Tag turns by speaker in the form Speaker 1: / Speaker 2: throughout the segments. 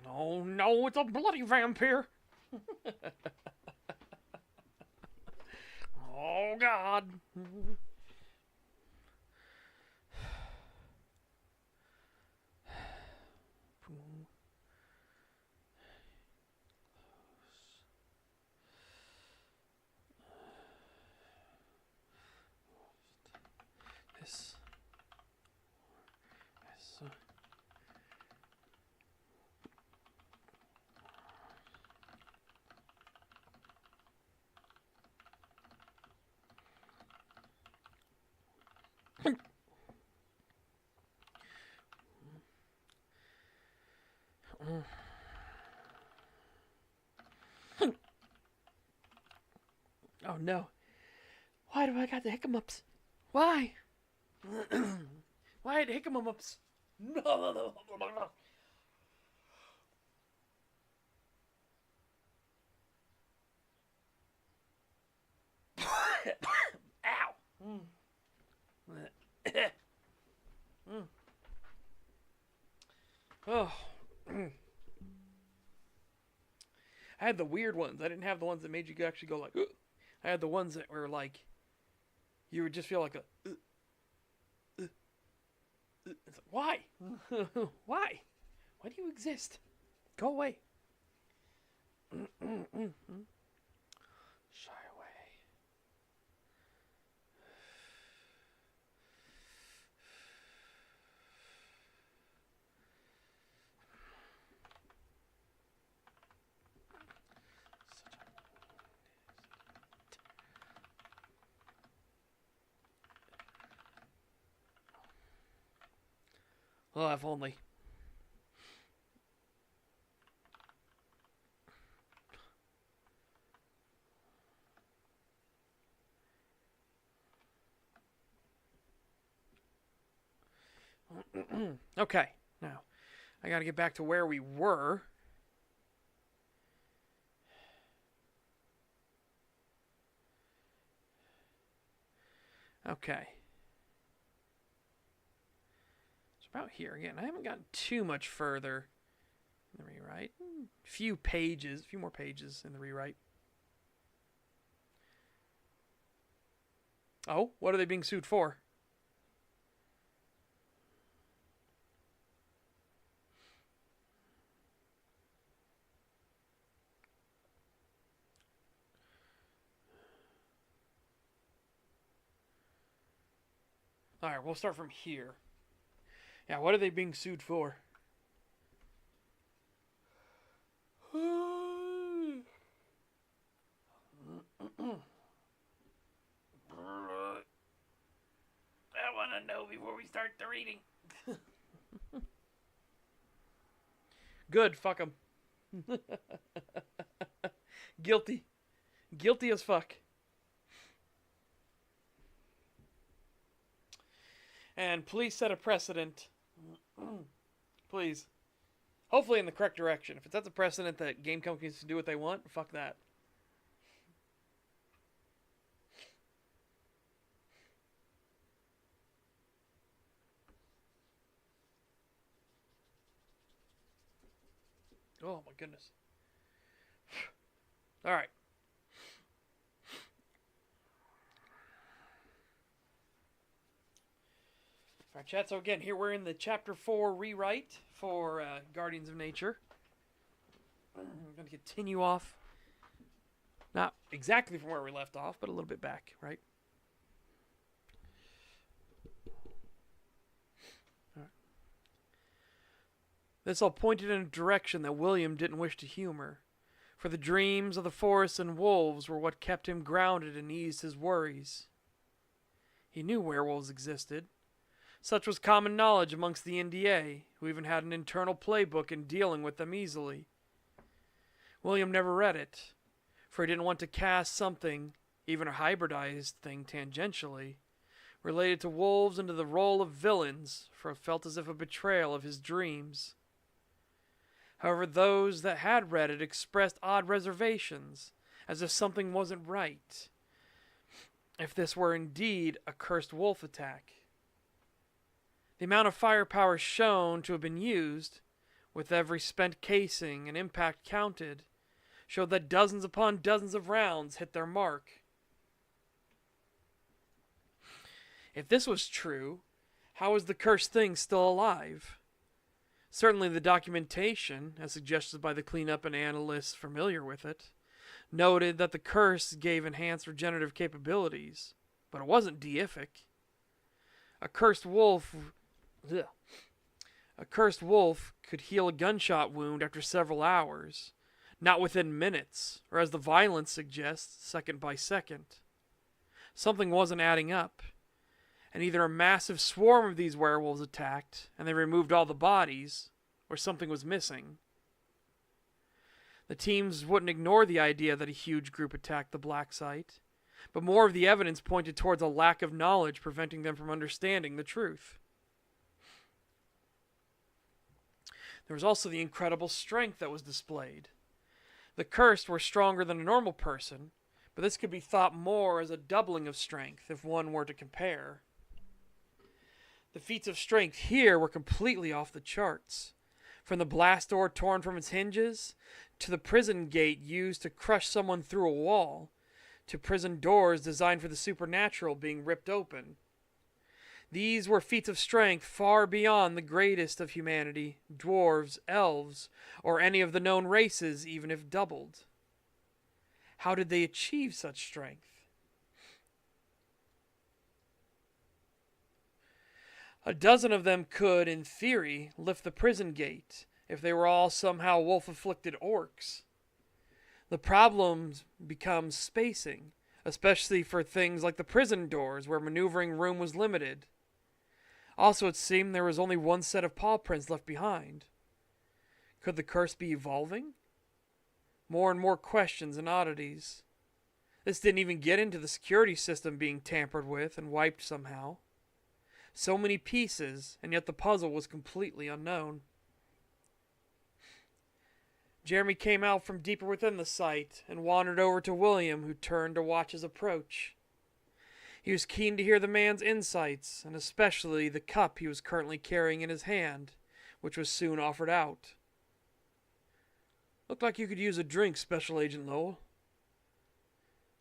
Speaker 1: Oh no, it's a bloody vampire! Oh god! This. Oh no. Why do I got the hiccups? Why? Why the hiccups? No. Ow. Oh. I had the weird ones. I didn't have the ones that made you actually go like, ugh. I had the ones that were like, you would just feel like a, It's like, why? Why? Why do you exist? Go away. Shy away. Oh, if only. Okay, now I gotta get back to where we were. Okay. It's about here again. I haven't gotten too much further in the rewrite. A few more pages in the rewrite. Oh, what are they being sued for? Alright, we'll start from here. Yeah, what are they being sued for? I want to know before we start the reading. Good, fuck them. Guilty. Guilty as fuck. And please set a precedent. Please. Hopefully in the correct direction. If it sets a precedent that game companies can do what they want, fuck that. Oh my goodness. Alright. Alright, chat. So again, here we're in the Chapter 4 rewrite for Guardians of Nature. I'm going to continue off. Not exactly from where we left off, but a little bit back, right? All right. This all pointed in a direction that William didn't wish to humor, for the dreams of the forests and wolves were what kept him grounded and eased his worries. He knew werewolves existed. Such was common knowledge amongst the NDA, who even had an internal playbook in dealing with them easily. William never read it, for he didn't want to cast something, even a hybridized thing tangentially, related to wolves into the role of villains, for it felt as if a betrayal of his dreams. However, those that had read it expressed odd reservations, as if something wasn't right, if this were indeed a cursed wolf attack. The amount of firepower shown to have been used with every spent casing and impact counted, showed that dozens upon dozens of rounds hit their mark. If this was true, how was the cursed thing still alive? Certainly the documentation, as suggested by the cleanup and analysts familiar with it, noted that the curse gave enhanced regenerative capabilities, but it wasn't deific. A cursed wolf could heal a gunshot wound after several hours, not within minutes, or as the violence suggests, second by second. Something wasn't adding up, and either a massive swarm of these werewolves attacked, and they removed all the bodies, or something was missing. The teams wouldn't ignore the idea that a huge group attacked the black site, but more of the evidence pointed towards a lack of knowledge preventing them from understanding the truth. There was also the incredible strength that was displayed. The cursed were stronger than a normal person, but this could be thought more as a doubling of strength if one were to compare. The feats of strength here were completely off the charts. From the blast door torn from its hinges, to the prison gate used to crush someone through a wall, to prison doors designed for the supernatural being ripped open. These were feats of strength far beyond the greatest of humanity, dwarves, elves, or any of the known races, even if doubled. How did they achieve such strength? A dozen of them could, in theory, lift the prison gate, if they were all somehow wolf-afflicted orcs. The problem becomes spacing, especially for things like the prison doors, where maneuvering room was limited. Also, it seemed there was only one set of paw prints left behind. Could the curse be evolving? More and more questions and oddities. This didn't even get into the security system being tampered with and wiped somehow. So many pieces, and yet the puzzle was completely unknown. Jeremy came out from deeper within the site and wandered over to William, who turned to watch his approach. He was keen to hear the man's insights, and especially the cup he was currently carrying in his hand, which was soon offered out. "Looked like you could use a drink, Special Agent Lowell."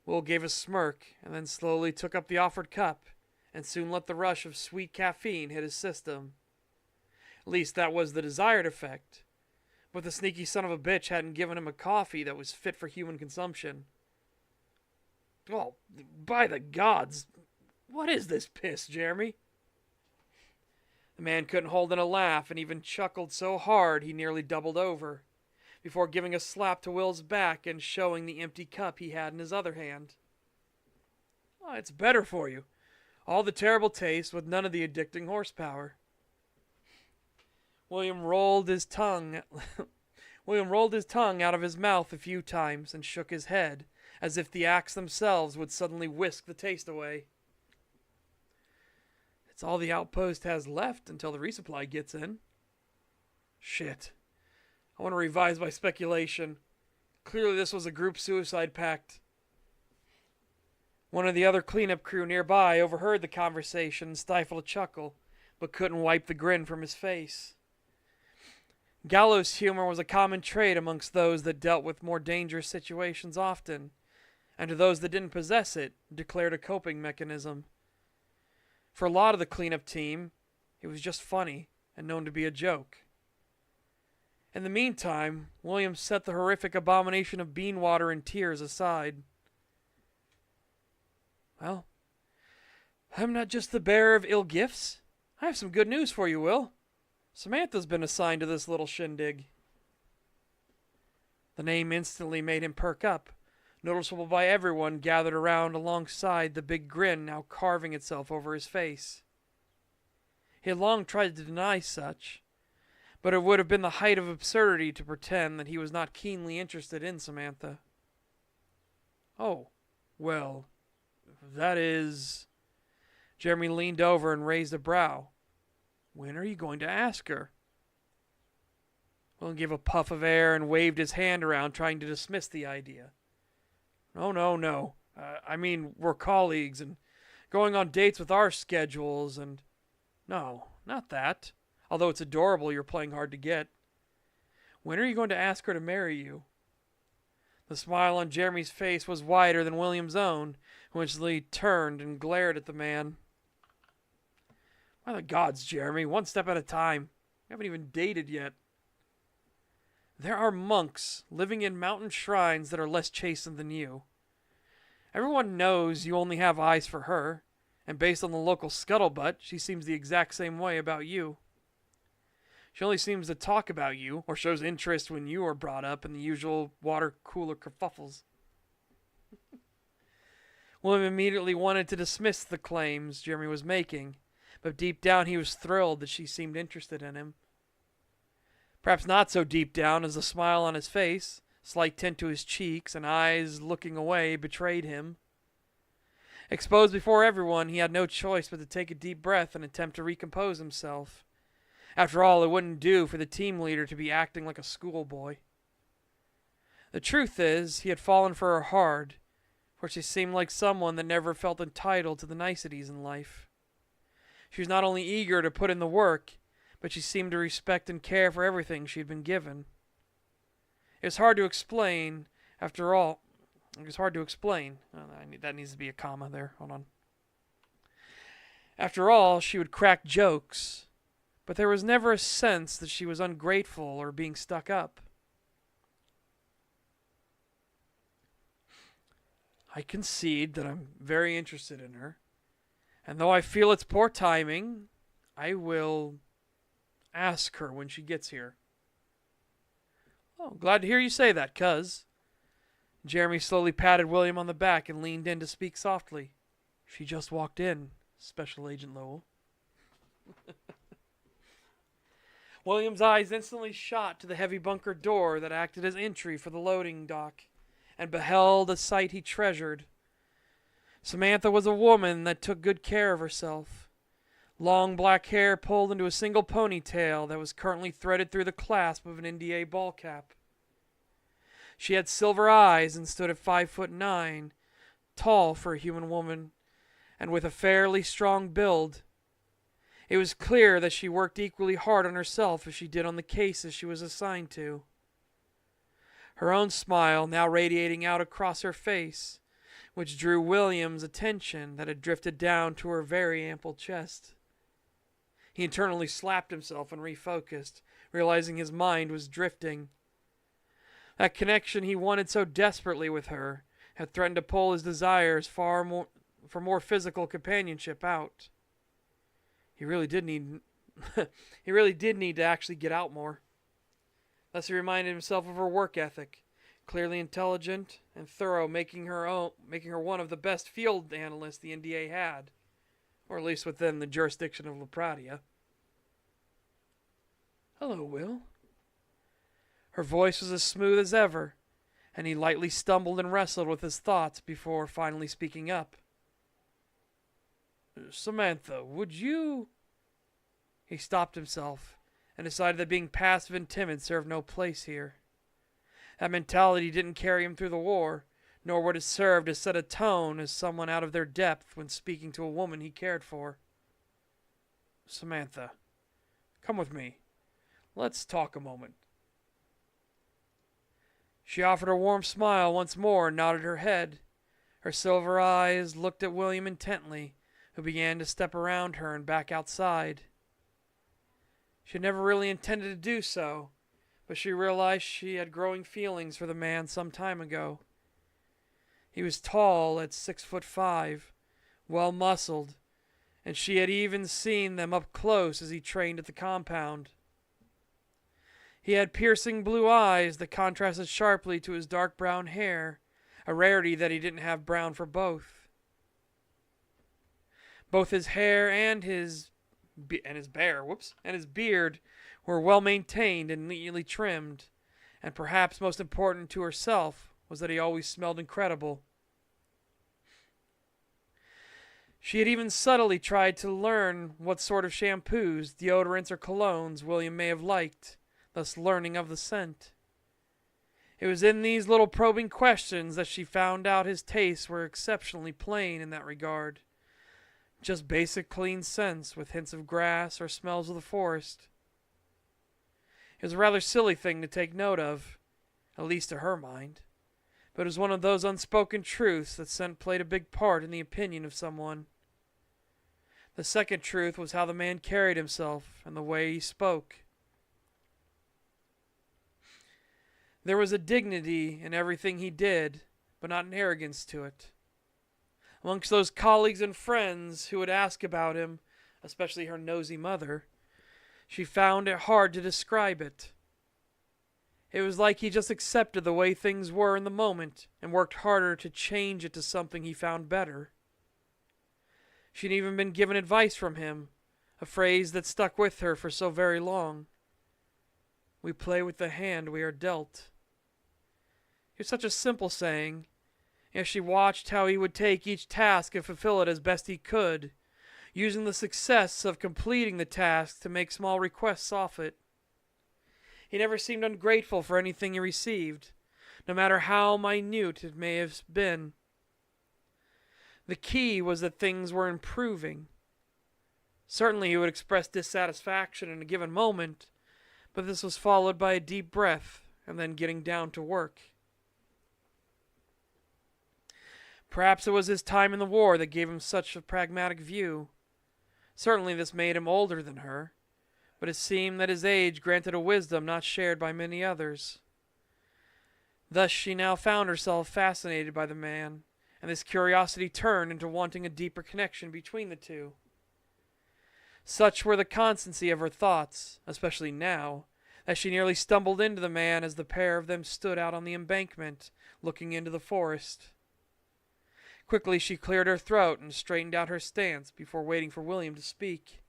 Speaker 1: Will gave a smirk, and then slowly took up the offered cup, and soon let the rush of sweet caffeine hit his system. At least that was the desired effect, but the sneaky son of a bitch hadn't given him a coffee that was fit for human consumption. "Oh, by the gods, what is this piss, Jeremy?" The man couldn't hold in a laugh and even chuckled so hard he nearly doubled over, before giving a slap to Will's back and showing the empty cup he had in his other hand. "Oh, it's better for you. All the terrible taste with none of the addicting horsepower." William rolled his tongue out of his mouth a few times and shook his head, as if the acts themselves would suddenly whisk the taste away. "It's all the outpost has left until the resupply gets in." "Shit. I want to revise my speculation. Clearly this was a group suicide pact." One of the other cleanup crew nearby overheard the conversation and stifled a chuckle, but couldn't wipe the grin from his face. Gallows humor was a common trait amongst those that dealt with more dangerous situations often, and to those that didn't possess it, declared a coping mechanism. For a lot of the cleanup team, it was just funny and known to be a joke. In the meantime, William set the horrific abomination of bean water and tears aside. "Well, I'm not just the bearer of ill gifts. I have some good news for you, Will. Samantha's been assigned to this little shindig." The name instantly made him perk up, noticeable by everyone gathered around alongside the big grin now carving itself over his face. He had long tried to deny such, but it would have been the height of absurdity to pretend that he was not keenly interested in Samantha. "Oh, well, that is..." Jeremy leaned over and raised a brow. "When are you going to ask her?" Will gave a puff of air and waved his hand around, trying to dismiss the idea. No. I mean, we're colleagues and going on dates with our schedules and..." "No, not that. Although it's adorable you're playing hard to get. When are you going to ask her to marry you? The smile on Jeremy's face was wider than William's own, which Lee turned and glared at the man. By the gods, Jeremy, one step at a time. We haven't even dated yet. There are monks living in mountain shrines that are less chastened than you. Everyone knows you only have eyes for her, and based on the local scuttlebutt, she seems the exact same way about you. She only seems to talk about you, or shows interest when you are brought up in the usual water cooler kerfuffles. William immediately wanted to dismiss the claims Jeremy was making, but deep down he was thrilled that she seemed interested in him. Perhaps not so deep down as the smile on his face, slight tint to his cheeks, and eyes looking away betrayed him. Exposed before everyone, he had no choice but to take a deep breath and attempt to recompose himself. After all, it wouldn't do for the team leader to be acting like a schoolboy. The truth is, he had fallen for her hard, for she seemed like someone that never felt entitled to the niceties in life. She was not only eager to put in the work, but she seemed to respect and care for everything she had been given. It was hard to explain, after all. It was hard to explain. Oh, that needs to be a comma there. Hold on. After all, she would crack jokes, but there was never a sense that she was ungrateful or being stuck up. I concede that I'm very interested in her, and though I feel it's poor timing, I will ask her when she gets here. Oh, glad to hear you say that, cuz. Jeremy slowly patted William on the back and leaned in to speak softly. She just walked in, Special Agent Lowell. William's eyes instantly shot to the heavy bunker door that acted as entry for the loading dock, and beheld a sight he treasured. Samantha was a woman that took good care of herself. Long black hair pulled into a single ponytail that was currently threaded through the clasp of an NDA ball cap. She had silver eyes and stood at 5'9", tall for a human woman, and with a fairly strong build. It was clear that she worked equally hard on herself as she did on the cases she was assigned to. Her own smile now radiating out across her face, which drew William's attention that had drifted down to her very ample chest. He internally slapped himself and refocused, realizing his mind was drifting. That connection he wanted so desperately with her had threatened to pull his desires for more physical companionship out. He really did need to actually get out more. Thus he reminded himself of her work ethic, clearly intelligent and thorough, making her one of the best field analysts the NDA had, or at least within the jurisdiction of Lapradia. Hello, Will. Her voice was as smooth as ever, and he lightly stumbled and wrestled with his thoughts before finally speaking up. Samantha, would you... He stopped himself and decided that being passive and timid served no place here. That mentality didn't carry him through the war, nor would it serve to set a tone as someone out of their depth when speaking to a woman he cared for. Samantha, come with me. Let's talk a moment. She offered a warm smile once more and nodded her head. Her silver eyes looked at William intently, who began to step around her and back outside. She had never really intended to do so, but she realized she had growing feelings for the man some time ago. He was tall at 6'5", well-muscled, and she had even seen them up close as he trained at the compound. He had piercing blue eyes that contrasted sharply to his dark brown hair, a rarity that he didn't have brown for both. Both his hair and his beard were well maintained and neatly trimmed, and perhaps most important to herself was that he always smelled incredible. She had even subtly tried to learn what sort of shampoos, deodorants, or colognes William may have liked, thus learning of the scent. It was in these little probing questions that she found out his tastes were exceptionally plain in that regard. Just basic clean scents with hints of grass or smells of the forest. It was a rather silly thing to take note of, at least to her mind, but it was one of those unspoken truths that played a big part in the opinion of someone. The second truth was how the man carried himself and the way he spoke. There was a dignity in everything he did, but not an arrogance to it. Amongst those colleagues and friends who would ask about him, especially her nosy mother, she found it hard to describe it. It was like he just accepted the way things were in the moment and worked harder to change it to something he found better. She'd even been given advice from him, a phrase that stuck with her for so very long. We play with the hand we are dealt. It was such a simple saying, as she watched how he would take each task and fulfill it as best he could, using the success of completing the task to make small requests off it. He never seemed ungrateful for anything he received, no matter how minute it may have been. The key was that things were improving. Certainly he would express dissatisfaction in a given moment, but this was followed by a deep breath and then getting down to work. Perhaps it was his time in the war that gave him such a pragmatic view. Certainly this made him older than her, but it seemed that his age granted a wisdom not shared by many others. Thus she now found herself fascinated by the man, and this curiosity turned into wanting a deeper connection between the two. Such were the constancy of her thoughts, especially now, that she nearly stumbled into the man as the pair of them stood out on the embankment, looking into the forest. Quickly she cleared her throat and straightened out her stance before waiting for William to speak.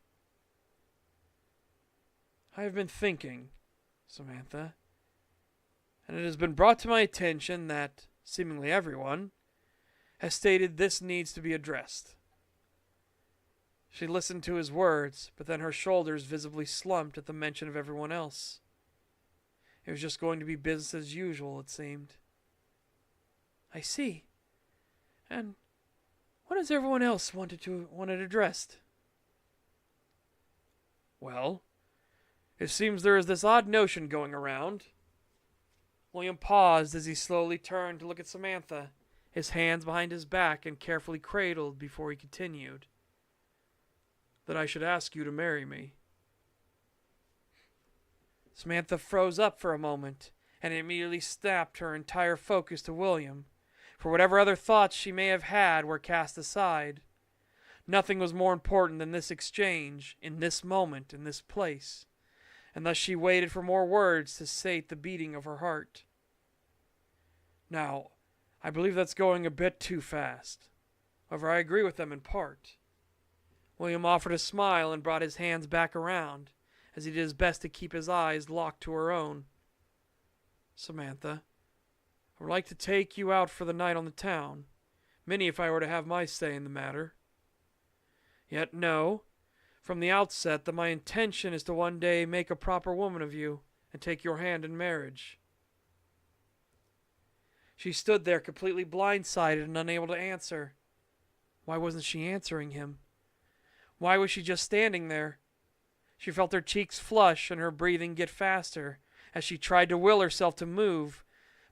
Speaker 1: I have been thinking, Samantha, and it has been brought to my attention that seemingly everyone has stated this needs to be addressed. She listened to his words, but then her shoulders visibly slumped at the mention of everyone else. It was just going to be business as usual, it seemed. I see. And what does everyone else want it addressed? Well, it seems there is this odd notion going around. William paused as he slowly turned to look at Samantha, his hands behind his back and carefully cradled before he continued. That I should ask you to marry me. Samantha froze up for a moment and immediately snapped her entire focus to William. For whatever other thoughts she may have had were cast aside. Nothing was more important than this exchange, in this moment, in this place, and thus she waited for more words to sate the beating of her heart. Now, I believe that's going a bit too fast. However, I agree with them in part. William offered a smile and brought his hands back around, as he did his best to keep his eyes locked to her own. Samantha, I would like to take you out for the night on the town, many if I were to have my say in the matter. Yet know, from the outset, that my intention is to one day make a proper woman of you and take your hand in marriage. She stood there completely blindsided and unable to answer. Why wasn't she answering him? Why was she just standing there? She felt her cheeks flush and her breathing get faster as she tried to will herself to move,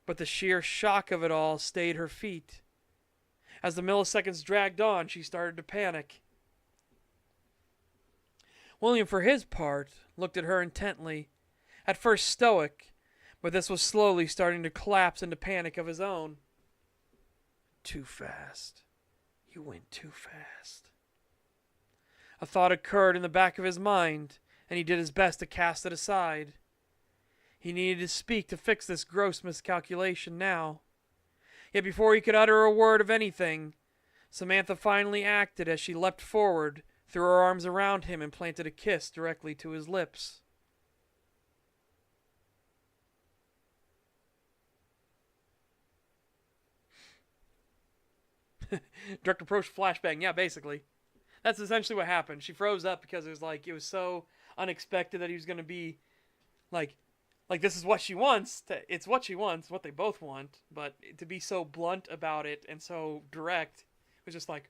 Speaker 1: but the sheer shock of it all stayed her feet. As the milliseconds dragged on, she started to panic. William, for his part, looked at her intently, at first stoic, but this was slowly starting to collapse into panic of his own. Too fast. You went too fast. A thought occurred in the back of his mind, and he did his best to cast it aside. He needed to speak to fix this gross miscalculation now. Yet before he could utter a word of anything, Samantha finally acted as she leapt forward, threw her arms around him, and planted a kiss directly to his lips. Direct approach flashbang, yeah, basically. That's essentially what happened. She froze up because it was so unexpected that he was going to be like this is what she wants. It's what she wants, what they both want. But to be so blunt about it and so direct was just like,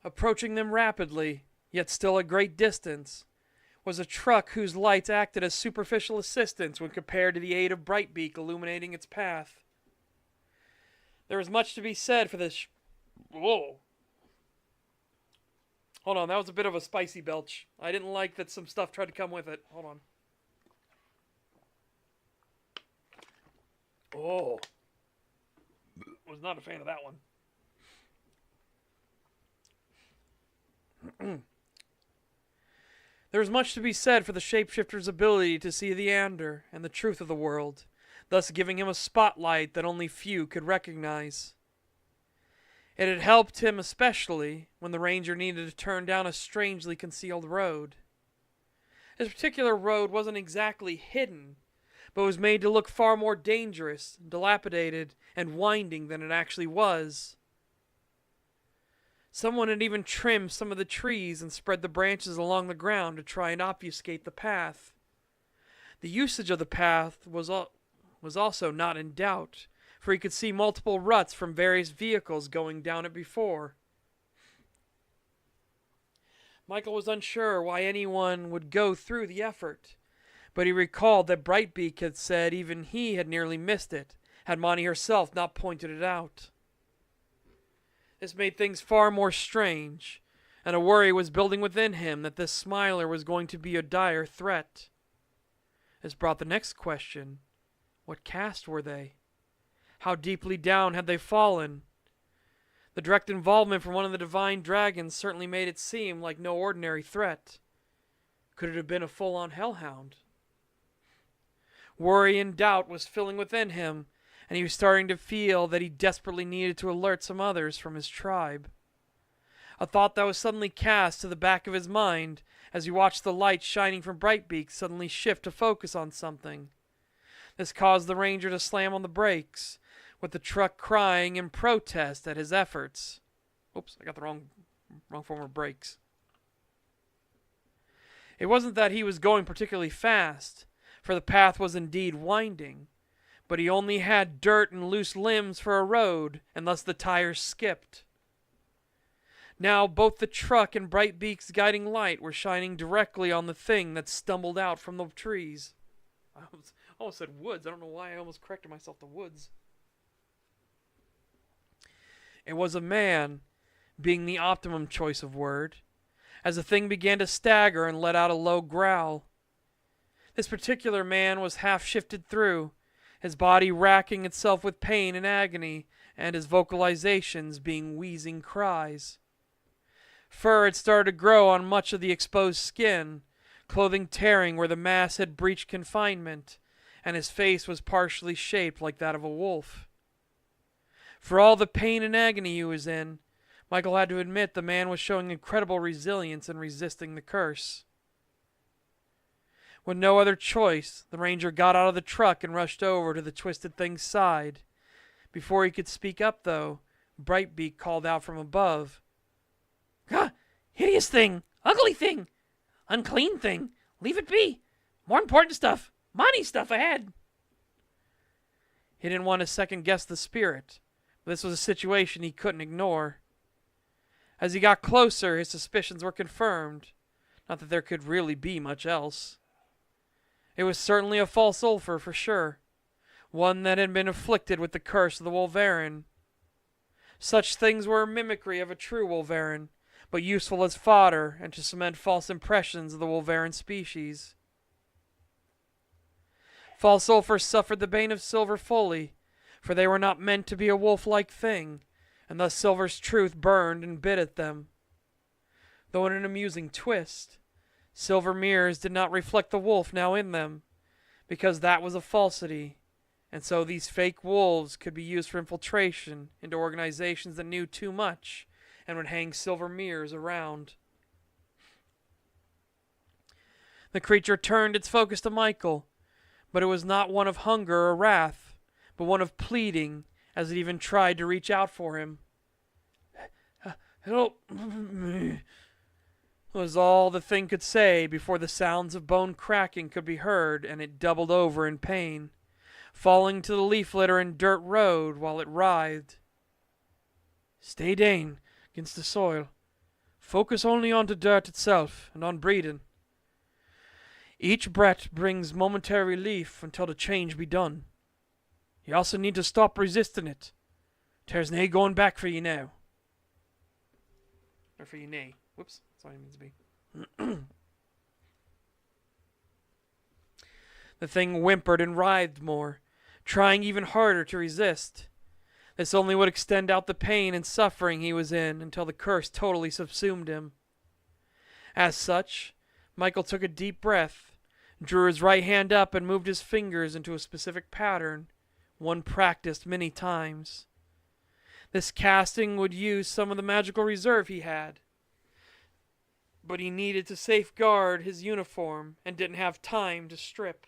Speaker 1: Approaching them rapidly, yet still a great distance, was a truck whose lights acted as superficial assistance when compared to the aid of Brightbeak illuminating its path. There is much to be said for this. Whoa. Hold on, that was a bit of a spicy belch. I didn't like that some stuff tried to come with it. Hold on. Oh. Was not a fan of that one. There is much to be said for the shapeshifter's ability to see the Ander and the truth of the world, thus giving him a spotlight that only few could recognize. It had helped him especially when the ranger needed to turn down a strangely concealed road. This particular road wasn't exactly hidden, but was made to look far more dangerous, dilapidated, and winding than it actually was. Someone had even trimmed some of the trees and spread the branches along the ground to try and obfuscate the path. The usage of the path was also not in doubt, for he could see multiple ruts from various vehicles going down it before. Michael was unsure why anyone would go through the effort, but he recalled that Brightbeak had said even he had nearly missed it, had Monty herself not pointed it out. This made things far more strange, and a worry was building within him that this Smiler was going to be a dire threat. This brought the next question. What caste were they? How deeply down had they fallen? The direct involvement from one of the divine dragons certainly made it seem like no ordinary threat. Could it have been a full-on hellhound? Worry and doubt was filling within him, and he was starting to feel that he desperately needed to alert some others from his tribe. A thought that was suddenly cast to the back of his mind as he watched the light shining from Brightbeak suddenly shift to focus on something. This caused the ranger to slam on the brakes, with the truck crying in protest at his efforts. Oops, I got the wrong form of brakes. It wasn't that he was going particularly fast, for the path was indeed winding, but he only had dirt and loose limbs for a road, and thus the tires skipped. Now both the truck and Brightbeak's guiding light were shining directly on the thing that stumbled out from the trees. I almost said woods. I don't know why I almost corrected myself to woods. It was a man, being the optimum choice of word, as the thing began to stagger and let out a low growl. This particular man was half shifted through, his body racking itself with pain and agony, and his vocalizations being wheezing cries. Fur had started to grow on much of the exposed skin, clothing tearing where the mass had breached confinement, and his face was partially shaped like that of a wolf. For all the pain and agony he was in, Michael had to admit the man was showing incredible resilience in resisting the curse. With no other choice, the ranger got out of the truck and rushed over to the twisted thing's side. Before he could speak up, though, Brightbeak called out from above. "Ah, hideous thing! Ugly thing! Unclean thing! Leave it be! More important stuff! Money stuff ahead!" He didn't want to second-guess the spirit, but this was a situation he couldn't ignore. As he got closer, his suspicions were confirmed. Not that there could really be much else. It was certainly a false Ulfer for sure, one that had been afflicted with the curse of the Wolverine. Such things were a mimicry of a true Wolverine, but useful as fodder and to cement false impressions of the Wolverine species. False Ulfers suffered the bane of Silver fully, for they were not meant to be a wolf-like thing, and thus Silver's truth burned and bit at them. Though in an amusing twist, Silver mirrors did not reflect the wolf now in them, because that was a falsity, and so these fake wolves could be used for infiltration into organizations that knew too much and would hang silver mirrors around. The creature turned its focus to Michael, but it was not one of hunger or wrath, but one of pleading, as it even tried to reach out for him. "Help me," was all the thing could say before the sounds of bone cracking could be heard, and it doubled over in pain, falling to the leaf litter and dirt road while it writhed. "Stay down against the soil. Focus only on the dirt itself and on breathing. Each breath brings momentary relief until the change be done. You also need to stop resisting it. There's nae going back for you now. Or for you nae. Whoops, that's what it means to be. The thing whimpered and writhed more, trying even harder to resist. This only would extend out the pain and suffering he was in until the curse totally subsumed him. As such, Michael took a deep breath, drew his right hand up and moved his fingers into a specific pattern, one practiced many times. This casting would use some of the magical reserve he had, but he needed to safeguard his uniform and didn't have time to strip.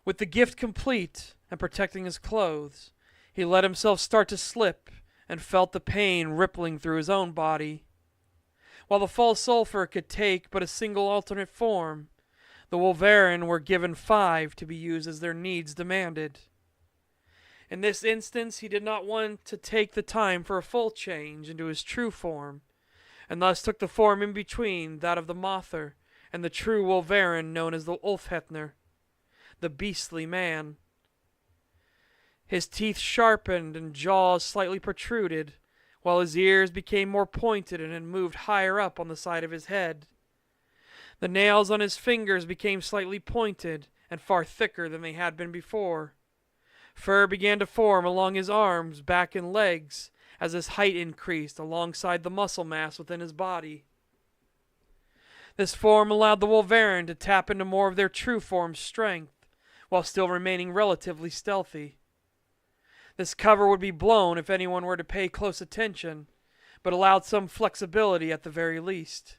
Speaker 1: With the gift complete and protecting his clothes, he let himself start to slip and felt the pain rippling through his own body. While the false sulfur could take but a single alternate form, the Wolverine were given 5 to be used as their needs demanded. In this instance, he did not want to take the time for a full change into his true form, and thus took the form in between that of the Mother and the true Wolverine known as the Ulfhetner, the beastly man. His teeth sharpened and jaws slightly protruded, while his ears became more pointed and had moved higher up on the side of his head. The nails on his fingers became slightly pointed and far thicker than they had been before. Fur began to form along his arms, back, and legs as his height increased alongside the muscle mass within his body. This form allowed the Wolverine to tap into more of their true form's strength, while still remaining relatively stealthy. This cover would be blown if anyone were to pay close attention, but allowed some flexibility at the very least.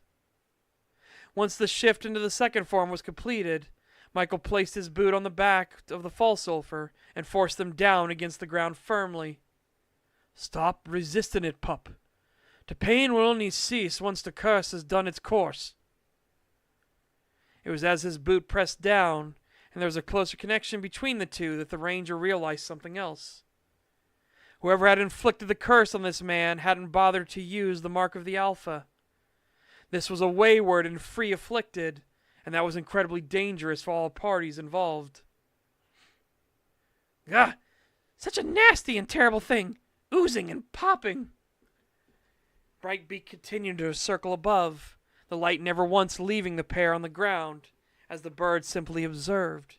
Speaker 1: Once the shift into the second form was completed, Michael placed his boot on the back of the false sulfur and forced them down against the ground firmly. Stop resisting it, pup. The pain will only cease once the curse has done its course. It was as his boot pressed down, and there was a closer connection between the two, that the ranger realized something else. Whoever had inflicted the curse on this man hadn't bothered to use the mark of the Alpha. This was a wayward and free afflicted, and that was incredibly dangerous for all parties involved. Gah! Such a nasty and terrible thing, oozing and popping. Brightbeak continued to circle above, the light never once leaving the pair on the ground, as the bird simply observed.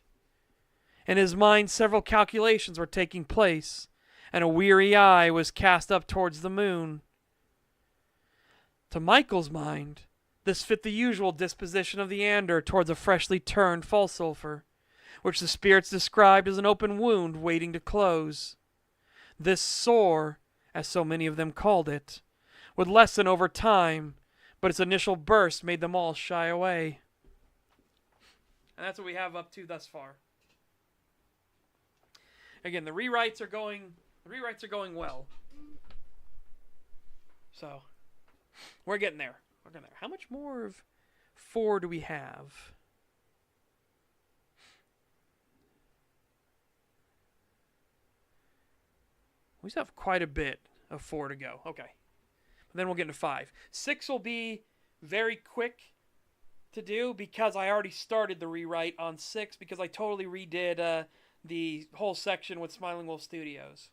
Speaker 1: In his mind, several calculations were taking place, and a weary eye was cast up towards the moon. To Michael's mind, this fit the usual disposition of the Ander towards a freshly turned false sulfur, which the spirits described as an open wound waiting to close. This sore, as so many of them called it, would lessen over time, but its initial burst made them all shy away. And that's what we have up to thus far. Again, the rewrites are going well. So, we're getting there. How much more of 4 do we have? We still have quite a bit of 4 to go. Okay. But then we'll get into 5. 6 will be very quick to do because I already started the rewrite on 6 because I totally redid the whole section with Smiling Wolf Studios.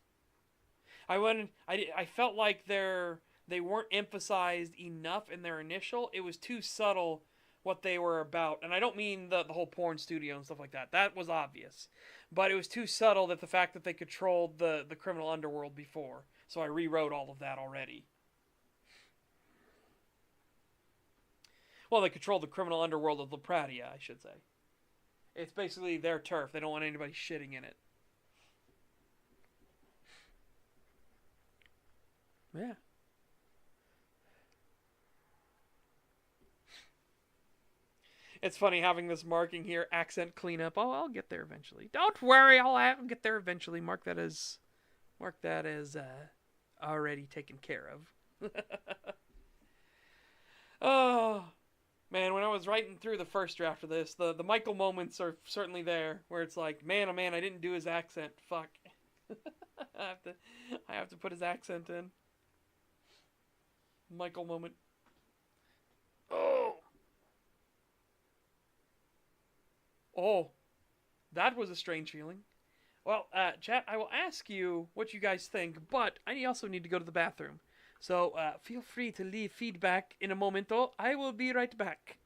Speaker 1: I felt like they weren't emphasized enough in their initial. It was too subtle what they were about. And I don't mean the whole porn studio and stuff like that. That was obvious. But it was too subtle that the fact that they controlled the criminal underworld before. So I rewrote all of that already. Well, they controlled the criminal underworld of Lapradia, I should say. It's basically their turf. They don't want anybody shitting in it. Yeah. It's funny having this marking here, accent cleanup. Oh, I'll get there eventually. Don't worry, I'll get there eventually. Mark that as already taken care of. Oh, man, when I was writing through the first draft of this, the Michael moments are certainly there, where it's like, man, oh man, I didn't do his accent. Fuck. I have to put his accent in. Michael moment. Oh. Oh. That was a strange feeling. Well, chat, I will ask you what you guys think, but I also need to go to the bathroom. So feel free to leave feedback in a momento. I will be right back.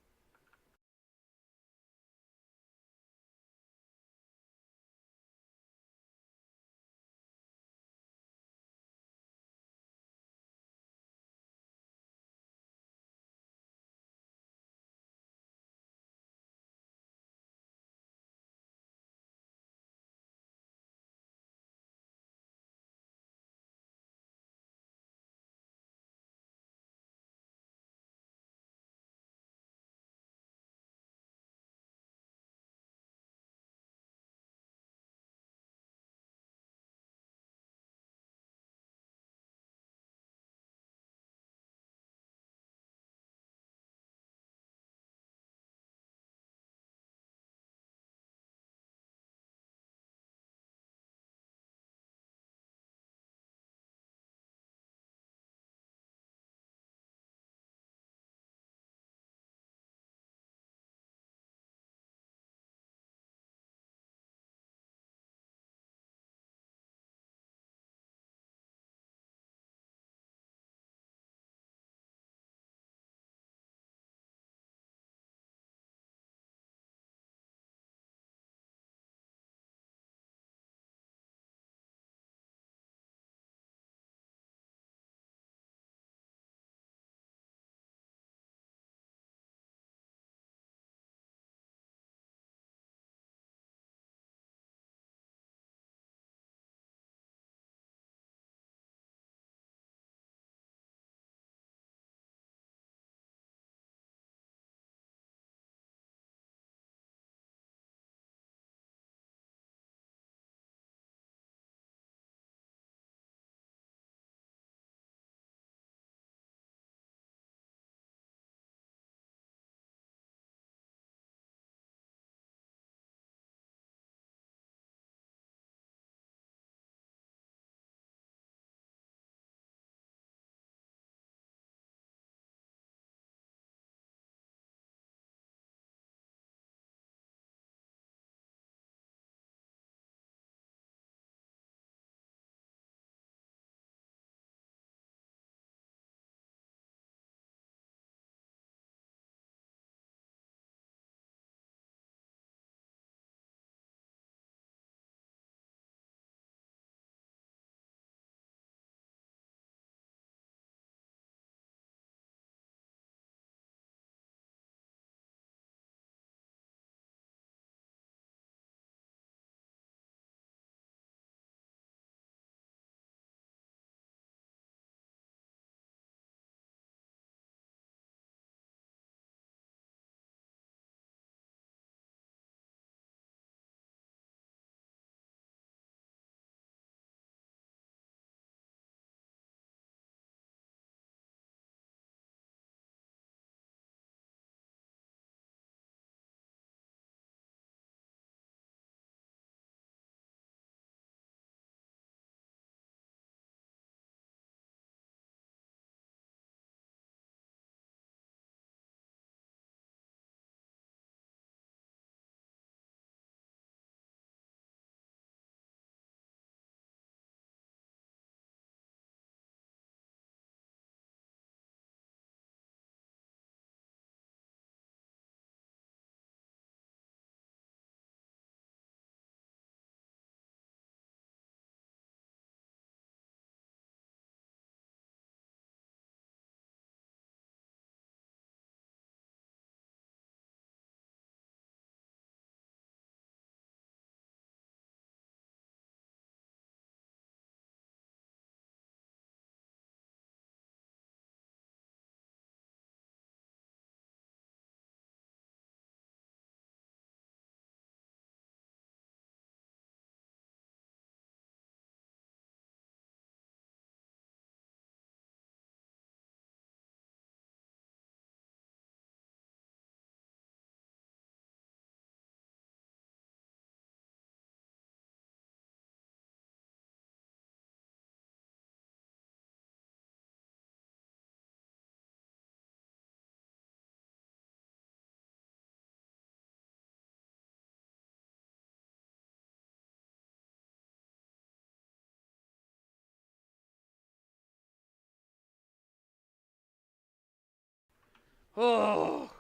Speaker 1: Oh,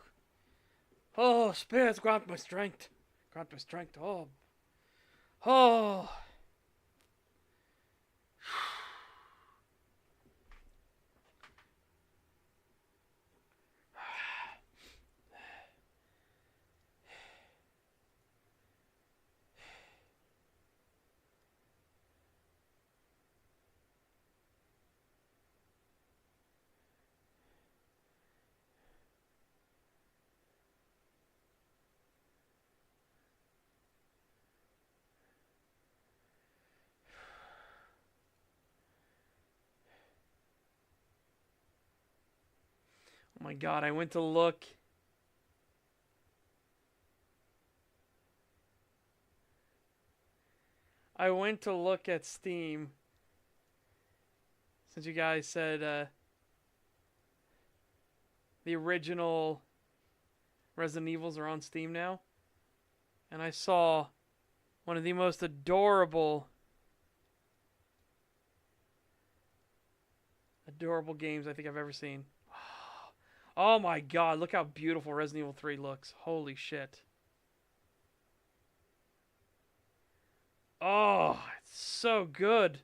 Speaker 1: oh, spirits, grant my strength. Grant my strength. Oh, oh. Oh my god, I went to look. I went to look at Steam. Since you guys said the original Resident Evils are on Steam now. And I saw one of the most adorable games I think I've ever seen. Oh my god, look how beautiful Resident Evil 3 looks. Holy shit. Oh, it's so good.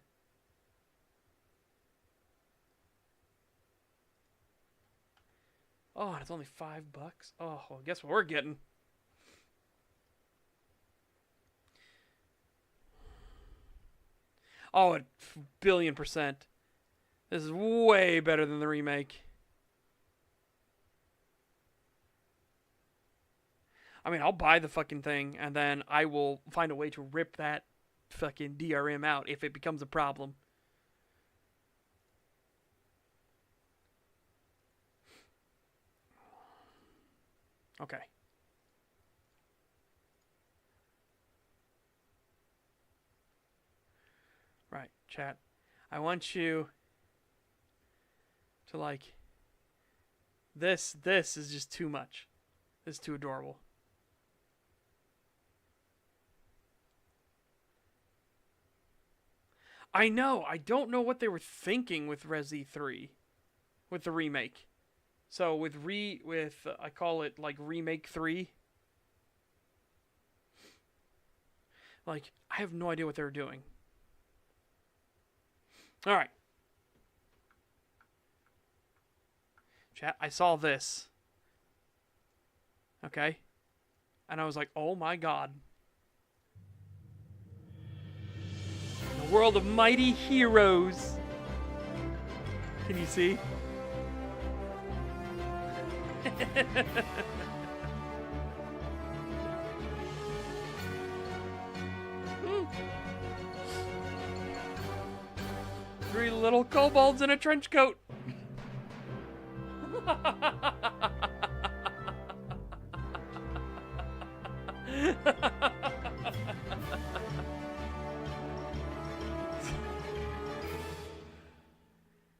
Speaker 1: Oh, and it's only $5. Oh, well, guess what we're getting? Oh, a billion%. This is way better than the remake. I mean, I'll buy the fucking thing, and then I will find a way to rip that fucking DRM out if it becomes a problem. Okay. Right, chat. I want you to like... This is just too much. This is too adorable. I know. I don't know what they were thinking with Resi 3. With the remake. So with I call it like remake 3. Like, I have no idea what they were doing. Alright. Chat, I saw this. Okay? And I was like, oh my god. The world of mighty heroes. Can you see? Three little kobolds in a trench coat.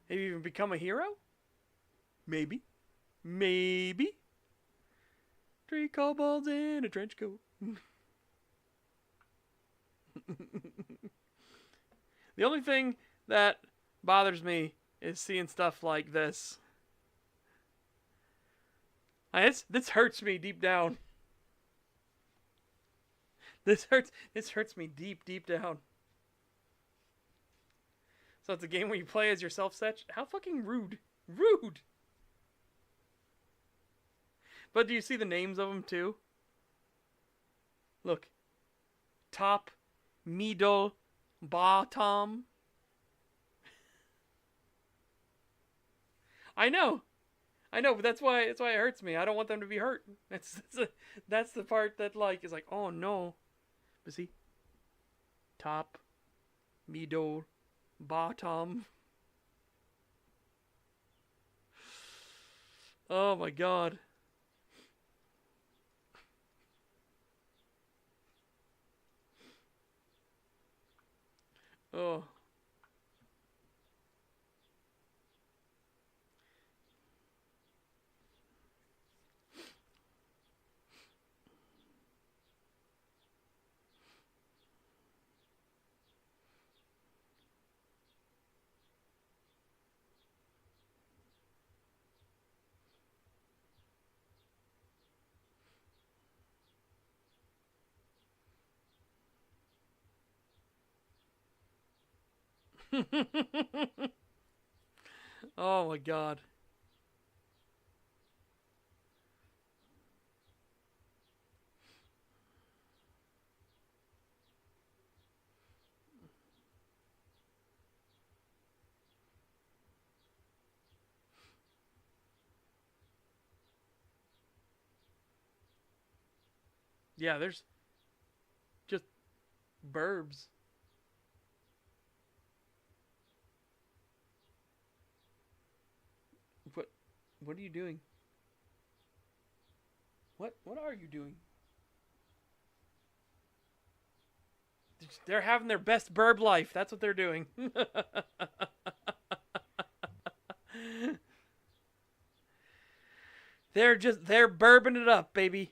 Speaker 1: Have you even become a hero? Maybe. Maybe. Three kobolds in a trench coat. The only thing that bothers me is seeing stuff like this. This hurts me deep down. This hurts me deep down. So it's a game where you play as yourself, Setch? How fucking rude. Rude! But do you see the names of them too? Look. Top, middle, bottom. I know, but that's why it hurts me. I don't want them to be hurt. That's the part that like is like, oh no. But see, top, middle, bottom. Oh my god. Oh. Oh my god. Yeah, there's just burbs. What what are you doing? What are you doing? They're having their best burb life. That's what they're doing. they're burbing it up, baby.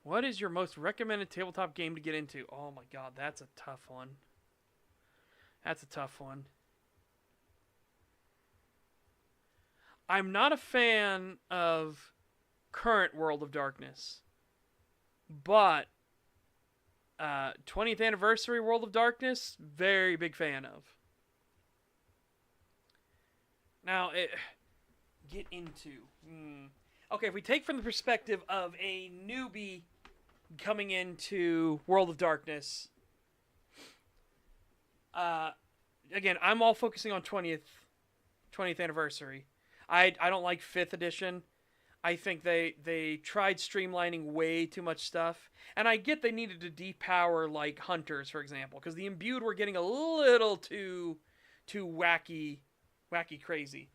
Speaker 1: What is your most recommended tabletop game to get into? Oh my god, that's a tough one. That's a tough one. I'm not a fan of current World of Darkness, but 20th anniversary World of Darkness, very big fan of. Now, get into. Okay, if we take from the perspective of a newbie coming into World of Darkness, again, I'm all focusing on 20th anniversary. I don't like 5th edition. I think they tried streamlining way too much stuff. And I get they needed to depower, like, hunters, for example, because the imbued were getting a little too wacky crazy.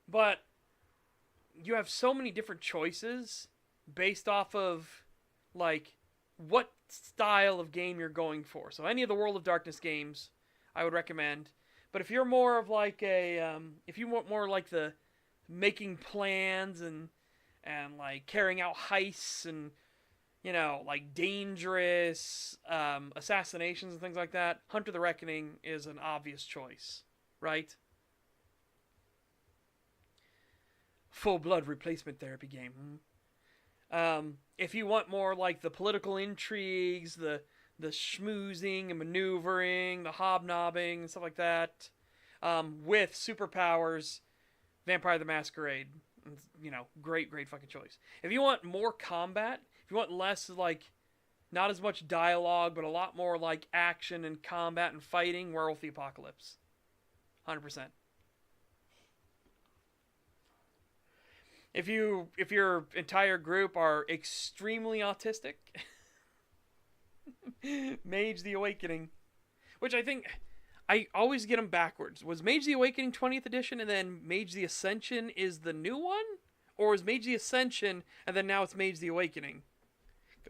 Speaker 1: But you have so many different choices based off of, like, what style of game you're going for. So any of the World of Darkness games, I would recommend. But if you're more of like if you want more like the making plans and like carrying out heists and like dangerous assassinations and things like that, Hunter the Reckoning is an obvious choice, right? Full blood replacement therapy game. If you want more like the political intrigues, the schmoozing and maneuvering, the hobnobbing and stuff like that, with superpowers, Vampire the Masquerade, great fucking choice. If you want more combat, if you want less like, not as much dialogue, but a lot more like action and combat and fighting, Werewolf the Apocalypse, 100%. If your entire group are extremely autistic, Mage the Awakening, which I think I always get them backwards. Was Mage the Awakening 20th edition and then Mage the Ascension is the new one? Or is Mage the Ascension and then now it's Mage the Awakening?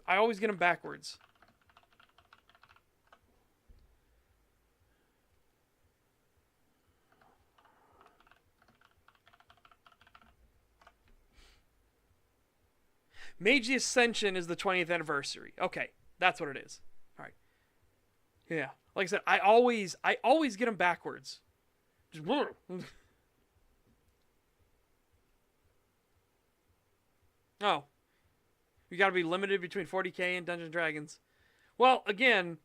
Speaker 1: I always get them backwards. Mage the Ascension is the 20th anniversary. Okay, that's what it is. All right. Yeah. Like I said, I always get them backwards. Just oh, you got to be limited between 40k and Dungeons and Dragons. Well, again,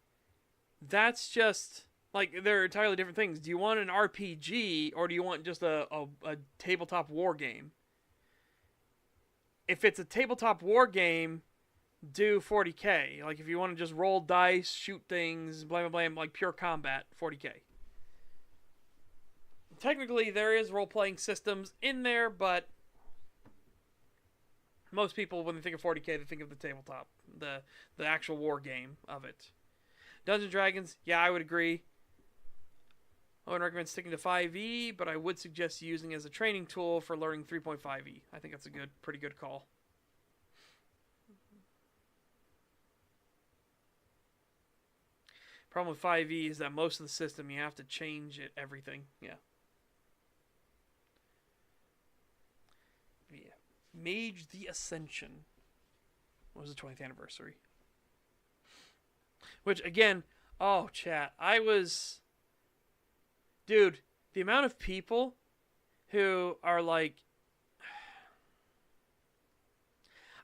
Speaker 1: that's just like they're entirely different things. Do you want an RPG or do you want just a tabletop war game? If it's a tabletop war game, do 40k. Like if you want to just roll dice, shoot things, blah blah blah, like pure combat, 40k. Technically, there is role-playing systems in there, but most people, when they think of 40k, they think of the tabletop, the actual war game of it. Dungeons and Dragons, yeah, I would agree. I wouldn't recommend sticking to 5e, but I would suggest using it as a training tool for learning 3.5e. I think that's a pretty good call. Problem with 5e is that most of the system you have to change everything. Yeah. Mage the Ascension. What was the 20th anniversary? Which, again, oh, chat, dude, the amount of people who are like,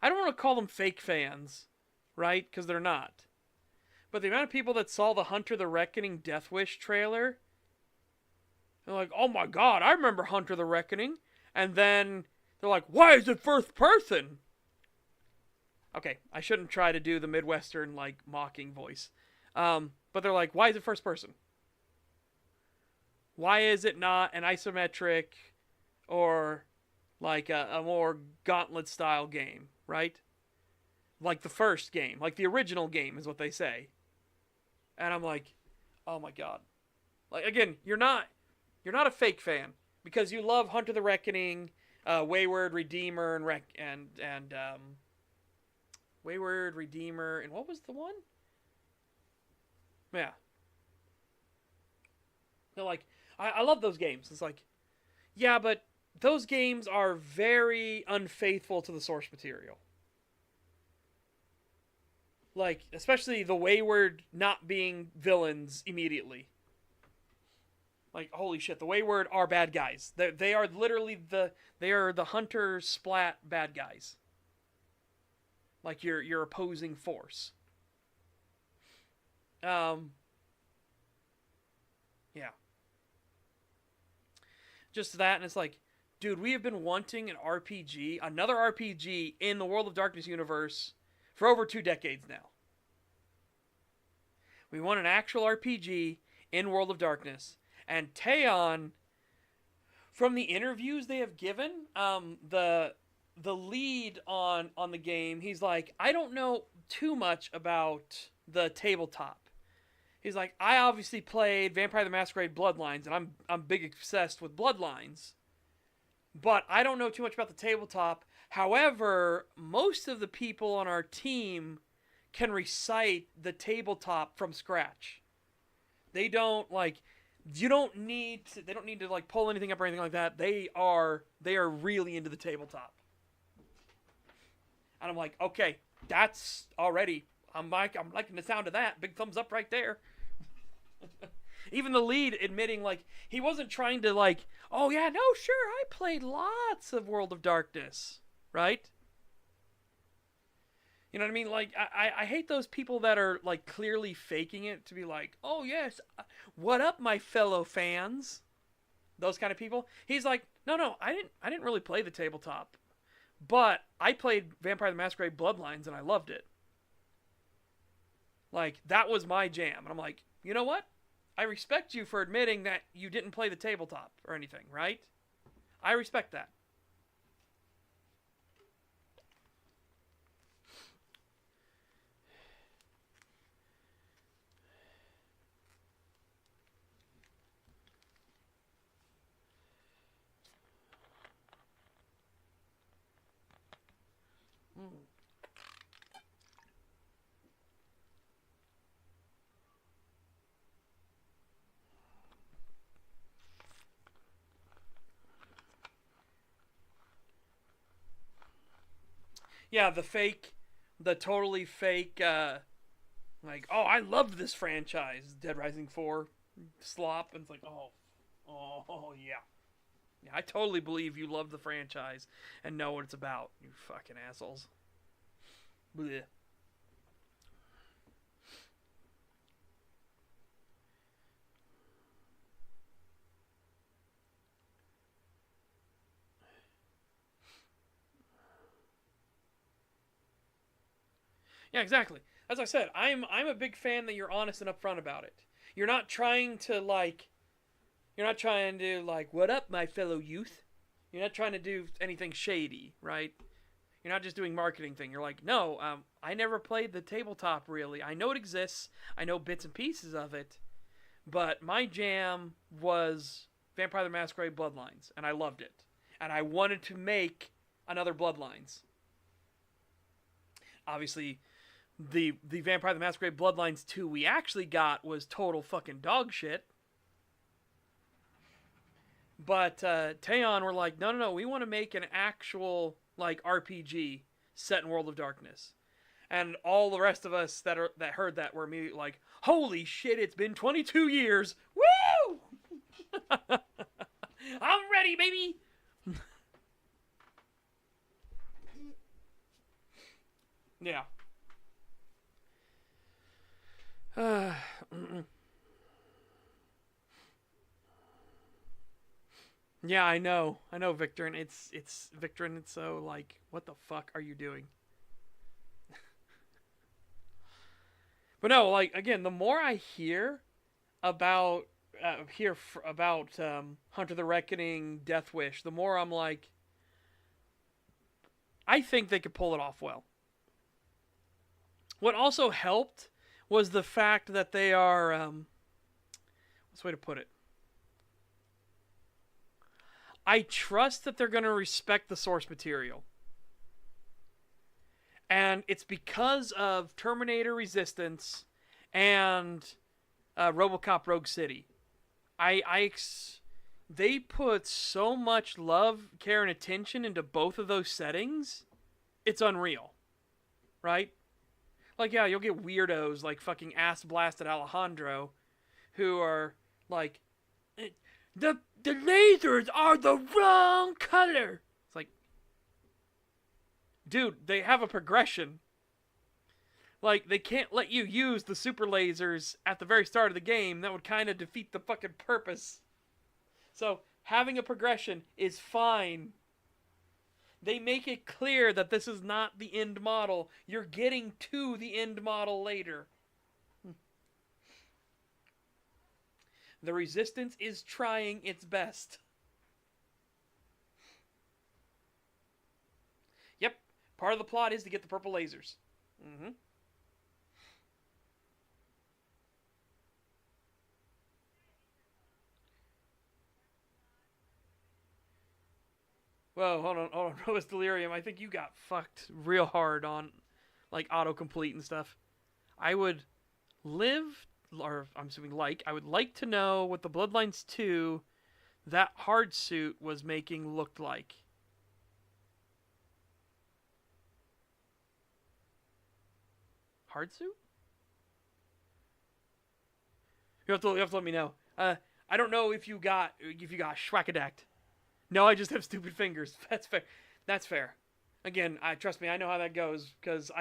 Speaker 1: I don't want to call them fake fans, right? Because they're not. But the amount of people that saw the Hunter the Reckoning Death Wish trailer, they're like, oh my god, I remember Hunter the Reckoning. And then they're like, why is it first person? Okay, I shouldn't try to do the Midwestern, like, mocking voice. But they're like, why is it first person? Why is it not an isometric or, like, a more gauntlet-style game, right? Like the first game. Like the original game is what they say. And I'm like, oh my god. Like, again, you're not a fake fan. Because you love Hunter the Reckoning, Wayward Redeemer, and Wayward Redeemer, and what was the one? Yeah. They're like, I love those games. It's like, yeah, but those games are very unfaithful to the source material. Like, especially the Wayward not being villains immediately. Like, holy shit, the Wayward are bad guys. They are literally the Hunter splat bad guys. Like your opposing force. Yeah. Just that, and it's like, dude, we have been wanting an RPG, another RPG in the World of Darkness universe for over 2 decades now. We want an actual RPG in World of Darkness. And Teon, from the interviews they have given, the lead on the game, he's like, I don't know too much about the tabletop. He's like, I obviously played Vampire the Masquerade Bloodlines, and I'm big obsessed with Bloodlines. But I don't know too much about the tabletop. However, most of the people on our team can recite the tabletop from scratch. They don't need to like pull anything up or anything like that. They are really into the tabletop. And I'm like, okay, that's already, I'm liking the sound of that. Big thumbs up right there. Even the lead admitting, like, he wasn't trying to, like, oh yeah, no, sure, I played lots of World of Darkness, right? You know what I mean? Like, I hate those people that are, like, clearly faking it to be like, oh yes, what up, my fellow fans? Those kind of people. He's like, no, I didn't really play the tabletop, but I played Vampire the Masquerade Bloodlines and I loved it. Like, that was my jam. And I'm like, you know what? I respect you for admitting that you didn't play the tabletop or anything, right? I respect that. Yeah, the totally fake, like, oh, I loved this franchise, Dead Rising 4 slop, and it's like, oh, yeah. Yeah, I totally believe you love the franchise and know what it's about, you fucking assholes. Blech. Yeah, exactly. As I said, I'm a big fan that you're honest and upfront about it. You're not trying to what up, my fellow youth? You're not trying to do anything shady, right? You're not just doing marketing thing. You're like, no, I never played the tabletop really. I know it exists. I know bits and pieces of it. But my jam was Vampire the Masquerade Bloodlines, and I loved it. And I wanted to make another Bloodlines. Obviously, the Vampire the Masquerade Bloodlines 2 we actually got was total fucking dog shit. But Teon were like, no, we want to make an actual like RPG set in World of Darkness. And all the rest of us that heard that were immediately like, holy shit, it's been 22 years. Woo! I'm ready, baby. Yeah. Yeah, I know, Victor, and it's Victor, and it's so like, what the fuck are you doing? But no, like again, the more I hear about Hunter the Reckoning, Death Wish, the more I'm like, I think they could pull it off well. What also helped was the fact that they are, what's the way to put it? I trust that they're going to respect the source material. And it's because of Terminator Resistance and RoboCop Rogue City. They put so much love, care, and attention into both of those settings. It's unreal, right? Like, yeah, you'll get weirdos like fucking ass blasted Alejandro, who are like, the lasers are the wrong color. It's like, dude, they have a progression. Like, they can't let you use the super lasers at the very start of the game. That would kind of defeat the fucking purpose. So, having a progression is fine. They make it clear that this is not the end model. You're getting to the end model later. The Resistance is trying its best. Yep, part of the plot is to get the purple lasers. Mm-hmm. Whoa, hold on. Rose Delirium, I think you got fucked real hard on, like, autocomplete and stuff. I would live, or I'm assuming I would like to know what the Bloodlines 2, that hard suit was making looked like. Hard suit? You have to let me know. I don't know if you got schwackadacked. No, I just have stupid fingers. That's fair. That's fair. Again, trust me, I know how that goes because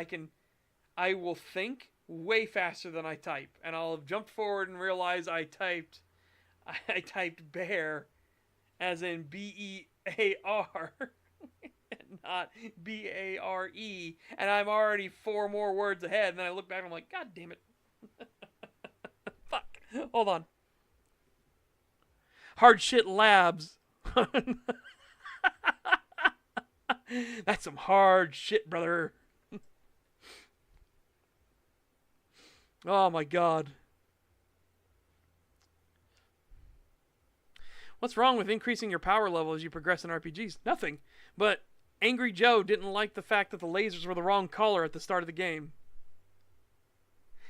Speaker 1: I will think way faster than I type, and I'll have jumped forward and realize I typed bear, as in BEAR, and not BARE, and I'm already 4 more words ahead. And then I look back and I'm like, God damn it! Fuck. Hold on. Hard shit labs. That's some hard shit, brother. Oh my god. What's wrong with increasing your power level as you progress in RPGs? Nothing. But Angry Joe didn't like the fact that the lasers were the wrong color at the start of the game.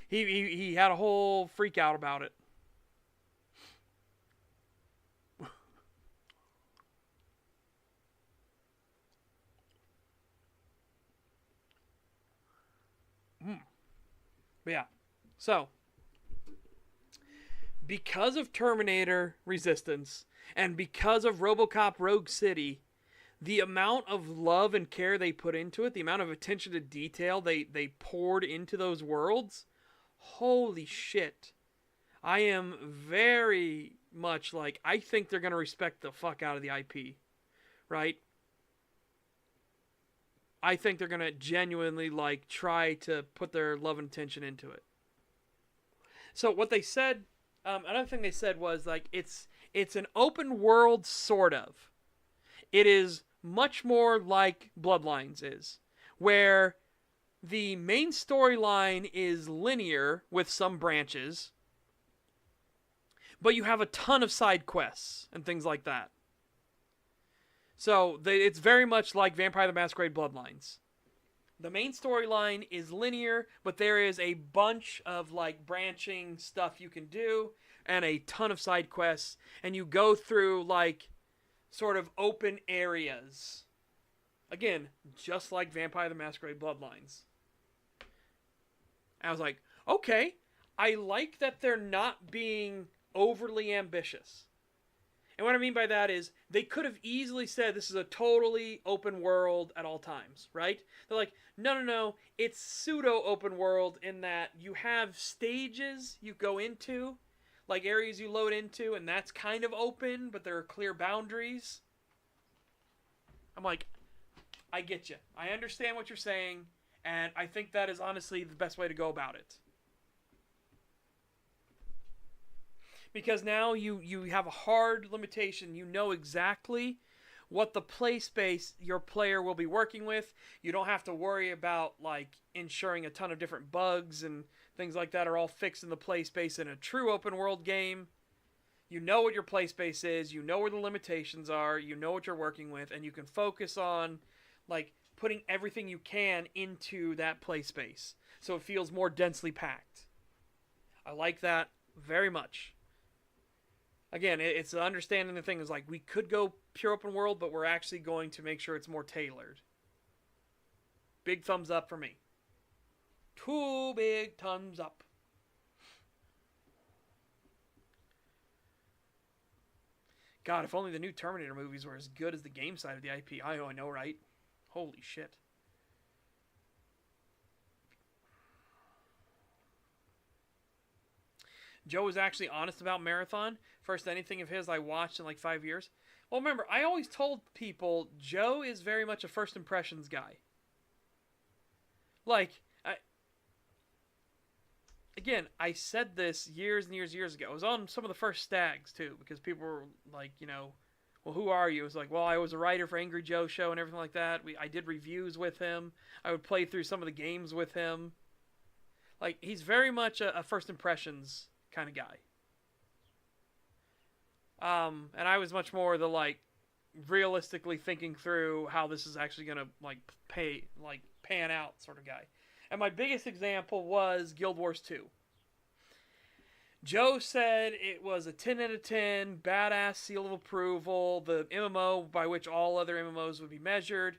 Speaker 1: He had a whole freak out about it. But yeah. So, because of Terminator Resistance and because of RoboCop Rogue City, the amount of love and care they put into it, the amount of attention to detail they poured into those worlds, holy shit. I am very much like, I think they're going to respect the fuck out of the IP, right? I think they're going to genuinely like try to put their love and attention into it. So what they said, another thing they said was like, it's an open world, sort of. It is much more like Bloodlines is, where the main storyline is linear with some branches, but you have a ton of side quests and things like that. So it's very much like Vampire the Masquerade Bloodlines. The main storyline is linear, but there is a bunch of like branching stuff you can do and a ton of side quests, and you go through like sort of open areas. Again, just like Vampire the Masquerade Bloodlines. I was like, okay, I like that they're not being overly ambitious. And what I mean by that is they could have easily said this is a totally open world at all times, right? They're like, no, it's pseudo open world in that you have stages you go into, like areas you load into, and that's kind of open, but there are clear boundaries. I'm like, I get you. I understand what you're saying, and I think that is honestly the best way to go about it. Because now you have a hard limitation. You know exactly what the play space your player will be working with. You don't have to worry about like ensuring a ton of different bugs and things like that are all fixed in the play space in a true open world game. You know what your play space is. You know where the limitations are. You know what you're working with, and you can focus on like putting everything you can into that play space so it feels more densely packed. I like that very much. Again, it's understanding the thing is like we could go pure open world, but we're actually going to make sure it's more tailored. Big thumbs up for me. 2 big thumbs up. God, if only the new Terminator movies were as good as the game side of the IP. I know, right? Holy shit. Joe was actually honest about Marathon. First anything of his I watched in like 5 years. Well, remember, I always told people Joe is very much a first impressions guy. Like, I said this years and years ago. I was on some of the first stags, too, because people were like, well, who are you? It was like, well, I was a writer for Angry Joe Show and everything like that. I did reviews with him. I would play through some of the games with him. Like, he's very much a first impressions kind of guy. And I was much more the like realistically thinking through how this is actually gonna pan out sort of guy. And my biggest example was Guild Wars 2. Joe said it was a 10 out of 10, badass seal of approval, the MMO by which all other MMOs would be measured.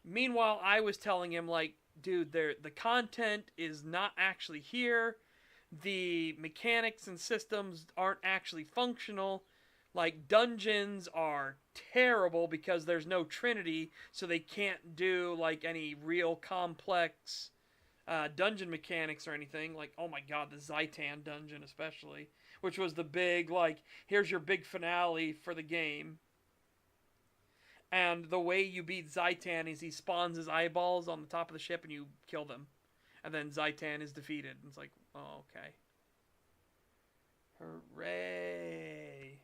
Speaker 1: Meanwhile, I was telling him like, dude, the content is not actually here. The mechanics and systems aren't actually functional. Like, dungeons are terrible because there's no Trinity, so they can't do, like, any real complex dungeon mechanics or anything. Like, oh my god, the Zhaitan dungeon especially, which was the big, like, here's your big finale for the game. And the way you beat Zhaitan is he spawns his eyeballs on the top of the ship and you kill them. And then Zhaitan is defeated. And it's like, oh, okay. Hooray.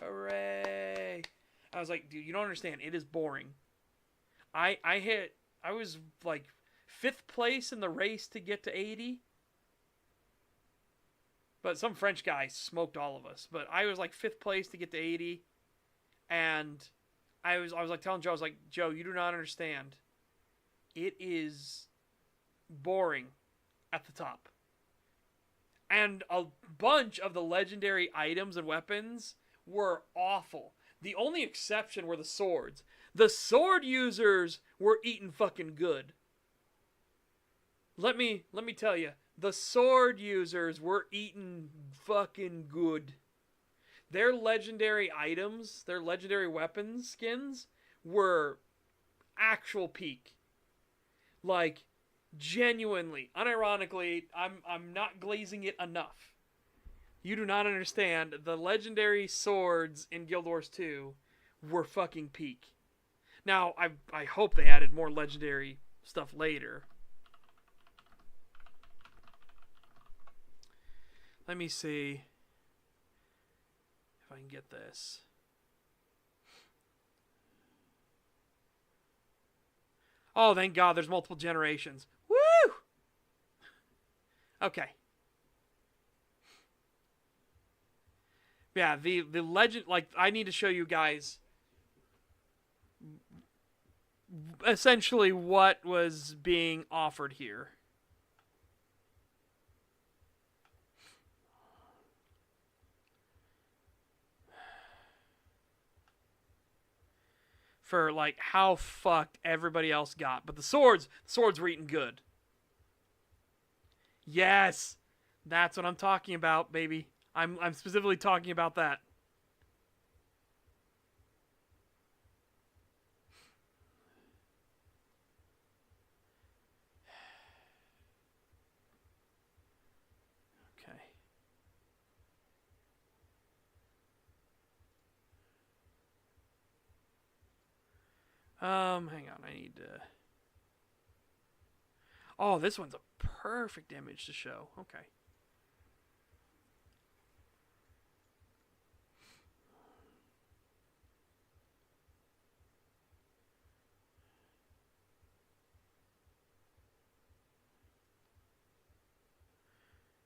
Speaker 1: Hooray. I was like, dude, you don't understand. It is boring. I was like 5th place in the race to get to 80. But some French guy smoked all of us. But I was like 5th place to get to 80. And I was like telling Joe, I was like, Joe, you do not understand. It is boring at the top. And a bunch of the legendary items and weapons were awful. The only exception were the swords. The sword users were eating fucking good. Let me tell you, the sword users were eating fucking good. Their legendary items, their legendary weapons skins were actual peak. Like, genuinely, unironically, I'm not glazing it enough. You do not understand. The legendary swords in Guild Wars 2 were fucking peak. Now, I hope they added more legendary stuff later. Let me see if I can get this. Oh, thank God, there's multiple generations. Woo! Okay. Yeah, the legend, like, I need to show you guys essentially what was being offered here. for like how fucked everybody else got. But the swords were eating good. Yes, that's what I'm talking about, baby. I'm specifically talking about that. Okay. Hang on, I need to. Oh, this one's a perfect image to show. Okay.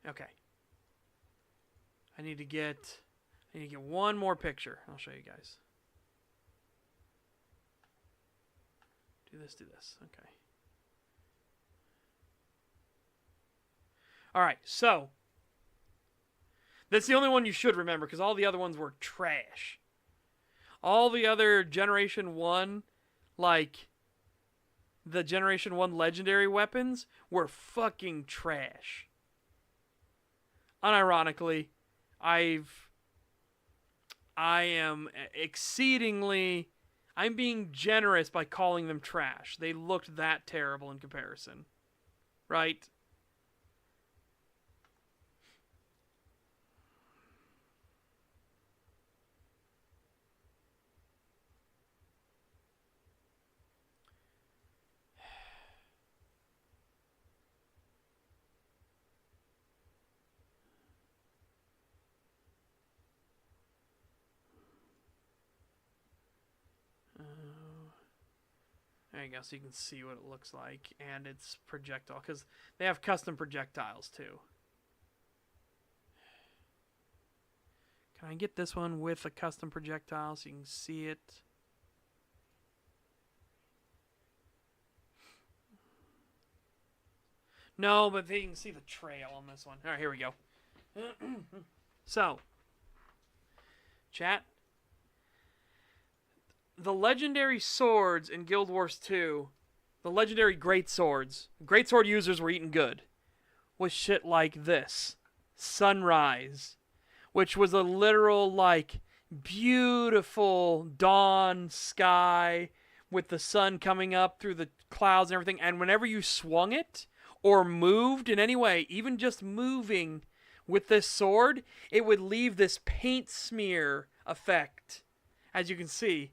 Speaker 1: Okay. I need to get one more picture. I'll show you guys. Do this. Okay. All right. So, that's the only one you should remember because all the other ones were trash. All the other Generation 1, like the Generation 1 legendary weapons, were fucking trash. Unironically, I am exceedingly... I'm being generous by calling them trash. They looked that terrible in comparison. Right? There you go, so you can see what it looks like, and its projectile, because they have custom projectiles too. Can I get this one with a custom projectile so you can see it? No, but you can see the trail on this one. All right, here we go. So, chat. The legendary swords in Guild Wars 2, the legendary great swords, great sword users were eating good, was shit like this. Sunrise, which was a literal, like, beautiful dawn sky with the sun coming up through the clouds and everything, and whenever you swung it or moved in any way, even just moving with this sword, it would leave this paint smear effect, as you can see.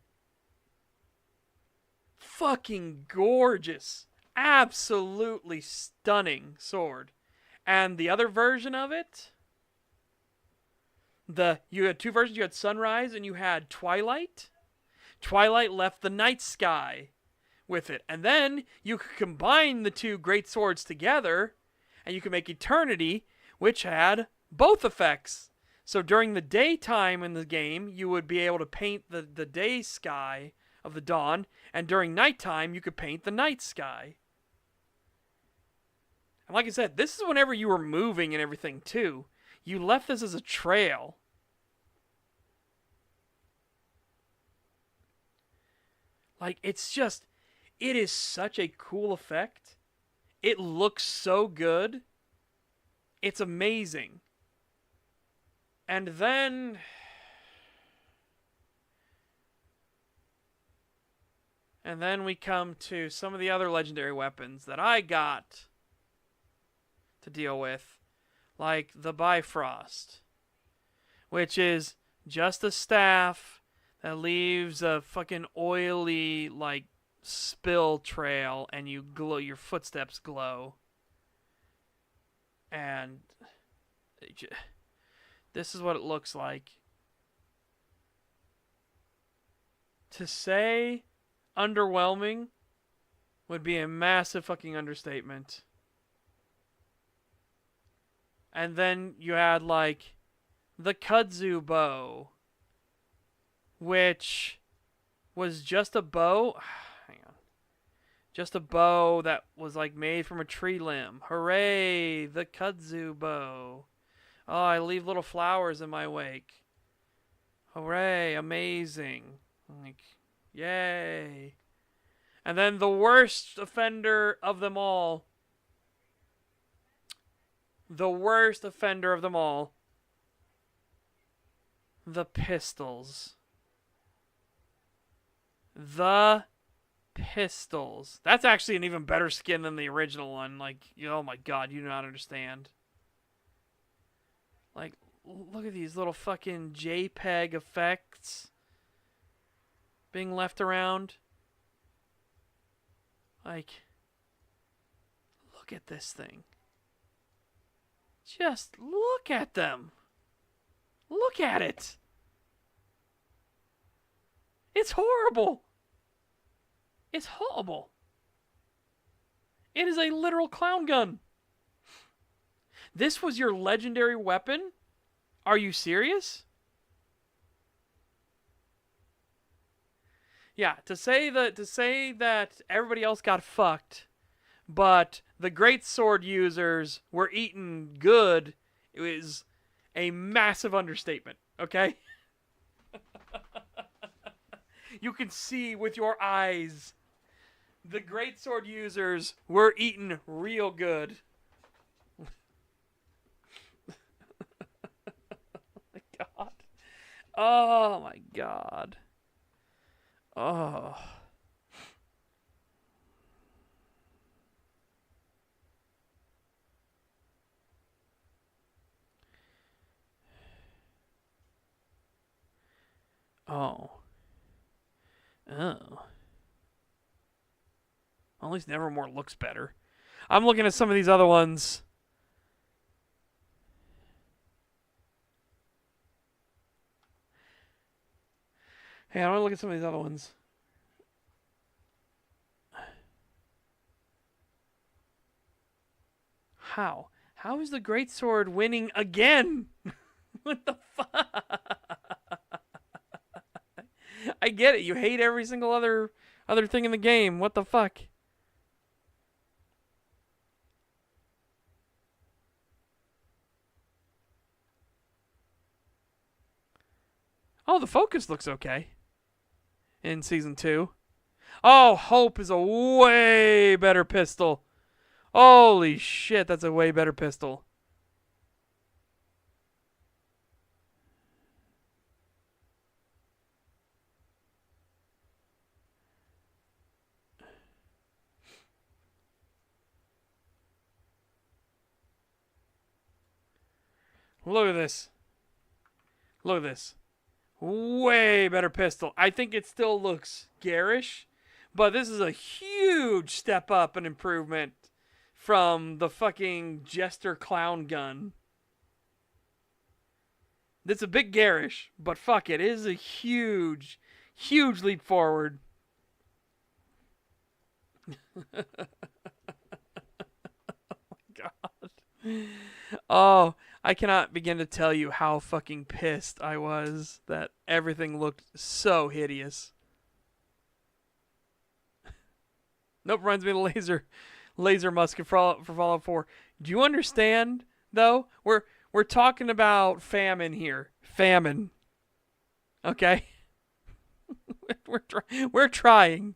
Speaker 1: Fucking gorgeous. Absolutely stunning sword. And the other version of it, you had two versions. You had Sunrise and you had Twilight. Twilight left the night sky with it. And then you could combine the two great swords together and you could make Eternity, which had both effects. So during the daytime in the game, you would be able to paint the day sky of the dawn, and during nighttime, you could paint the night sky. And like I said, this is whenever you were moving and everything, too. You left this as a trail. Like, it's just... It is such a cool effect. It looks so good. It's amazing. And then... And then we come to some of the other legendary weapons that I got to deal with, like the Bifrost, which is just a staff that leaves a fucking oily, like, spill trail, and you glow, your footsteps glow. And this is what it looks like. To say underwhelming would be a massive fucking understatement. And then you had, like, the kudzu bow, which was just a bow. Hang on. Just a bow that was, like, made from a tree limb. Hooray, the kudzu bow. Oh, I leave little flowers in my wake. Hooray, amazing. Like, Yay. And then the worst offender of them all. The worst offender of them all. The pistols. The pistols. That's actually an even better skin than the original one. Like, oh my god, you do not understand. Like, look at these little fucking JPEG effects being left around. Like, look at this thing. Just look at them. Look at it. It's horrible. It's horrible. It is a literal clown gun. This was your legendary weapon? Are you serious? Yeah, to say that everybody else got fucked, but the great sword users were eaten good, it was a massive understatement, okay? You can see with your eyes, the great sword users were eaten real good. Oh my god. Oh. Oh. Oh. At least Nevermore looks better. I'm looking at some of these other ones. Hey, I want to look at some of these other ones. How? How is the Greatsword winning again? What the fuck? I get it. You hate every single other thing in the game. What the fuck? Oh, the focus looks okay. In Season 2. Oh, Hope is a way better pistol. Holy shit, that's a way better pistol. Look at this. Look at this. Way better pistol. I think it still looks garish, but this is a huge step up and improvement from the fucking Jester clown gun. It's a bit garish, but fuck it. It is a huge, huge leap forward. Oh my god. Oh, I cannot begin to tell you how fucking pissed I was that everything looked so hideous. Nope, reminds me of laser musket for Fallout 4. Do you understand though? We're talking about famine here. Famine. Okay? we're trying.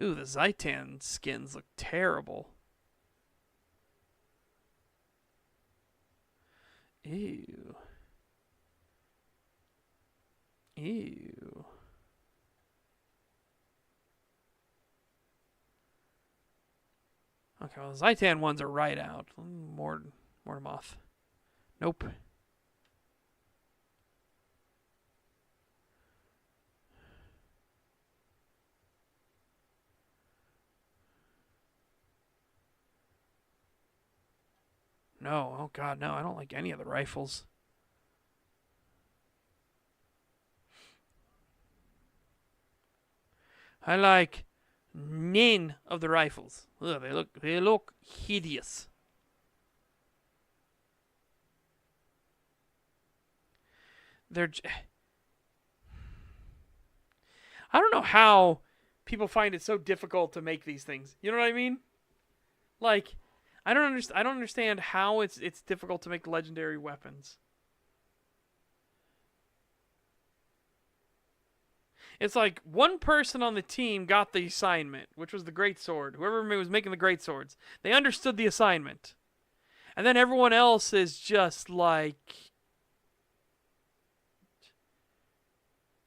Speaker 1: Ooh, the Zaitan skins look terrible. Ew. Ew. Okay, well, the Zaitan ones are right out. More moth. Nope. No, oh god, no, I don't like any of the rifles. I like none of the rifles. Ugh, they look hideous. I don't know how people find it so difficult to make these things. You know what I mean? Like, I don't understand how it's difficult to make legendary weapons. It's like one person on the team got the assignment, which was the great sword. Whoever was making the great swords, they understood the assignment, and then everyone else is just like,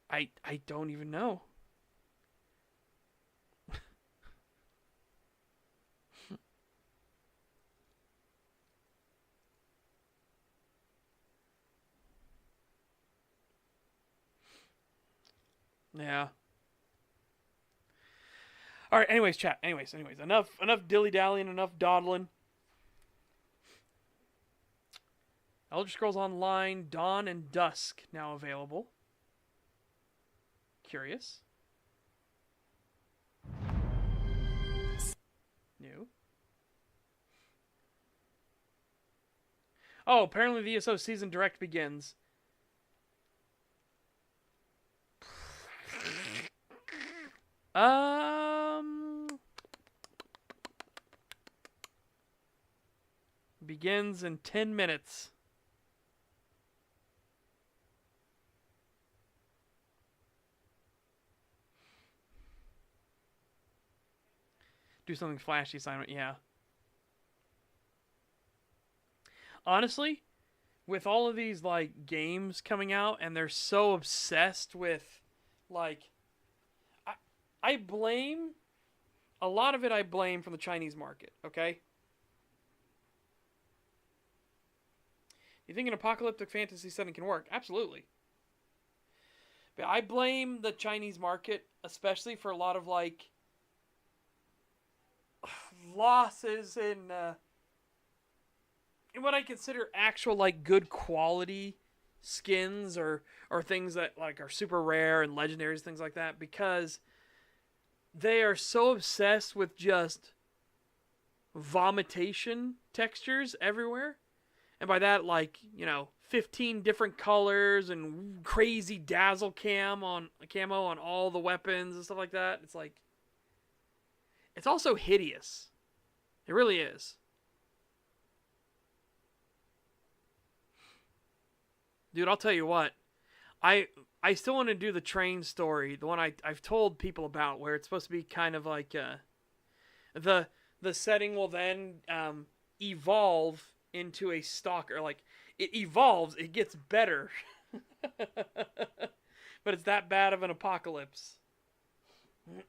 Speaker 1: I don't even know. Yeah. All right. Anyways, chat. Anyways. Enough dilly dallying. Enough dawdling. Elder Scrolls Online: Dawn and Dusk now available. Curious. New. Oh, apparently the ESO season direct begins. Begins in 10 minutes. Do something flashy assignment, yeah. Honestly, with all of these like games coming out and they're so obsessed with like I blame a lot of it I blame from the Chinese market, okay? You think an apocalyptic fantasy setting can work? Absolutely. But I blame the Chinese market especially for a lot of like losses in what I consider actual like good quality skins or things that like are super rare and legendaries, things like that, because they are so obsessed with just vomitation textures everywhere. And by that, like, 15 different colors and crazy dazzle camo on all the weapons and stuff like that. It's like, it's also hideous. It really is. Dude, I'll tell you what. I still want to do the train story, the one I've told people about, where it's supposed to be kind of like the setting will then evolve into a stalker. Like, it evolves, it gets better. But it's that bad of an apocalypse.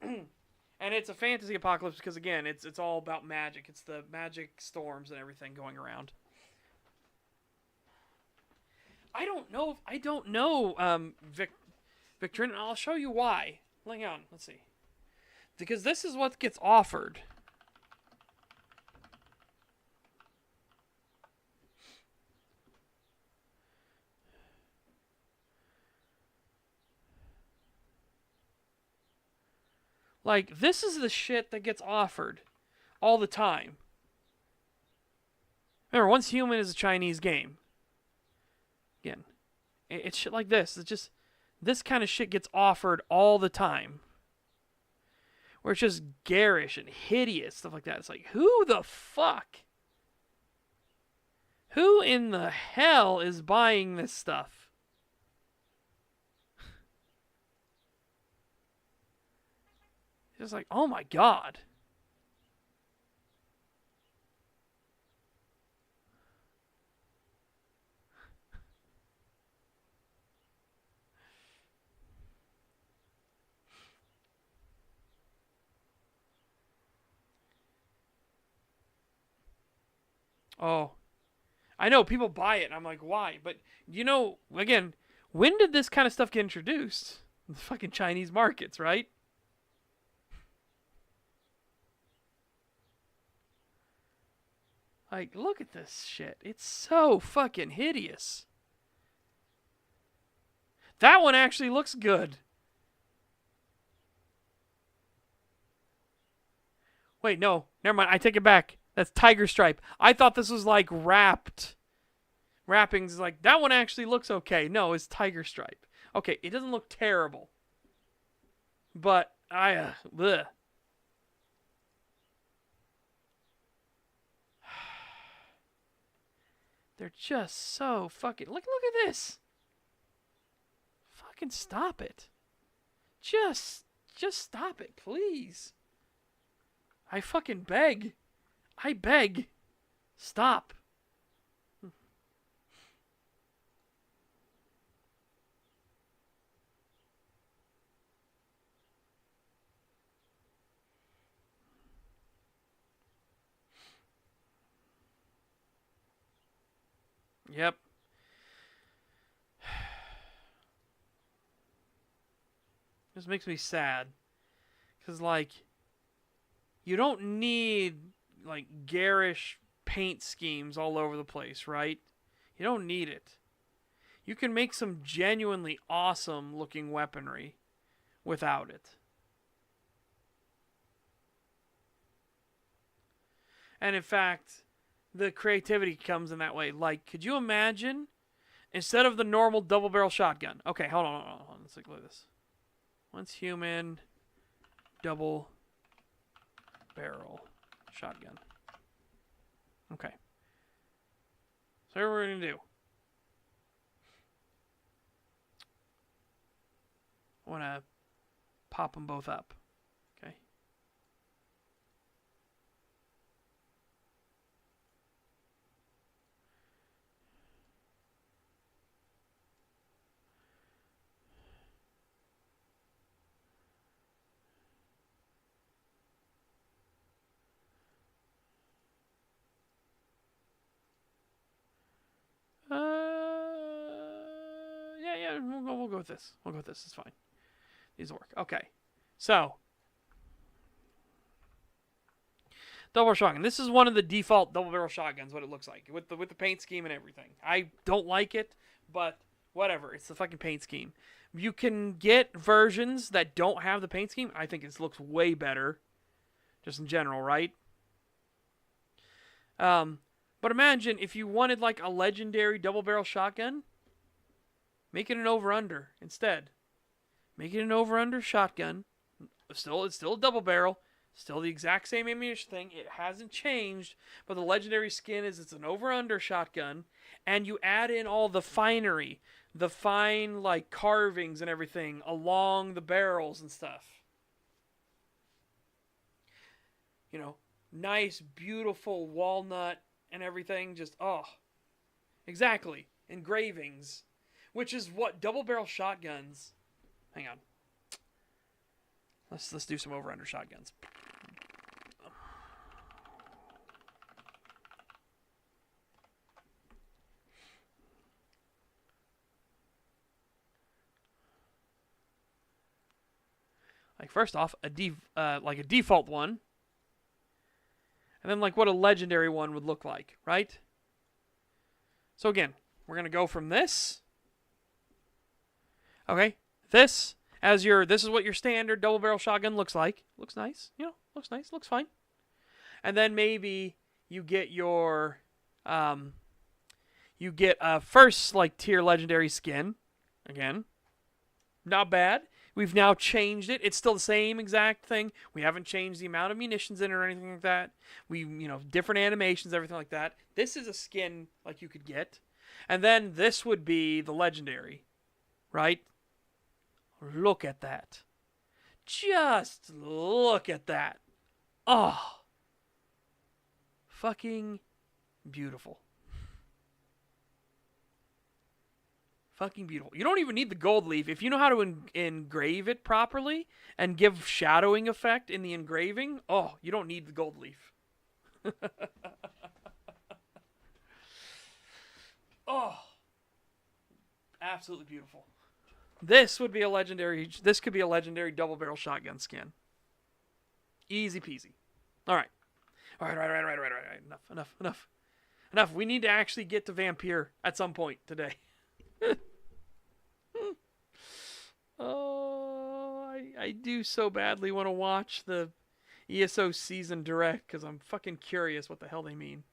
Speaker 1: And it's a fantasy apocalypse because, again, it's all about magic. It's the magic storms and everything going around. I don't know, Victor, and I'll show you why. Hang on, let's see. Because this is what gets offered. Like, this is the shit that gets offered all the time. Remember, Once Human is a Chinese game. Again, it's shit like this. It's just, this kind of shit gets offered all the time. Where it's just garish and hideous, stuff like that. It's like, who the fuck? Who in the hell is buying this stuff? It's just like, oh my god. Oh, I know people buy it, and I'm like, why? But, again, when did this kind of stuff get introduced? The fucking Chinese markets, right? Like, look at this shit. It's so fucking hideous. That one actually looks good. Wait, no. Never mind. I take it back. That's Tiger Stripe. I thought this was like wrapped. Wrappings is like, that one actually looks okay. No, it's Tiger Stripe. Okay, it doesn't look terrible. But, bleh. They're just so fucking... Look at this. Fucking stop it. Just stop it, please. I fucking beg. I beg. Stop. Yep. This makes me sad. Because, like, you don't need, like, garish paint schemes all over the place, right? You don't need it. You can make some genuinely awesome looking weaponry without it. And in fact, the creativity comes in that way. Like, could you imagine, instead of the normal double barrel shotgun? Okay, hold on. Let's look at this. Once human, double barrel shotgun. Okay. So what we're going to do. I want to pop them both up. Okay. Yeah, we'll go with this. We'll go with this. It's fine. These will work. Okay. So, double barrel shotgun. This is one of the default double barrel shotguns. What it looks like with the paint scheme and everything. I don't like it, but whatever. It's the fucking paint scheme. You can get versions that don't have the paint scheme. I think it looks way better, just in general, right? But imagine if you wanted like a legendary double barrel shotgun. Make it an over-under instead. Make it an over-under shotgun. It's still a double barrel. Still the exact same ammunition thing. It hasn't changed. But the legendary skin is it's an over-under shotgun. And you add in all the finery. The fine like carvings and everything along the barrels and stuff. You know, nice, beautiful walnut and everything. Just, oh. Exactly. Engravings. Which is what double barrel shotguns. Hang on. Let's do some over under shotguns. Like first off, like a default one, and then like what a legendary one would look like, right? So again, we're gonna go from this. Okay, this is what your standard double barrel shotgun looks like. Looks nice, looks nice, looks fine. And then maybe you get your you get a first like tier legendary skin. Again, not bad. We've now changed it. It's still the same exact thing. We haven't changed the amount of munitions in it or anything like that. We, different animations, everything like that. This is a skin like you could get. And then this would be the legendary, right? Look at that. Just look at that. Oh. Fucking beautiful. Fucking beautiful. You don't even need the gold leaf. If you know how to engrave it properly and give shadowing effect in the engraving, oh, you don't need the gold leaf. Oh. Absolutely beautiful. This could be a legendary double barrel shotgun skin. Easy peasy. All right. Enough. We need to actually get to Vampyr at some point today. Oh, I do so badly want to watch the ESO season direct because I'm fucking curious what the hell they mean.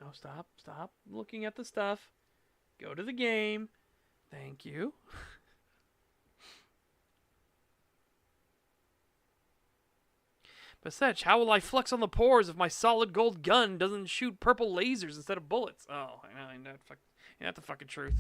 Speaker 1: No, stop. Stop looking at the stuff. Go to the game. Thank you. But such, how will I flex on the pores if my solid gold gun doesn't shoot purple lasers instead of bullets? Oh, I know. That's the fucking truth.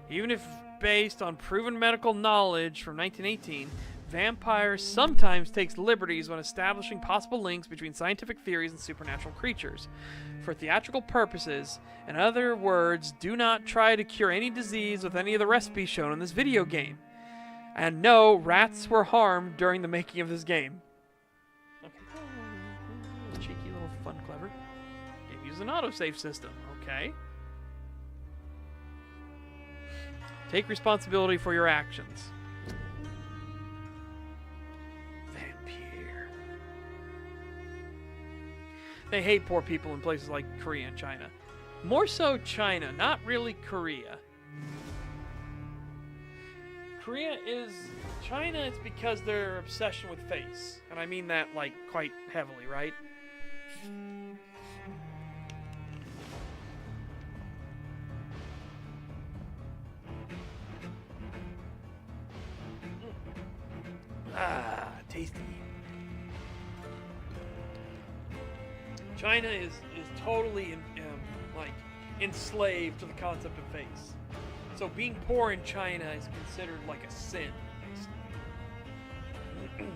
Speaker 1: Even if based on proven medical knowledge from 1918, Vampyr sometimes takes liberties when establishing possible links between scientific theories and supernatural creatures. For theatrical purposes, in other words, do not try to cure any disease with any of the recipes shown in this video game. And no, rats were harmed during the making of this game. Okay. Cheeky little fun, clever. Game uses an autosave system. Okay. Take responsibility for your actions. Vampyr. They hate poor people in places like Korea and China. More so China, not really Korea. China, it's because their obsession with face. And I mean that, like, quite heavily, right? Ah, tasty. China is totally like enslaved to the concept of face. So being poor in China is considered like a sin, basically.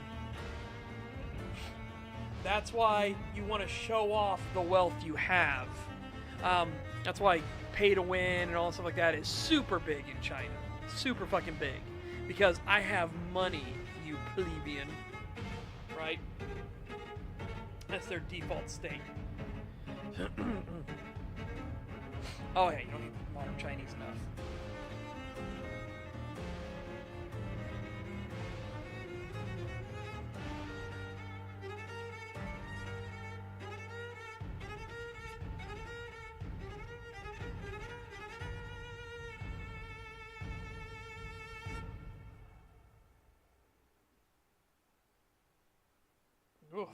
Speaker 1: That's why you want to show off the wealth you have. That's why pay to win and all that stuff like that is super big in China. Super fucking big. Because I have money, you plebeian. Right? That's their default state. Oh, hey, you don't need modern Chinese enough. Oof.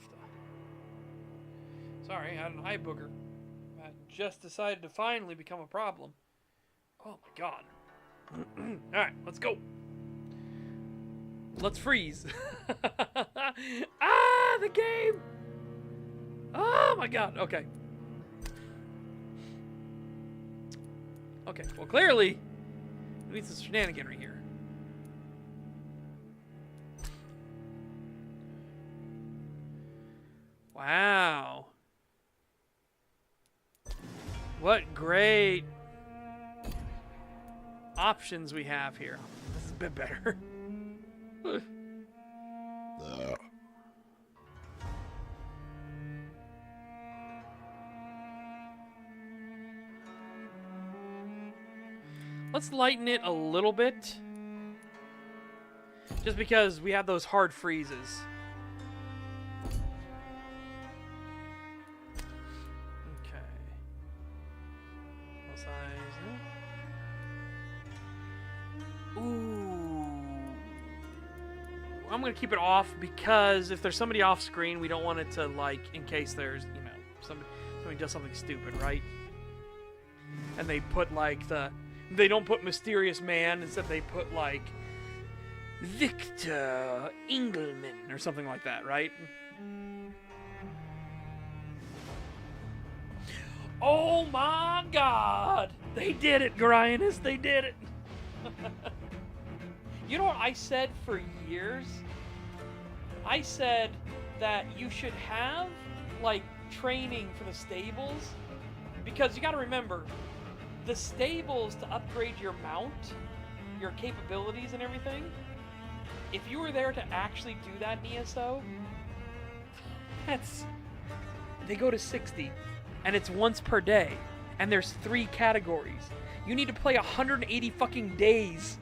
Speaker 1: Sorry, I had an eye booger. That just decided to finally become a problem. Oh my god. Alright, let's go. Let's freeze. Ah, the game! Oh my god, okay. Okay, well clearly, we need some shenaniganry here. Wow. What great options we have here. This is a bit better. Let's lighten it a little bit. Just because we have those hard freezes. I'm gonna keep it off because if there's somebody off screen, we don't want it to, like, in case there's, you know, somebody does something stupid, right? And they put, like, they don't put mysterious man, instead they put, like, Victor Engelman or something like that, right? Oh my god! They did it, Gryanus, they did it! You know what I said for years? I said that you should have, like, training for the stables. Because you gotta remember, the stables to upgrade your mount, your capabilities and everything, if you were there to actually do that in ESO, they go to 60. And it's once per day. And there's 3 categories. You need to play 180 fucking days.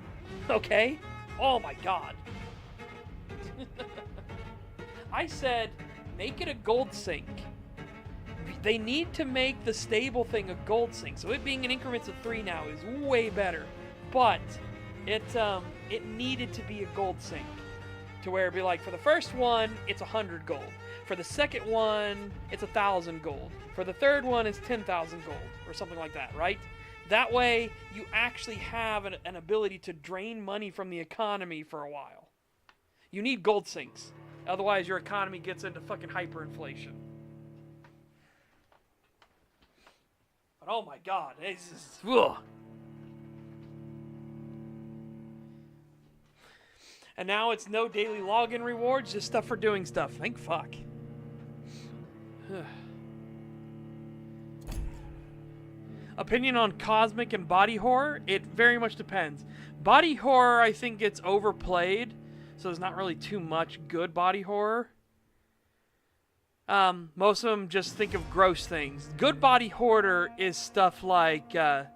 Speaker 1: Okay? Oh my god. I said Make it a gold sink. They need to make the stable thing a gold sink. So it being in increments of 3 now is way better. But it needed to be a gold sink. To where it'd be like, for the first one, it's 100 gold. For the second one, it's 1,000 gold. For the third one, it's 10,000 gold. Or something like that, right? That way, you actually have an ability to drain money from the economy for a while. You need gold sinks. Otherwise, your economy gets into fucking hyperinflation. But oh my god, it's just... Ugh. And now it's no daily login rewards, just stuff for doing stuff. Thank fuck. Opinion on cosmic and body horror? It very much depends. Body horror, I think, gets overplayed, so there's not really too much good body horror. Most of them just think of gross things. Good body horror is stuff like John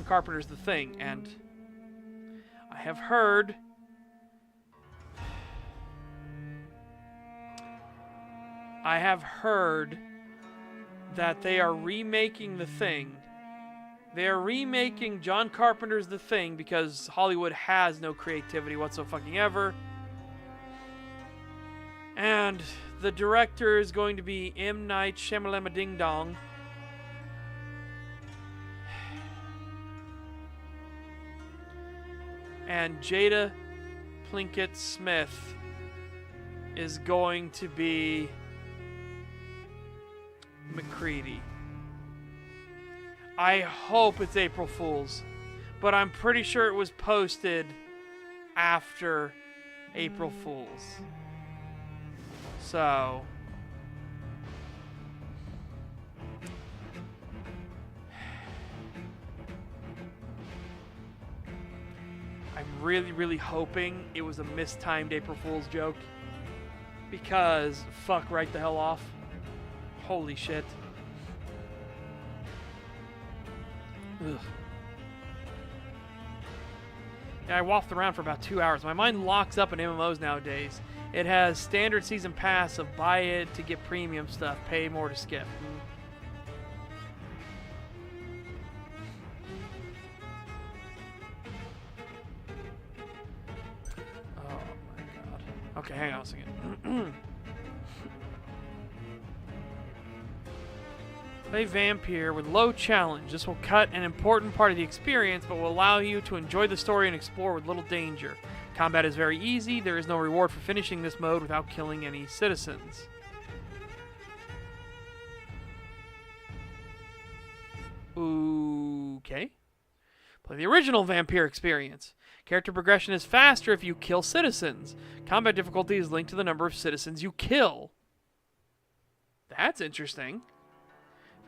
Speaker 1: Carpenter's The Thing, and I have heard that they are remaking The Thing. They are remaking John Carpenter's The Thing because Hollywood has no creativity whatsoever. And the director is going to be M. Night Shyamalan Ding Dong. And Jada Pinkett Smith is going to be McCready. I hope it's April Fool's, but I'm pretty sure it was posted after April Fool's. So I'm really hoping it was a mistimed April Fool's joke, because fuck right the hell off. Holy shit. Ugh. Yeah, I waffled around for about 2 hours. My mind locks up in MMOs nowadays. It has standard season pass of buy it to get premium stuff, pay more to skip. Oh my god. Okay, hang on a second. Play Vampyr with low challenge. This will cut an important part of the experience, but will allow you to enjoy the story and explore with little danger. Combat is very easy. There is no reward for finishing this mode without killing any citizens. Okay. Play the original Vampyr experience. Character progression is faster if you kill citizens. Combat difficulty is linked to the number of citizens you kill. That's interesting.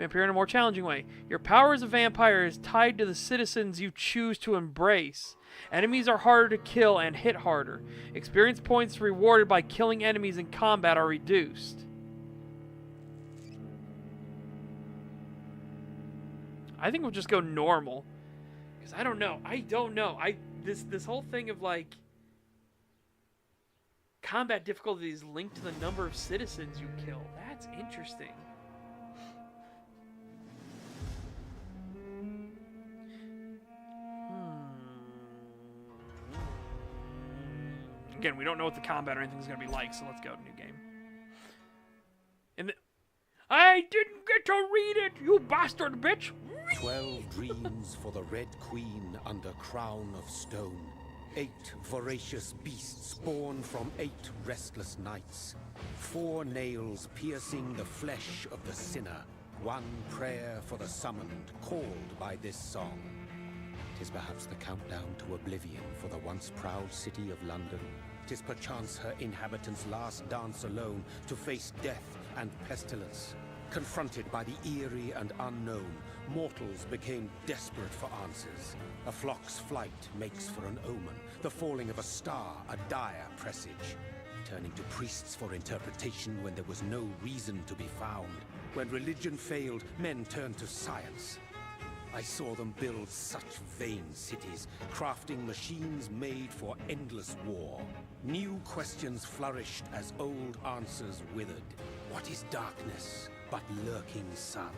Speaker 1: Vampyr in a more challenging way. Your power as a vampire is tied to the citizens you choose to embrace. Enemies are harder to kill and hit harder. Experience points rewarded by killing enemies in combat are reduced. I think we'll just go normal. Because I don't know. This whole thing of like combat difficulty is linked to the number of citizens you kill. That's interesting. Again, we don't know what the combat or anything's going to be like, so let's go to new game. I didn't get to read it, you bastard bitch!
Speaker 2: 12 dreams for the Red Queen under crown of stone. 8 voracious beasts born from 8 restless nights. 4 nails piercing the flesh of the sinner. 1 prayer for the summoned, called by this song. 'Tis perhaps the countdown to oblivion for the once proud city of London. 'Tis perchance her inhabitants' last dance alone to face death and pestilence. Confronted by the eerie and unknown, mortals became desperate for answers. A flock's flight makes for an omen, the falling of a star a dire presage. Turning to priests for interpretation when there was no reason to be found. When religion failed, men turned to science. I saw them build such vain cities, crafting machines made for endless war. New questions flourished as old answers withered. What is darkness but lurking sun?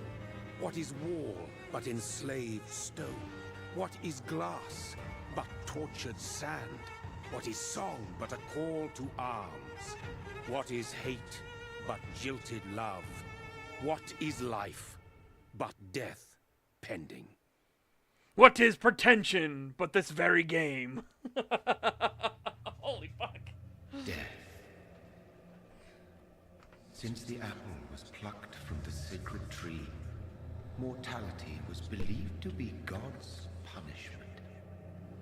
Speaker 2: What is wall but enslaved stone? What is glass but tortured sand? What is song but a call to arms? What is hate but jilted love? What is life but death pending?
Speaker 1: What is pretension but this very game? Holy fuck.
Speaker 3: Death. Since the apple was plucked from the sacred tree, mortality was believed to be God's punishment,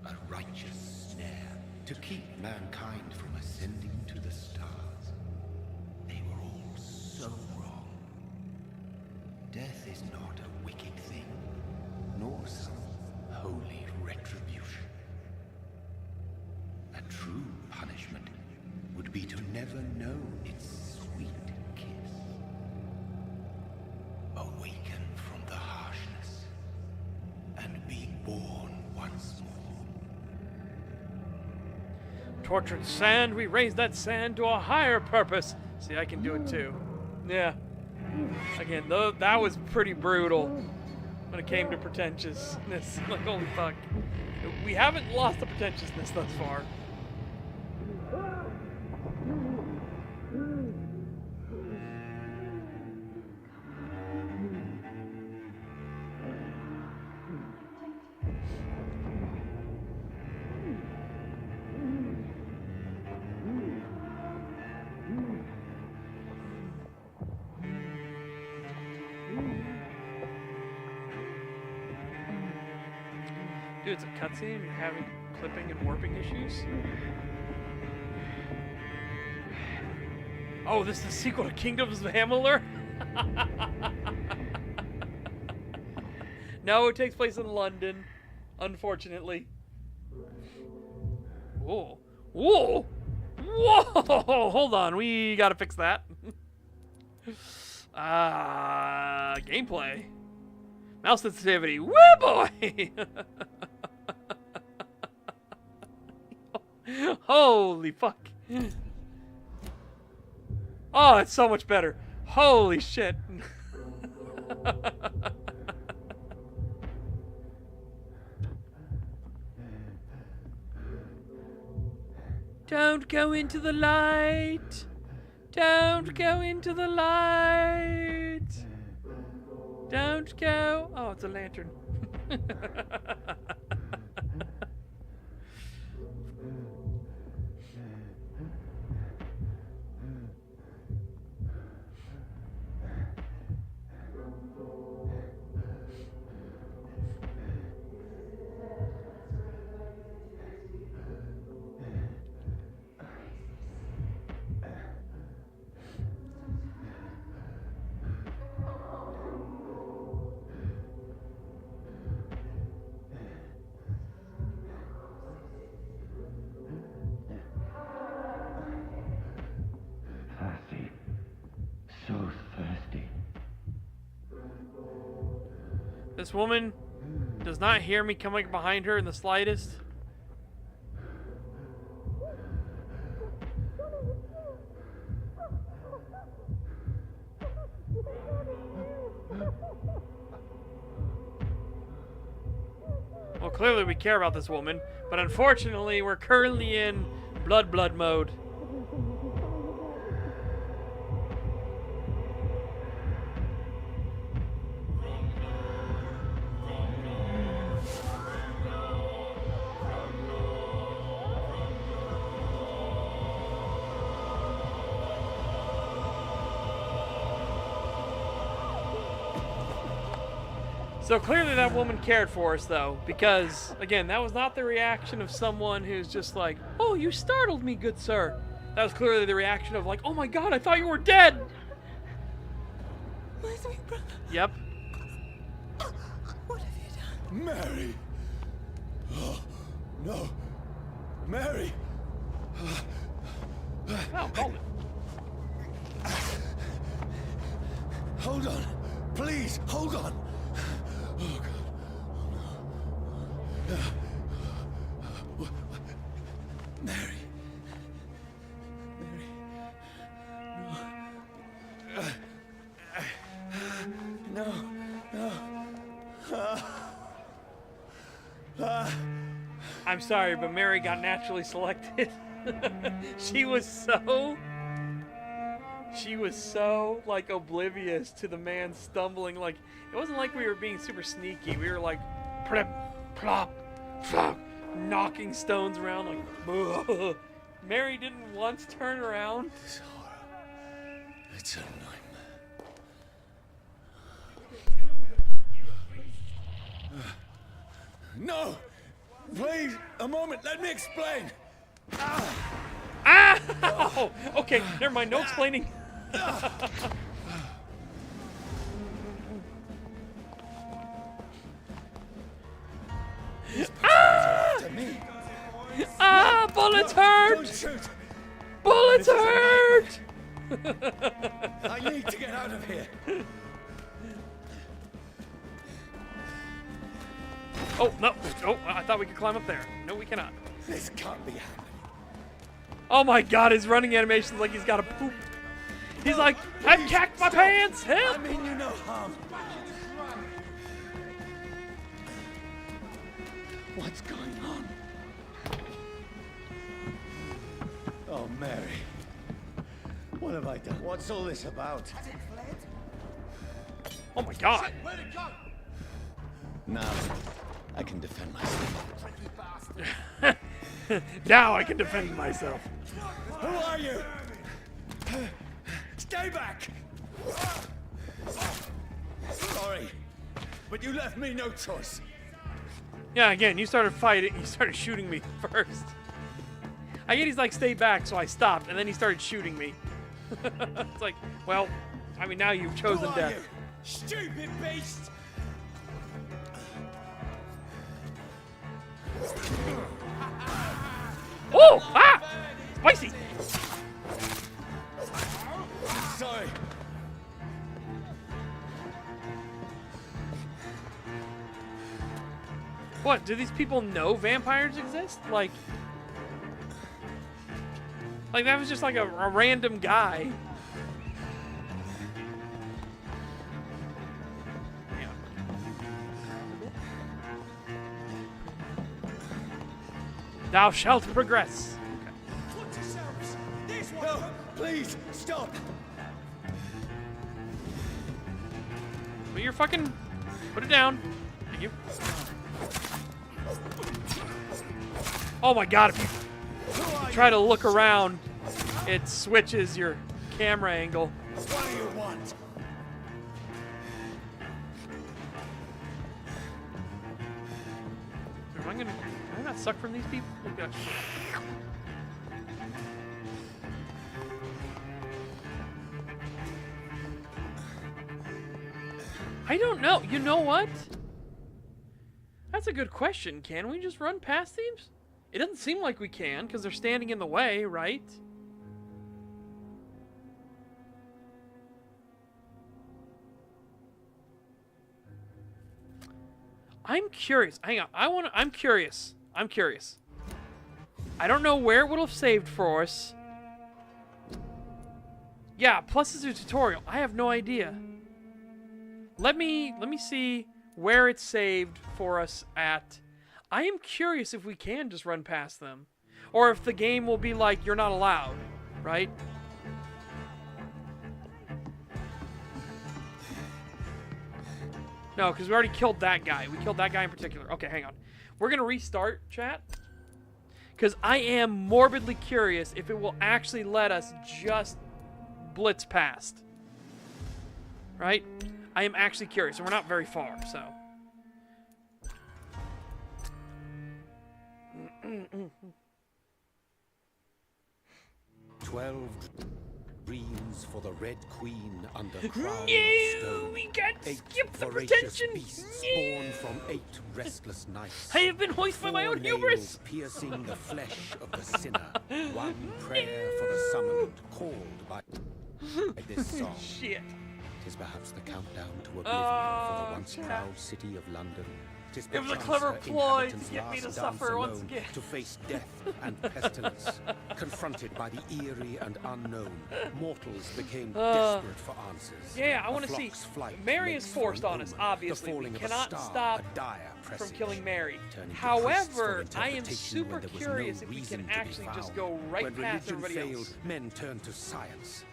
Speaker 3: a righteous snare to keep mankind from ascending to the stars. They were all so wrong. Death is not a wicked thing, nor some holy retribution. A true punishment would be to never know its sweet kiss. Awaken from the harshness and be born once more.
Speaker 1: Tortured sand, we raise that sand to a higher purpose. See, I can do it too. Yeah. Again, though, that was pretty brutal when it came to pretentiousness. Like, holy fuck. We haven't lost the pretentiousness thus far. Dude, it's a cutscene. You're having clipping and warping issues. Oh, this is the sequel to Kingdoms of Amalur? No, it takes place in London, unfortunately. Whoa. Whoa! Whoa! Hold on, we gotta fix that. Gameplay. Mouse sensitivity. Woo boy! Holy fuck. Oh, it's so much better. Holy shit. Don't go into the light. Don't go into the light. Don't go. Oh, it's a lantern. This woman does not hear me coming behind her in the slightest. Well, clearly we care about this woman, but unfortunately we're currently in blood mode. So clearly that woman cared for us, though, because, again, that was not the reaction of someone who's just like, oh, you startled me, good sir. That was clearly the reaction of like, oh my god, I thought you were dead.
Speaker 4: My sweet brother.
Speaker 1: Yep.
Speaker 4: What have you done?
Speaker 3: Mary! Oh, no. Mary!
Speaker 1: Oh, hold it.
Speaker 3: Hold on. Please, hold on. Oh, God. Oh, no. Mary.
Speaker 1: I'm sorry, but Mary got naturally selected. She was so like oblivious to the man stumbling. Like it wasn't like we were being super sneaky. We were like plop, plop, plop, knocking stones around like ugh. Mary didn't once turn around.
Speaker 3: This horror. It's a nightmare. No! Please, a moment, let me explain!
Speaker 1: Ah! Oh, okay, never mind, no explaining.
Speaker 3: After me.
Speaker 1: Ah! Bullets hurt!
Speaker 3: Don't shoot!
Speaker 1: Bullets hurt!
Speaker 3: I need to get out of here!
Speaker 1: Oh, no. Oh, I thought we could climb up there. No, we cannot.
Speaker 3: This can't be happening.
Speaker 1: Oh my god, his running animation's like he's got to poop. He's like, I've cacked my pants! Help!
Speaker 3: I mean you no harm. What's going on? Oh, Mary. What have I done? What's all this about?
Speaker 1: Oh my god.
Speaker 3: Now, I can defend myself.
Speaker 1: Now I can defend myself.
Speaker 3: Who are you? Stay back! Sorry, but you left me no choice.
Speaker 1: Yeah, again, you started fighting. You started shooting me first. I get he's like, stay back, so I stopped, and then he started shooting me. It's like, well, I mean, now you've chosen
Speaker 3: Who are
Speaker 1: death.
Speaker 3: you? Stupid beast!
Speaker 1: Oh! Ah! Spicy!
Speaker 3: Sorry.
Speaker 1: What, do these people know vampires exist? Like that was just like a random guy. Yeah. Thou shalt progress.
Speaker 3: No, please, stop!
Speaker 1: But you're fucking... Put it down. Thank you. Oh my god, if you try to look around, it switches your camera angle.
Speaker 3: What do you want?
Speaker 1: Am I not suck from these people? Oh, gosh. I don't know. You know what? That's a good question. Can we just run past these? It doesn't seem like we can, because they're standing in the way, right? I'm curious. Hang on. I'm curious. I'm curious. I don't know where it would have saved for us. Yeah, plus it's a tutorial. I have no idea. Let me see where it's saved for us at. I am curious if we can just run past them. Or if the game will be like, you're not allowed, right? No, because we already killed that guy. We killed that guy in particular. Okay, hang on. We're going to restart, chat. Because I am morbidly curious if it will actually let us just blitz past. Right? I am actually curious, and we're not very far, so...
Speaker 2: 12 dreams for the Red Queen under crown
Speaker 1: No,
Speaker 2: of stone.
Speaker 1: we got
Speaker 2: 8
Speaker 1: skip the
Speaker 2: voracious
Speaker 1: pretension.
Speaker 2: beasts born from 8 restless nights.
Speaker 1: I have been hoisted by my
Speaker 2: 4
Speaker 1: own hubris.
Speaker 2: nails piercing the flesh of the sinner. 1 prayer for the summoned called by this song.
Speaker 1: Shit.
Speaker 2: 'Tis perhaps the countdown to oblivion for the once
Speaker 1: yeah.
Speaker 2: proud city of London. 'Tis
Speaker 1: It was a
Speaker 2: perchance
Speaker 1: clever
Speaker 2: her
Speaker 1: ploy to
Speaker 2: inhabitants'
Speaker 1: get me to
Speaker 2: last
Speaker 1: suffer
Speaker 2: dance
Speaker 1: once
Speaker 2: alone,
Speaker 1: again.
Speaker 2: to face death and pestilence. Confronted by the eerie and unknown, mortals became desperate for answers.
Speaker 1: Yeah, I
Speaker 2: A
Speaker 1: want to see.
Speaker 2: flock's flight
Speaker 1: Mary
Speaker 2: makes
Speaker 1: is
Speaker 2: for
Speaker 1: forced
Speaker 2: an
Speaker 1: on us,
Speaker 2: omen,
Speaker 1: obviously.
Speaker 2: the
Speaker 1: We
Speaker 2: falling of a
Speaker 1: cannot
Speaker 2: star,
Speaker 1: stop
Speaker 2: a dire
Speaker 1: from
Speaker 2: presage,
Speaker 1: killing Mary.
Speaker 2: turning to priests
Speaker 1: However,
Speaker 2: for
Speaker 1: I am
Speaker 2: interpretation
Speaker 1: super
Speaker 2: when there was no
Speaker 1: curious if we
Speaker 2: reason
Speaker 1: can
Speaker 2: to be
Speaker 1: actually just
Speaker 2: found.
Speaker 1: go right
Speaker 2: When
Speaker 1: past
Speaker 2: religion
Speaker 1: everybody
Speaker 2: failed,
Speaker 1: else.
Speaker 2: men turned to science.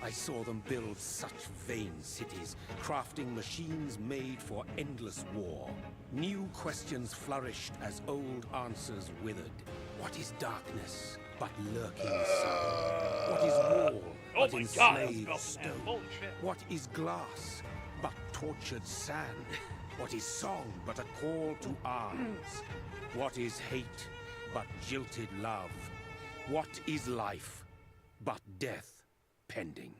Speaker 2: I saw them build such vain cities, crafting machines made for endless war. New questions flourished as old answers withered. What is darkness but lurking sun? What is war but
Speaker 1: my God,
Speaker 2: enslaved
Speaker 1: that was
Speaker 2: stone?
Speaker 1: Holy shit.
Speaker 2: What is glass but tortured sand? What is song but a call to arms? What is hate but jilted love? What is life but death pending?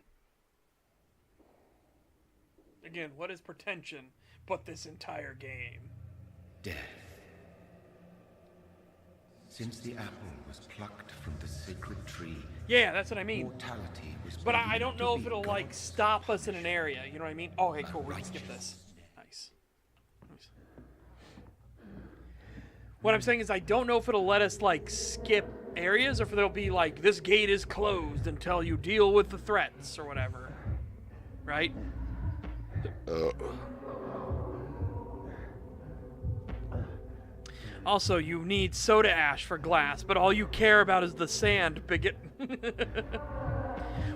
Speaker 1: Again, what is pretension but this entire game?
Speaker 3: Death. Since the apple was plucked from the sacred tree,
Speaker 1: Yeah, that's what I mean.
Speaker 3: mortality was
Speaker 1: But I
Speaker 3: believed
Speaker 1: don't
Speaker 3: to
Speaker 1: know if
Speaker 3: be
Speaker 1: it'll, like,
Speaker 3: God's
Speaker 1: stop us in an area. You know what I mean? Oh, hey, cool. We can skip this. Nice. Nice. What I'm saying is I don't know if it'll let us, like, skip areas or if it'll be like, this gate is closed until you deal with the threats or whatever. Right? Also, you need soda ash for glass, but all you care about is the sand, bigot.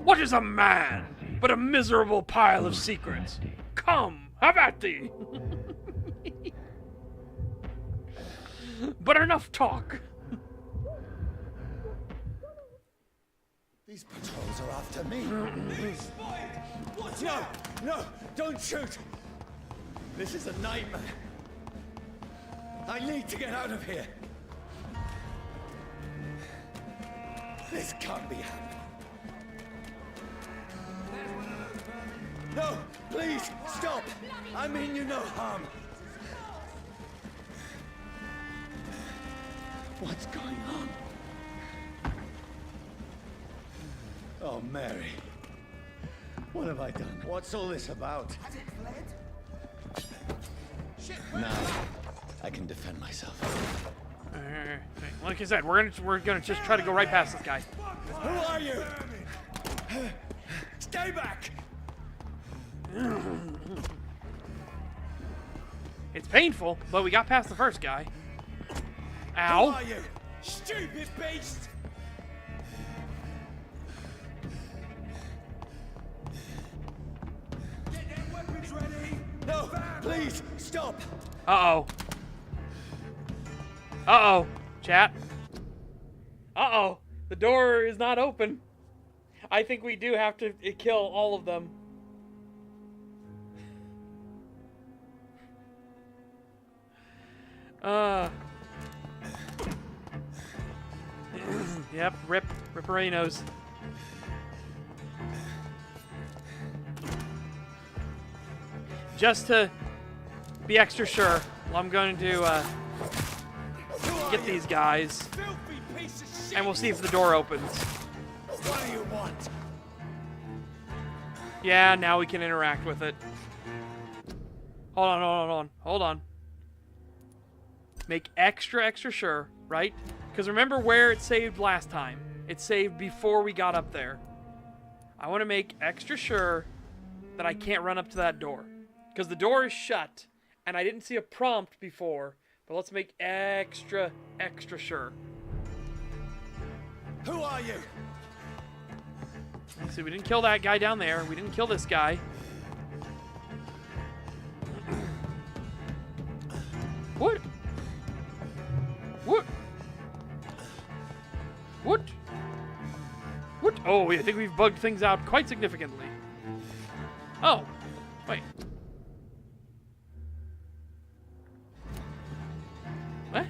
Speaker 1: What is a man but a miserable pile of secrets? Come, have at thee! But enough talk.
Speaker 5: These patrols are after me. No, no, don't shoot. This is a nightmare. I need to get out of here. This can't be happening. No, please, stop. I mean you no harm. What's going on? Oh, Mary. What have I done? What's all this about?
Speaker 4: Has it fled?
Speaker 5: Now, I can defend myself.
Speaker 1: Like I said, we're gonna just try to go right past this guy.
Speaker 5: Who are you? Stay back!
Speaker 1: It's painful, but we got past the first guy.
Speaker 5: Who
Speaker 1: Ow.
Speaker 5: are you? Stupid beast! Get their weapons ready! No, please, stop!
Speaker 1: Uh-oh. Uh-oh. Chat. Uh-oh. The door is not open. I think we do have to kill all of them. Yep, Ripperinos. Just to be extra sure, I'm going to get these guys,
Speaker 5: Filthy piece of shit!
Speaker 1: and we'll see if the door opens.
Speaker 5: What do you want?
Speaker 1: Yeah, now we can interact with it. Hold on. Make extra sure, right? Because remember where it saved last time. It saved before we got up there. I want to make extra sure that I can't run up to that door. Because the door is shut, and I didn't see a prompt before. But let's make extra sure.
Speaker 5: Who are you?
Speaker 1: See, we didn't kill that guy down there. We didn't kill this guy. What? What? What? What? Oh, I think we've bugged things out quite significantly. Oh, wait. What?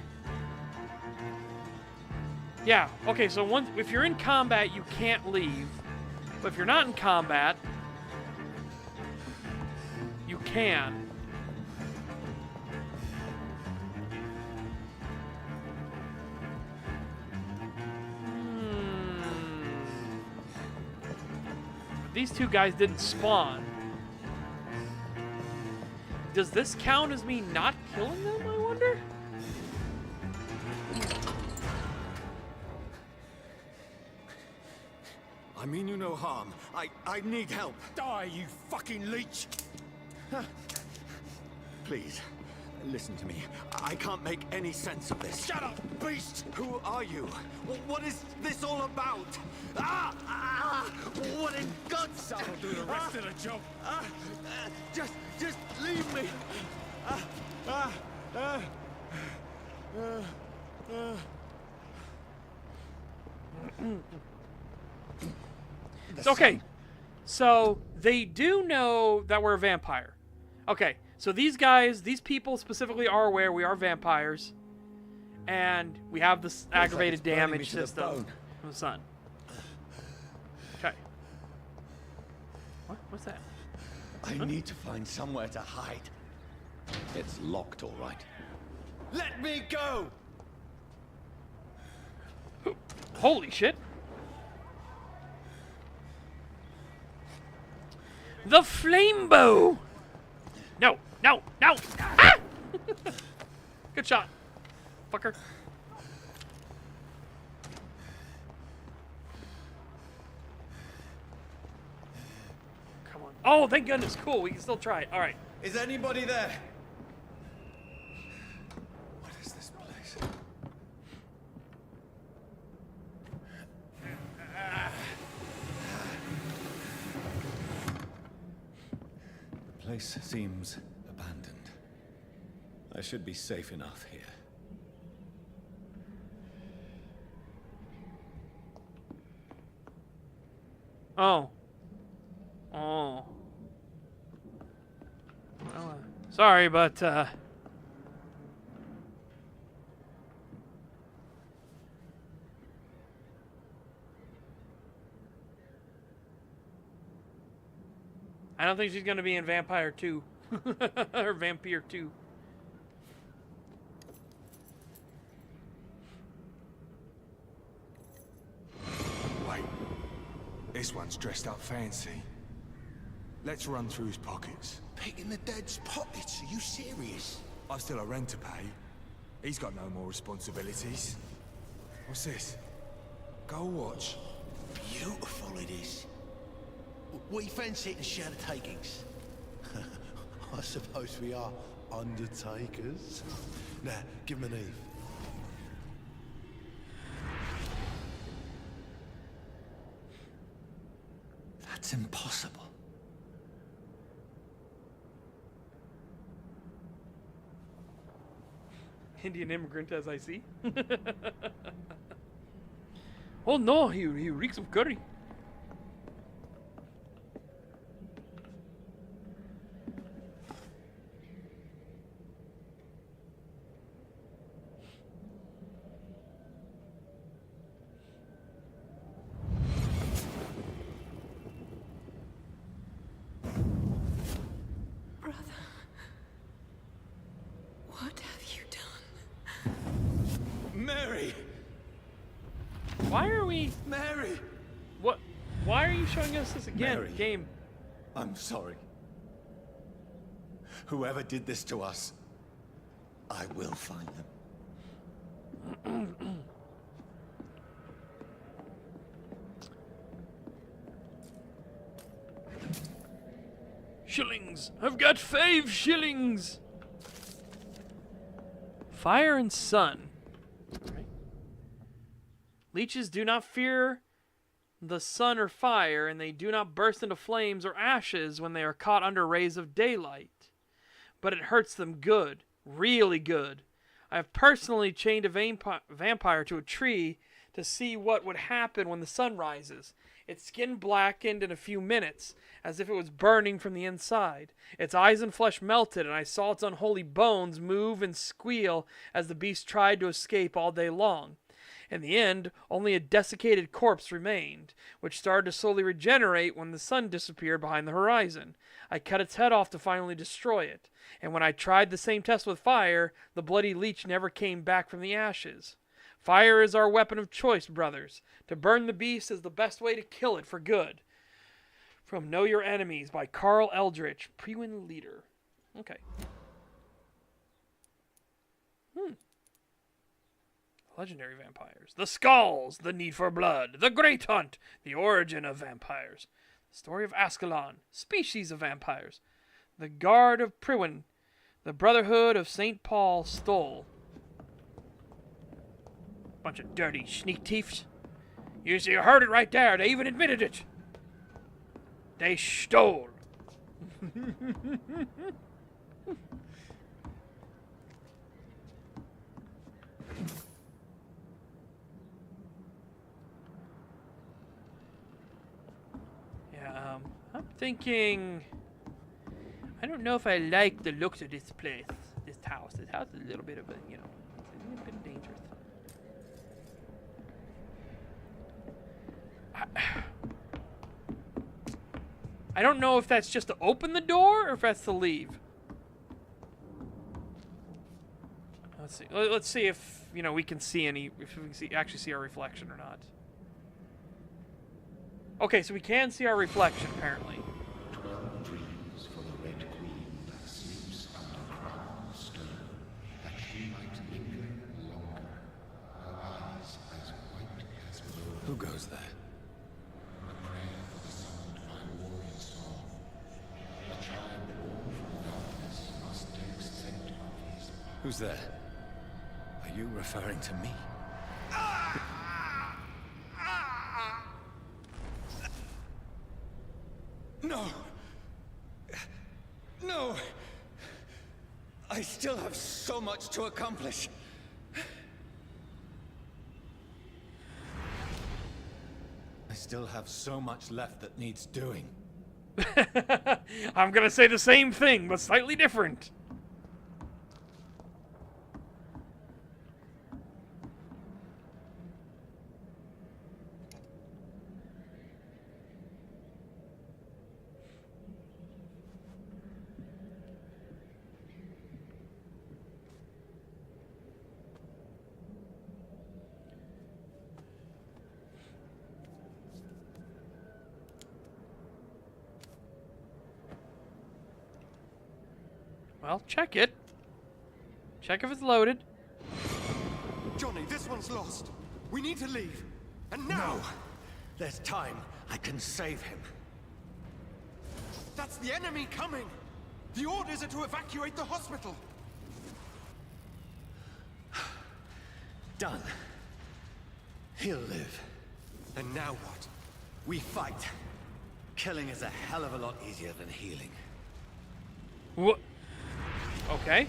Speaker 1: Yeah, okay, so once if you're in combat, you can't leave. But if you're not in combat, you can. These two guys didn't spawn. Does this count as me not killing them, I wonder?
Speaker 5: I mean you no harm. I need help. Die, you fucking leech! Please, listen to me. I can't make any sense of this. Shut up, beast! Who are you? What is this all about? What in God's name? I'll do the rest of the job. Just leave me.
Speaker 1: Okay, so they do know that we're a vampire. Okay, so these guys, these people specifically are aware we are vampires. And we have this aggravated damage system from the sun. Okay. What's that?
Speaker 5: I need to find somewhere to hide.
Speaker 2: It's locked, all right.
Speaker 5: Let me go!
Speaker 1: Holy shit. The flame bow! No, no, no! Ah! Good shot, fucker. Come on. Oh, thank goodness. Cool, we can still try it. All right.
Speaker 5: Is anybody there? What is this place? The place seems abandoned. I should be safe enough here.
Speaker 1: Oh. Oh. Well, sorry, but, I don't think she's going to be in Vampire 2. Or Vampyr 2.
Speaker 6: Wait. This one's dressed up fancy. Let's run through his pockets.
Speaker 3: Picking the dead's pockets? Are you serious?
Speaker 6: I've still a rent to pay. He's got no more responsibilities. What's this? Gold watch.
Speaker 3: Beautiful it is. We fancy it and share the takings. I suppose we are undertakers. Now, give him an Eve. That's impossible.
Speaker 1: Indian immigrant, as I see. Oh no, he reeks of curry.
Speaker 4: Brother. What have you done?
Speaker 5: Mary!
Speaker 1: Why are we...
Speaker 5: Mary!
Speaker 1: What? Why are you showing us this again?
Speaker 5: Mary.
Speaker 1: Game.
Speaker 5: I'm sorry. Whoever did this to us, I will find them.
Speaker 1: Shillings! I've got 5 shillings! Fire and sun. Right. Leeches do not fear the sun or fire, and they do not burst into flames or ashes when they are caught under rays of daylight. But it hurts them good, really good. I have personally chained a vampire to a tree to see what would happen when the sun rises. Its skin blackened in a few minutes, as if it was burning from the inside. Its eyes and flesh melted, and I saw its unholy bones move and squeal as the beast tried to escape all day long. In the end, only a desiccated corpse remained, which started to slowly regenerate when the sun disappeared behind the horizon. I cut its head off to finally destroy it, and when I tried the same test with fire, the bloody leech never came back from the ashes. Fire is our weapon of choice, brothers. To burn the beast is the best way to kill it for good. From Know Your Enemies by Carl Eldritch, Prewin Leader. Okay. Legendary vampires. The Skulls, The Need for Blood, The Great Hunt, The Origin of Vampires, The Story of Ascalon, Species of Vampires, The Guard of Priwen, The Brotherhood of St. Paul stole. Bunch of dirty sneak thieves. You heard it right there. They even admitted it. They stole. Yeah, I'm thinking... I don't know if I like the looks of this place, this house. This house is a little bit of a, you know, it's a bit dangerous. I don't know if that's just to open the door or if that's to leave. Let's see. Let's see if, you know, we can see any, if we can see, actually see our reflection or not. Okay, so we can see our reflection apparently.
Speaker 3: 12 dreams for the Red Queen that sleeps under crown of stone, that she might linger longer, her eyes as white as snow.
Speaker 2: Who goes there?
Speaker 3: A prayer for the summoned by warrior song. A child born from darkness must take scent of his path.
Speaker 2: Who's there? Are you referring to me?
Speaker 5: No! No! I still have so much to accomplish.
Speaker 2: I still have so much left that needs doing.
Speaker 1: I'm gonna say the same thing, but slightly different. Well, check it. Check if it's loaded.
Speaker 5: Johnny, this one's lost. We need to leave. And now! No. There's time. I can save him. That's the enemy coming! The orders are to evacuate the hospital! Done. He'll live. And now what? We fight. Killing is a hell of a lot easier than healing.
Speaker 1: What? Okay.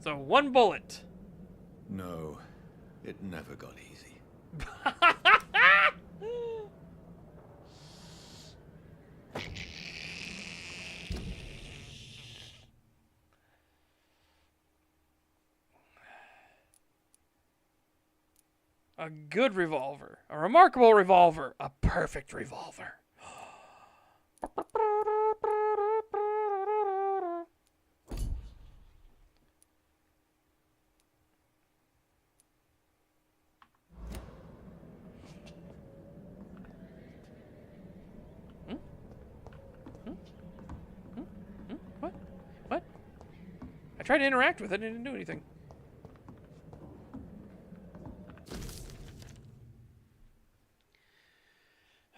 Speaker 1: So, one bullet.
Speaker 2: No, it never got easy.
Speaker 1: A good revolver. A remarkable revolver. A perfect revolver. What? What? I tried to interact with it and it didn't do anything.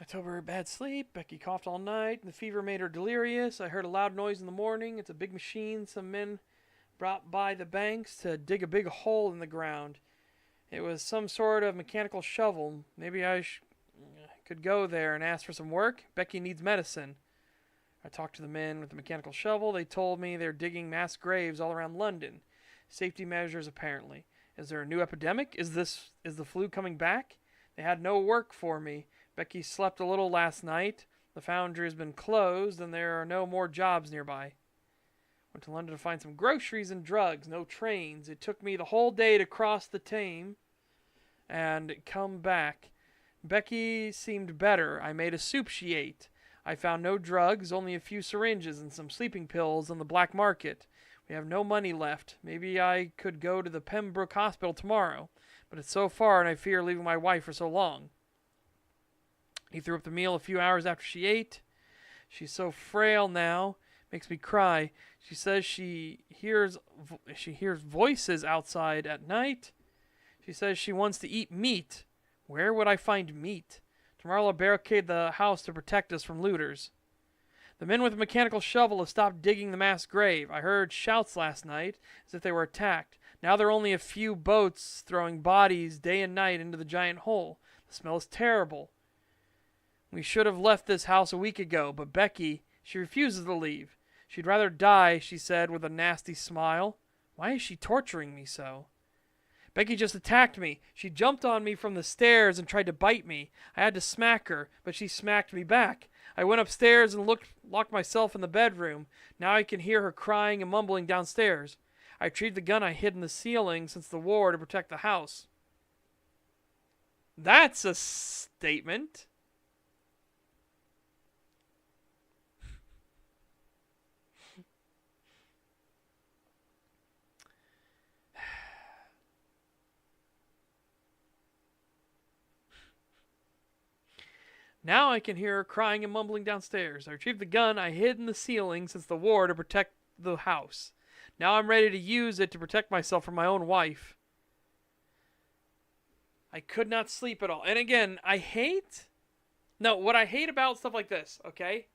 Speaker 1: October, bad sleep. Becky coughed all night. The fever made her delirious. I heard a loud noise in the morning. It's a big machine. Some men brought by the banks to dig a big hole in the ground. It was some sort of mechanical shovel. Maybe I could go there and ask for some work. Becky needs medicine. I talked to the men with the mechanical shovel. They told me they're digging mass graves all around London. Safety measures, apparently. Is there a new epidemic? Is the flu coming back? They had no work for me. Becky slept a little last night. The foundry has been closed, and there are no more jobs nearby. Went to London to find some groceries and drugs. No trains. It took me the whole day to cross the Thames and come back. Becky seemed better. I made a soup she ate. I found no drugs, only a few syringes and some sleeping pills on the black market. We have no money left. Maybe I could go to the Pembroke Hospital tomorrow, but it's so far and I fear leaving my wife for so long. He threw up the meal a few hours after she ate. She's so frail now. Makes me cry. She says she hears voices outside at night. She says she wants to eat meat. Where would I find meat? Tomorrow I'll barricade the house to protect us from looters. The men with the mechanical shovel have stopped digging the mass grave. I heard shouts last night as if they were attacked. Now there are only a few boats throwing bodies day and night into the giant hole. The smell is terrible. We should have left this house a week ago, but Becky, she refuses to leave. She'd rather die, she said with a nasty smile. Why is she torturing me so? Becky just attacked me. She jumped on me from the stairs and tried to bite me. I had to smack her, but she smacked me back. I went upstairs and locked myself in the bedroom. Now I can hear her crying and mumbling downstairs. I retrieved the gun I hid in the ceiling since the war to protect the house. That's a statement. Now I can hear her crying and mumbling downstairs. I retrieved the gun I hid in the ceiling since the war to protect the house. Now I'm ready to use it to protect myself from my own wife. I could not sleep at all. And again, what I hate about stuff like this, okay?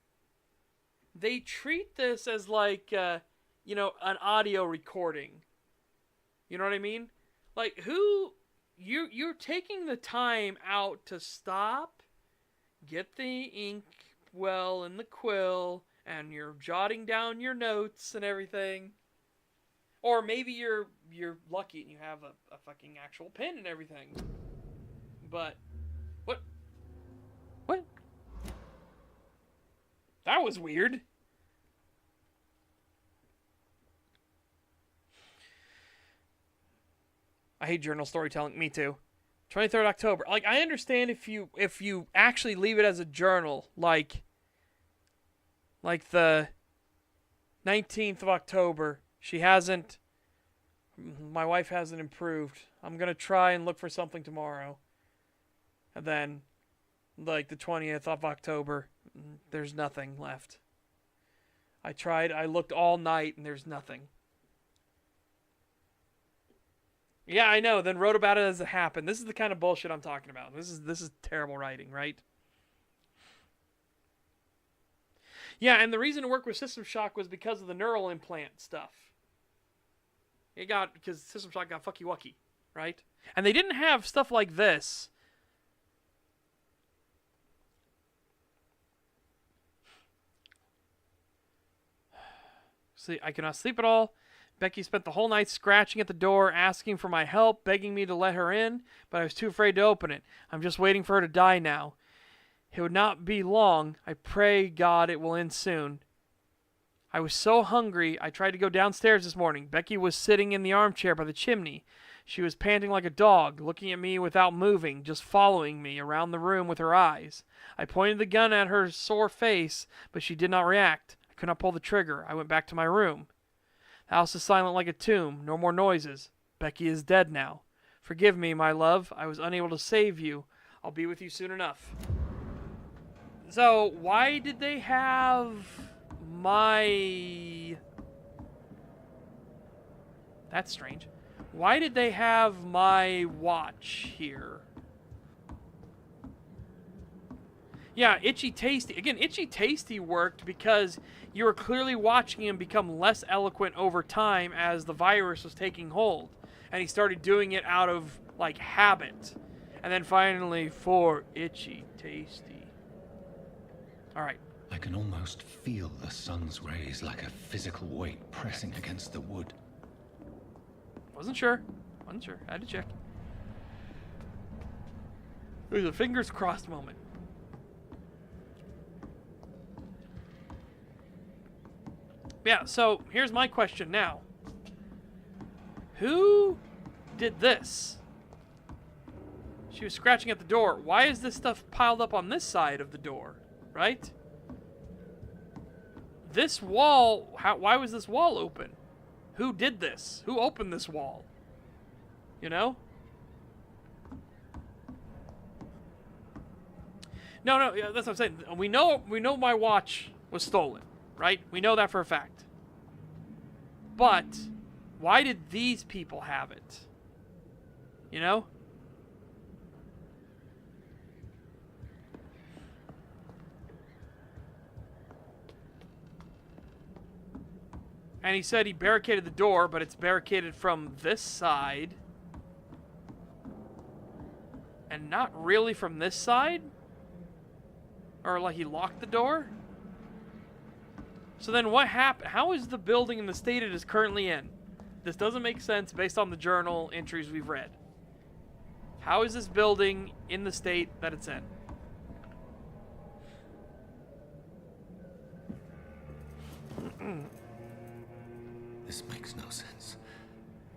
Speaker 1: They treat this as like, an audio recording. You know what I mean? Like, you're taking the time out to stop, get the ink well in the quill, and you're jotting down your notes and everything. Or maybe you're lucky and you have a fucking actual pen and everything. But what? That was weird. I hate journal storytelling. Me too. 23rd October. Like, I understand if you actually leave it as a journal, like the 19th of October. My wife hasn't improved. I'm going to try and look for something tomorrow. And then, like, the 20th of October, there's nothing left. I looked all night and there's nothing. Yeah, I know. Then wrote about it as it happened. This is the kind of bullshit I'm talking about. This is terrible writing, right? Yeah, and the reason it worked with System Shock was because of the neural implant stuff. Because System Shock got fucky wucky, right? And they didn't have stuff like this. See, I cannot sleep at all. Becky spent the whole night scratching at the door, asking for my help, begging me to let her in, but I was too afraid to open it. I'm just waiting for her to die now. It would not be long. I pray God it will end soon. I was so hungry, I tried to go downstairs this morning. Becky was sitting in the armchair by the chimney. She was panting like a dog, looking at me without moving, just following me around the room with her eyes. I pointed the gun at her sore face, but she did not react. I could not pull the trigger. I went back to my room. The house is silent like a tomb. No more noises. Becky is dead now. Forgive me, my love. I was unable to save you. I'll be with you soon enough. So, why did they have my... That's strange. Why did they have my watch here? Yeah, Itchy Tasty. Again, Itchy Tasty worked because you were clearly watching him become less eloquent over time as the virus was taking hold. And he started doing it out of, like, habit. And then finally, for Itchy Tasty. Alright.
Speaker 3: I can almost feel the sun's rays like a physical weight pressing against the wood.
Speaker 1: Wasn't sure. I had to check. It was a fingers crossed moment. Yeah, so here's my question now. Who did this? She was scratching at the door. Why is this stuff piled up on this side of the door? Right? This wall, why was this wall open? Who did this? Who opened this wall? You know? No, yeah, that's what I'm saying. We know my watch was stolen, right? We know that for a fact. But why did these people have it? You know? And he said he barricaded the door, but it's barricaded from this side. And not really from this side? Or like he locked the door? So then what happened? How is the building in the state it is currently in? This doesn't make sense based on the journal entries we've read. How is this building in the state that it's in?
Speaker 5: This makes no sense.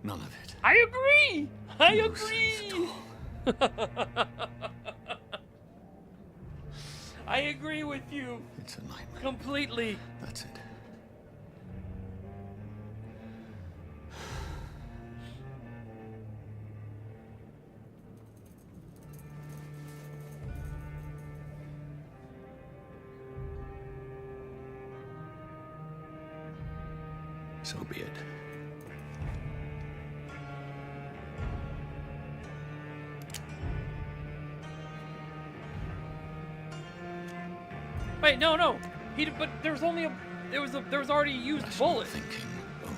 Speaker 5: None of it.
Speaker 1: I agree! I
Speaker 5: No
Speaker 1: agree!
Speaker 5: sense at all.
Speaker 1: I agree with you
Speaker 5: It's a nightmare.
Speaker 1: completely.
Speaker 5: That's it. So be it.
Speaker 1: Wait, no. But there was only a there was already a used
Speaker 5: Rational
Speaker 1: bullet.
Speaker 5: thinking only.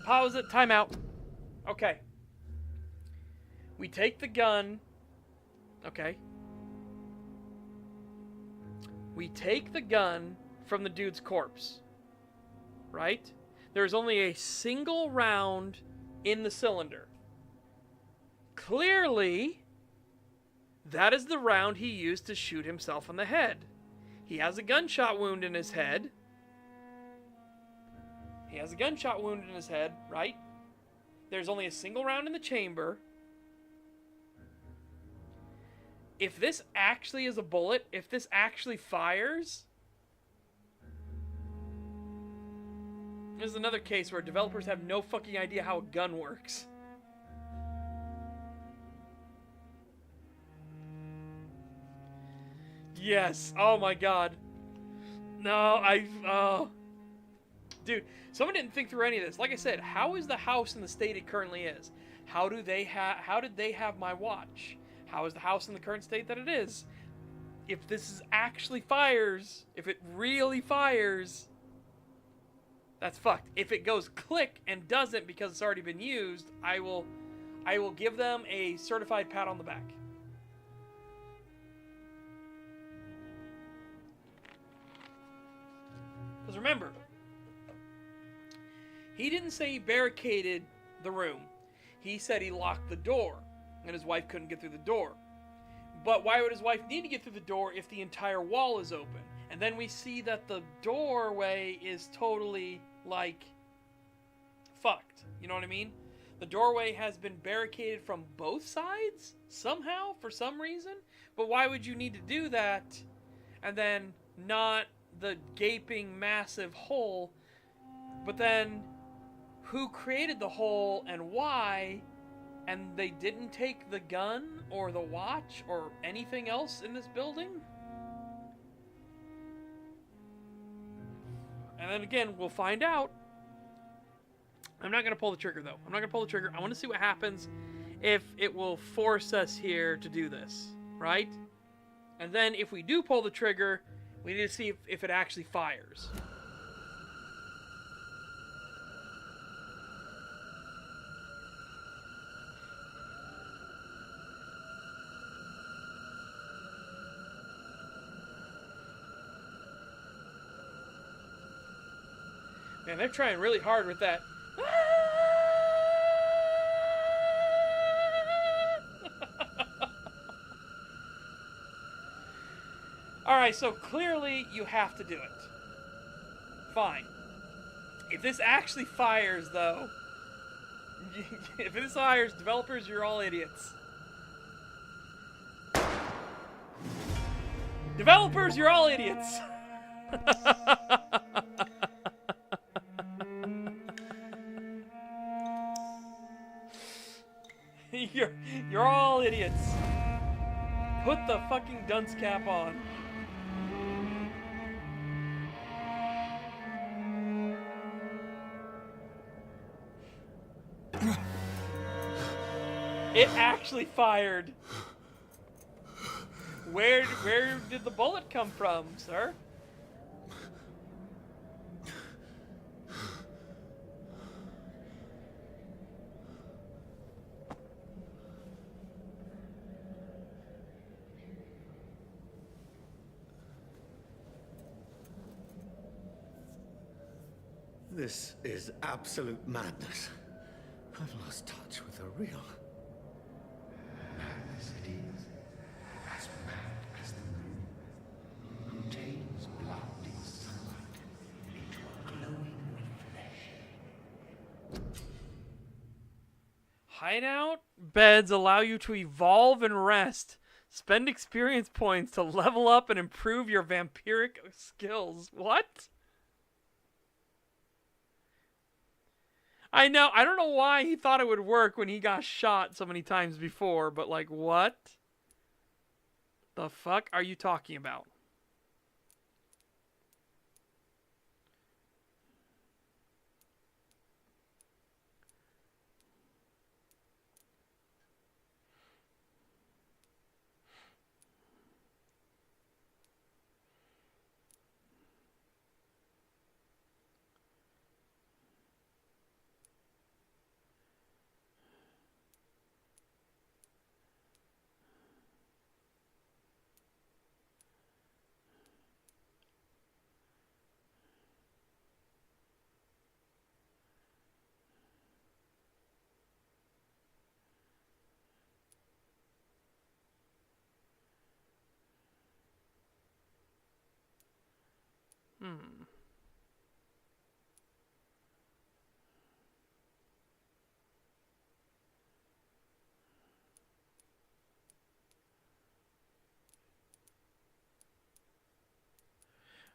Speaker 1: Pause it. Time out. Okay. We take the gun. Okay. We take the gun from the dude's corpse. Right? There's only a single round in the cylinder. Clearly, that is the round he used to shoot himself in the head. He has a gunshot wound in his head. He has a gunshot wound in his head, right? There's only a single round in the chamber. If this actually is a bullet, if this actually fires... This is another case where developers have no fucking idea how a gun works. Yes. Oh my god. No, Dude, someone didn't think through any of this. Like I said, how is the house in the state it currently is? How did they have my watch? How is the house in the current state that it is? If this is actually fires, if it really fires, that's fucked. If it goes click and doesn't because it's already been used, I will give them a certified pat on the back. Because remember, he didn't say he barricaded the room. He said he locked the door, and his wife couldn't get through the door. But why would his wife need to get through the door if the entire wall is open? And then we see that the doorway is totally, like, fucked. You know what I mean? The doorway has been barricaded from both sides, somehow, for some reason. But why would you need to do that, and then not the gaping, massive hole? But then, who created the hole and why? And they didn't take the gun, or the watch, or anything else in this building? And then again, we'll find out. I'm not going to pull the trigger, though. I'm not going to pull the trigger. I want to see what happens if it will force us here to do this, right? And then if we do pull the trigger, we need to see if it actually fires. Man, they're trying really hard with that. Alright, so clearly you have to do it. Fine. If this actually fires, though... if this fires, developers, you're all idiots. Developers, you're all idiots! You're all idiots. Put the fucking dunce cap on. It actually fired. Where did the bullet come from, sir?
Speaker 5: This is absolute madness. I've lost touch with the real.
Speaker 3: Madness it is, as mad as the moon, contains blinding sunlight into a glowing reflection.
Speaker 1: Hideout beds allow you to evolve and rest. Spend experience points to level up and improve your vampiric skills. What? I know. I don't know why he thought it would work when he got shot so many times before, but like, what the fuck are you talking about?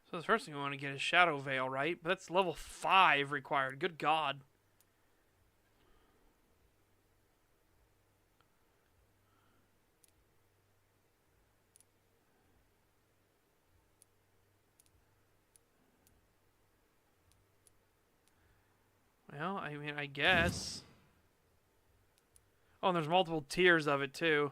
Speaker 1: So the first thing we want to get is Shadow Veil, right? But that's level 5 required. Good God. Well, I mean, I guess. Oh, and there's multiple tiers of it, too.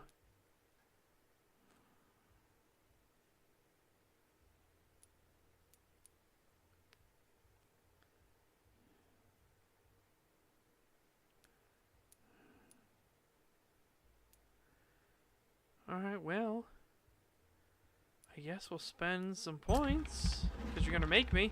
Speaker 1: Alright, well. I guess we'll spend some points. Because you're going to make me.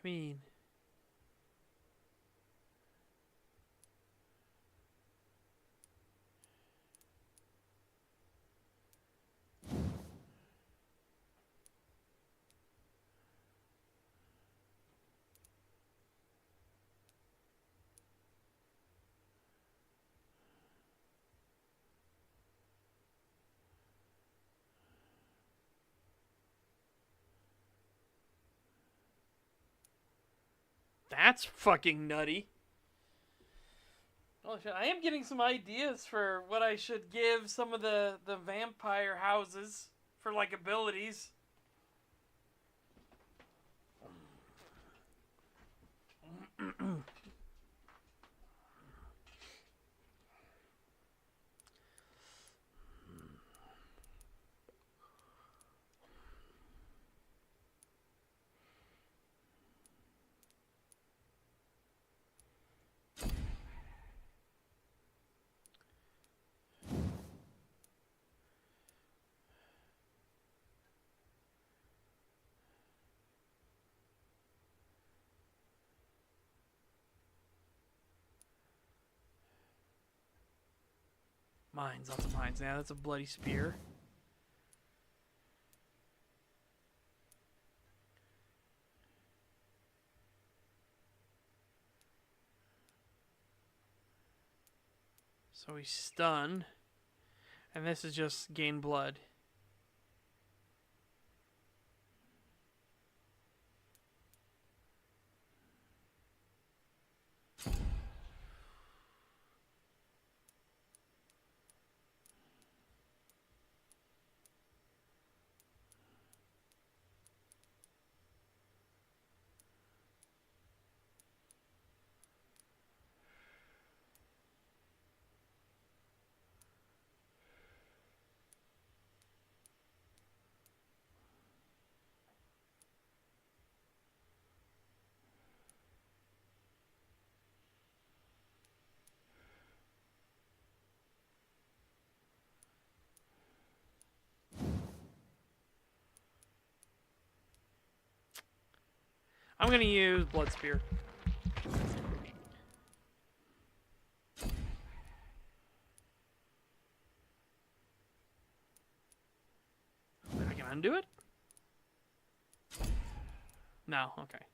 Speaker 1: I mean... That's fucking nutty. Oh shit, I am getting some ideas for what I should give some of the vampire houses for like abilities. Mines, lots of mines. Now that's a bloody spear. So he's stunned. And this is just gain blood. I'm gonna use Blood Spear. I can undo it? No, okay.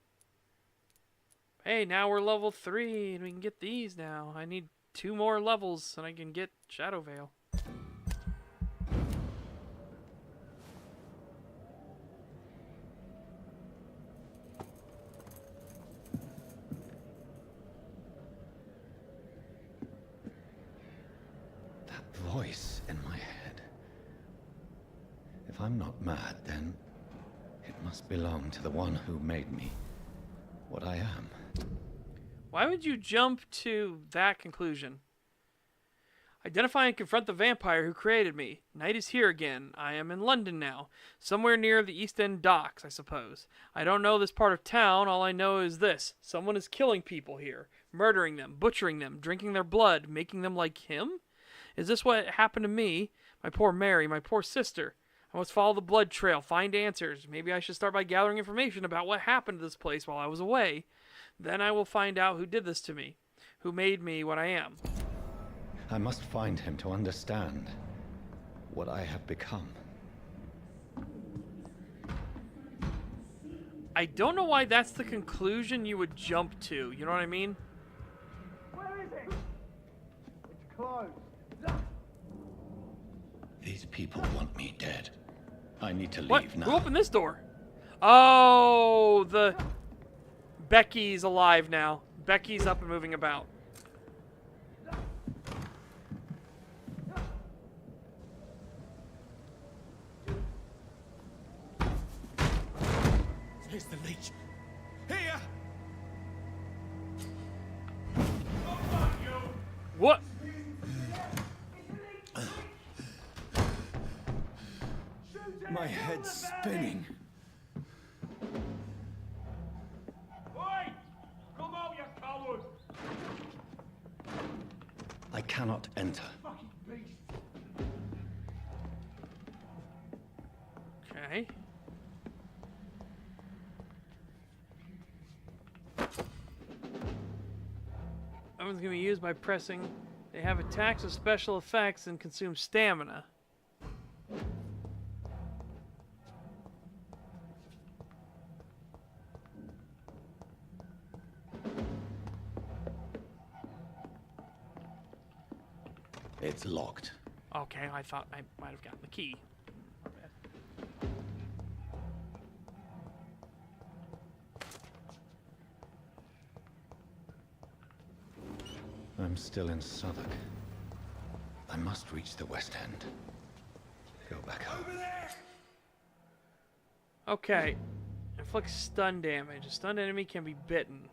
Speaker 1: Hey, now we're level 3 and we can get these now. I need 2 more levels and I can get Shadow Veil.
Speaker 3: Voice in my head. If I'm not mad, then it must belong to the one who made me what I am.
Speaker 1: Why would you jump to that conclusion? Identify and confront the vampire who created me. Night is here again. I am in London now. Somewhere near the East End docks, I suppose. I don't know this part of town. All I know is this. Someone is killing people here. Murdering them, butchering them, drinking their blood, making them like him? Is this what happened to me? My poor Mary, my poor sister. I must follow the blood trail, find answers. Maybe I should start by gathering information about what happened to this place while I was away. Then I will find out who did this to me, who made me what I am.
Speaker 3: I must find him to understand what I have become.
Speaker 1: I don't know why that's the conclusion you would jump to. You know what I mean?
Speaker 7: Where is it? It's closed.
Speaker 3: These people want me dead. I need to
Speaker 1: What?
Speaker 3: leave now.
Speaker 1: Who opened this door? Oh, the... Becky's alive now. Becky's up and moving about.
Speaker 5: Here's the leech. Here!
Speaker 1: What?
Speaker 5: My head's spinning.
Speaker 7: Oi! Come out, you coward!
Speaker 3: I cannot enter.
Speaker 7: Fucking beast!
Speaker 1: Okay. That one's gonna be used by pressing. They have attacks with special effects and consume stamina.
Speaker 3: It's locked.
Speaker 1: Okay, I thought I might have gotten the key. My bad.
Speaker 3: I'm still in Southwark. I must reach the West End. Go back home.
Speaker 1: Okay. Inflicts stun damage. A stunned enemy can be bitten.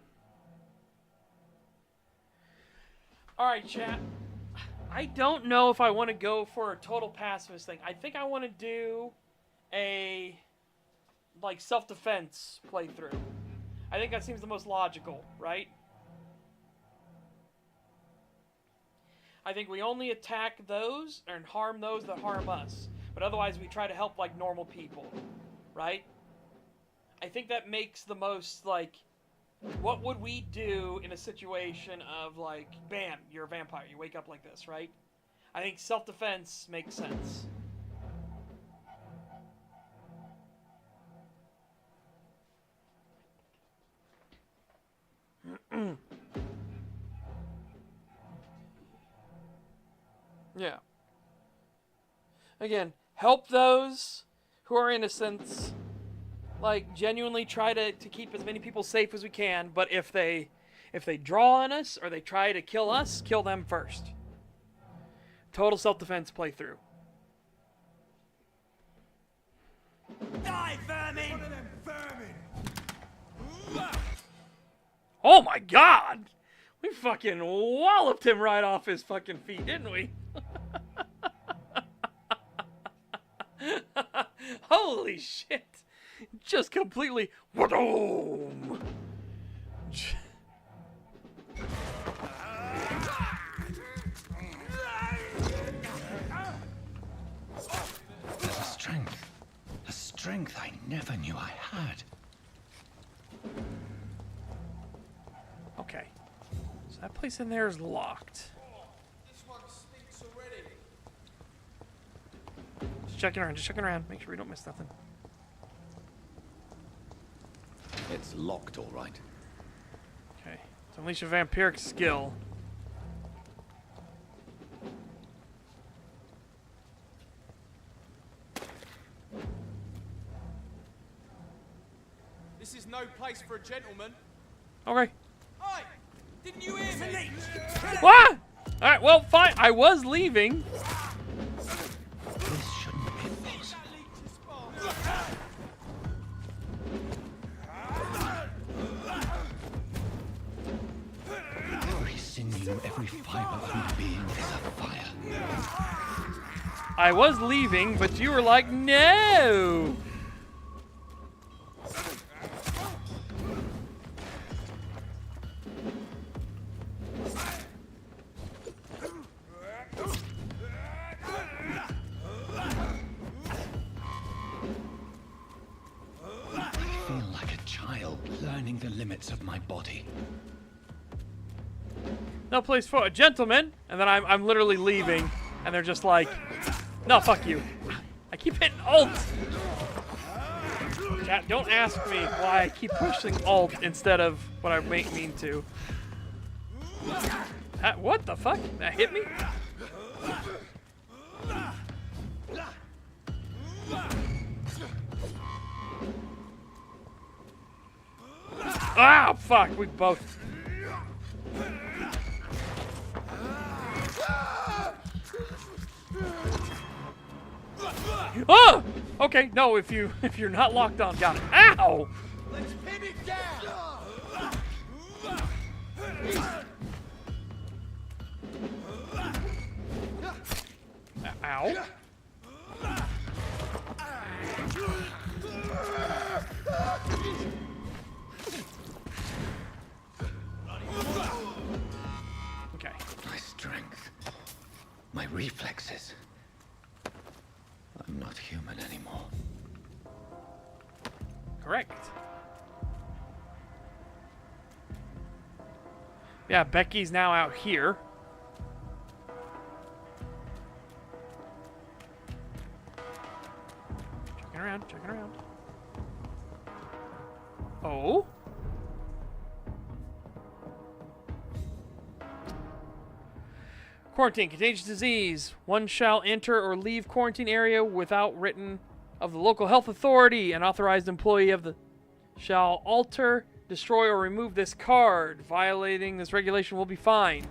Speaker 1: Alright, chat. I don't know if I want to go for a total pacifist thing. I think I want to do a, like, self-defense playthrough. I think that seems the most logical, right? I think we only attack those and harm those that harm us. But otherwise we try to help, like, normal people, right? I think that makes the most, like, what would we do in a situation of, like, bam, you're a vampire, you wake up like this, right? I think self-defense makes sense. Yeah. Again, help those who are innocent. Like, genuinely try to keep as many people safe as we can. But if they draw on us or they try to kill us, kill them first. Total self-defense playthrough.
Speaker 7: Die, vermin! One of them vermin!
Speaker 1: Oh my god! We fucking walloped him right off his fucking feet, didn't we? Holy shit! Just completely... Whadoom!
Speaker 3: There's a strength I never knew I had.
Speaker 1: Okay. So that place in there is locked.
Speaker 7: This one stinks already.
Speaker 1: Just checking around. Make sure we don't miss nothing.
Speaker 5: It's locked, all right.
Speaker 1: Okay. So unleash a vampiric skill.
Speaker 7: This is no place for a gentleman.
Speaker 1: Okay.
Speaker 7: Oi! Didn't you hear me?
Speaker 1: What? Alright, well, fine. I was leaving.
Speaker 3: This shouldn't be possible. Every sinew, every fiber of my being is afire.
Speaker 1: I was leaving, but you were like, no!
Speaker 3: I feel like a child learning the limits of my body.
Speaker 1: No place for a gentleman. And then I'm literally leaving, and they're just like, no, fuck you. I keep hitting Alt. Chat, don't ask me why I keep pushing Alt instead of what I mean to. What the fuck? That hit me? Ah, fuck, we both. Oh! Okay, no, if you're not locked on, got it. Ow!
Speaker 7: Let's pin it down!
Speaker 1: Ow. Okay.
Speaker 3: My strength. My reflexes. I'm not human anymore.
Speaker 1: Correct. Yeah, Becky's now out here. Checking around. Oh? Quarantine, contagious disease. One shall enter or leave quarantine area without written of the local health authority. An authorized employee of the shall alter, destroy, or remove this card. Violating this regulation will be fined.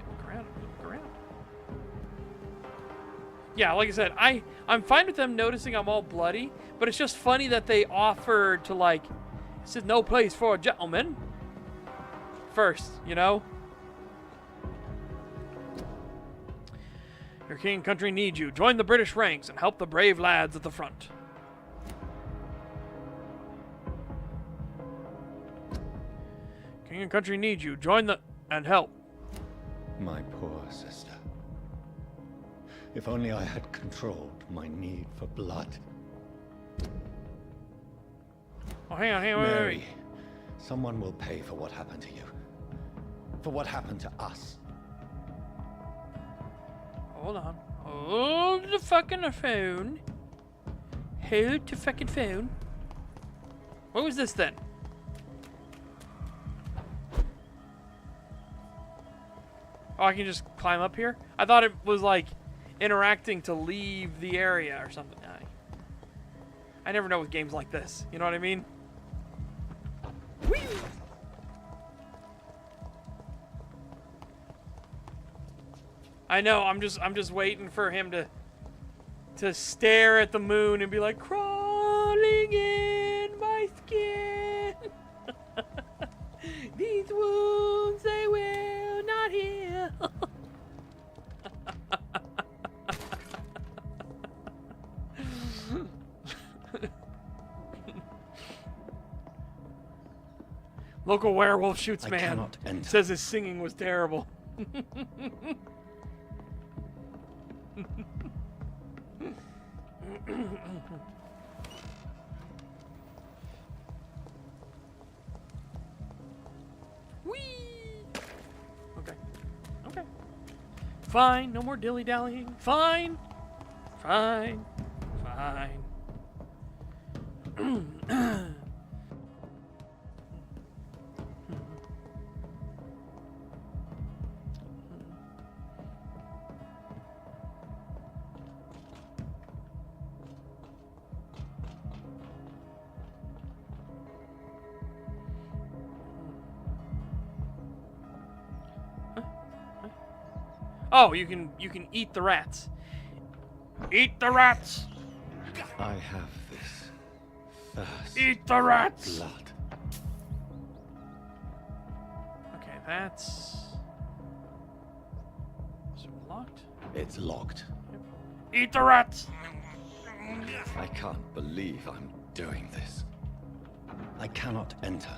Speaker 1: Look around. Yeah, like I said, I'm fine with them noticing I'm all bloody, but it's just funny that they offered to, like, this is no place for a gentleman. First, you know? Your king and country need you. Join the British ranks and help the brave lads at the front. King and country need you. Join the... and help.
Speaker 3: My poor sister. If only I had controlled my need for blood.
Speaker 1: Oh, hang on, wait.
Speaker 3: Mary, Someone will pay for what happened to you. For what happened to us.
Speaker 1: Hold on. Hold the fucking phone. Hold the fucking phone. What was this then? Oh, I can just climb up here? I thought it was like interacting to leave the area or something. I never know with games like this. You know what I mean? Whee! I know. I'm just waiting for him to stare at the moon and be like, crawling in my skin. These wounds they will not heal. Local werewolf shoots
Speaker 3: I
Speaker 1: man.
Speaker 3: cannot enter.
Speaker 1: Says his singing was terrible. Whee! Okay. Okay. Fine. No more dilly-dallying. Fine. Fine. Fine. Oh, you can eat the rats. Eat the rats.
Speaker 3: I have this thirst.
Speaker 1: Eat the rats.
Speaker 3: Blood.
Speaker 1: Okay, that's is it locked.
Speaker 3: It's locked.
Speaker 1: Eat the rats.
Speaker 3: I can't believe I'm doing this. I cannot enter.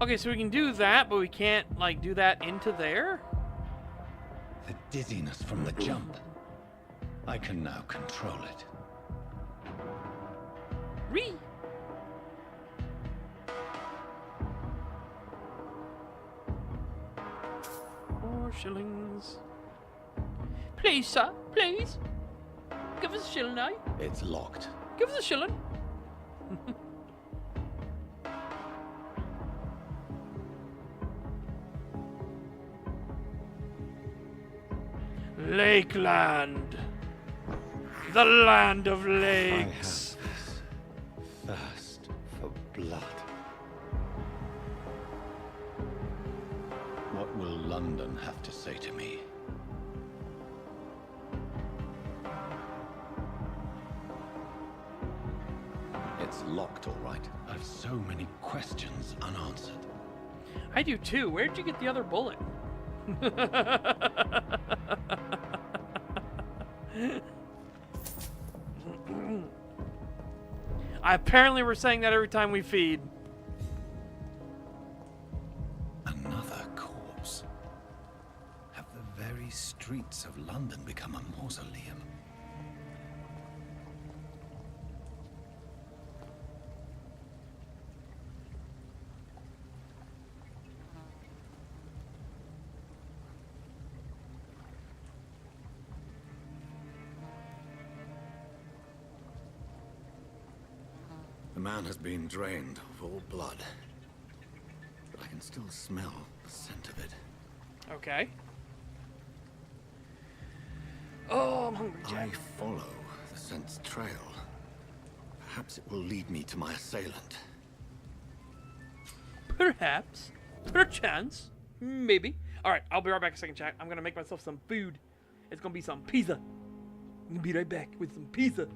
Speaker 1: Okay, so we can do that, but we can't like do that into there.
Speaker 3: The dizziness from the jump. I can now control it.
Speaker 1: Ree. 4 shillings. Please, sir, please. Give us a shilling, eh?
Speaker 3: It's locked.
Speaker 1: Give us a shilling. Lakeland. The land of
Speaker 3: I have
Speaker 1: lakes.
Speaker 3: this thirst for blood. What will London have to say to me? It's locked, all right. I've so many questions unanswered.
Speaker 1: I do too. Where'd you get the other bullet? Apparently we're saying that every time we feed.
Speaker 3: Another corpse. Have the very streets of London become a mausoleum? The man has been drained of all blood, but I can still smell the scent of it.
Speaker 1: Okay. Oh, I'm hungry,
Speaker 3: I
Speaker 1: Jack.
Speaker 3: follow the scent's trail. Perhaps it will lead me to my assailant.
Speaker 1: Perhaps. Perchance. Maybe. Alright, I'll be right back a second, chat. I'm gonna make myself some food. It's gonna be some pizza. I'm gonna be right back with some pizza.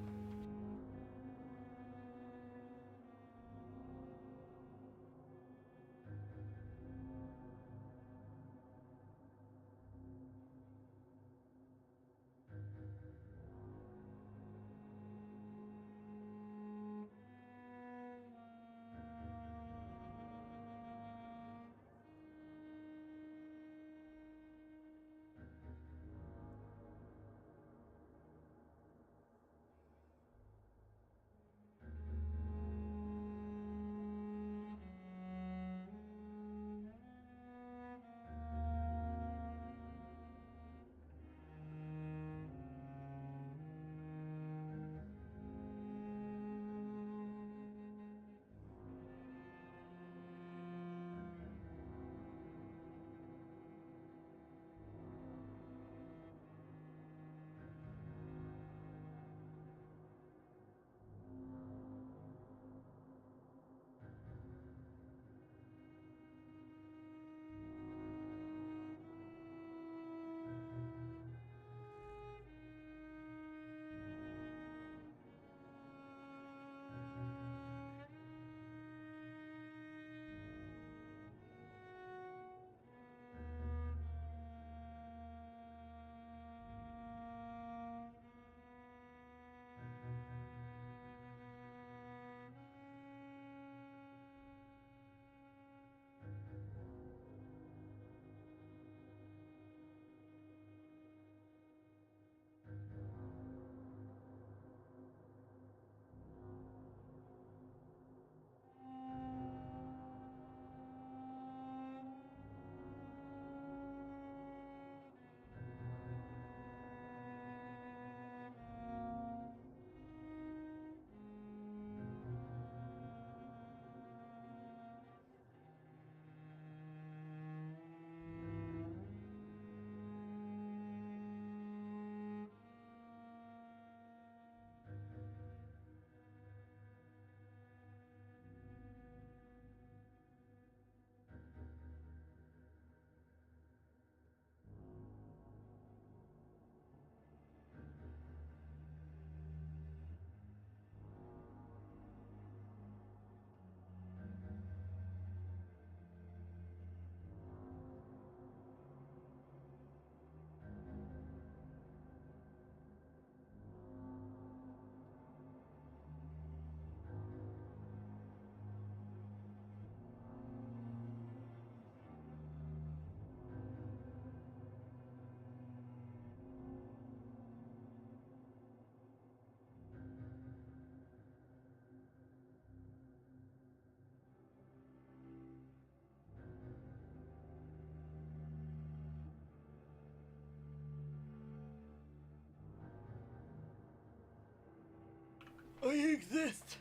Speaker 1: I exist.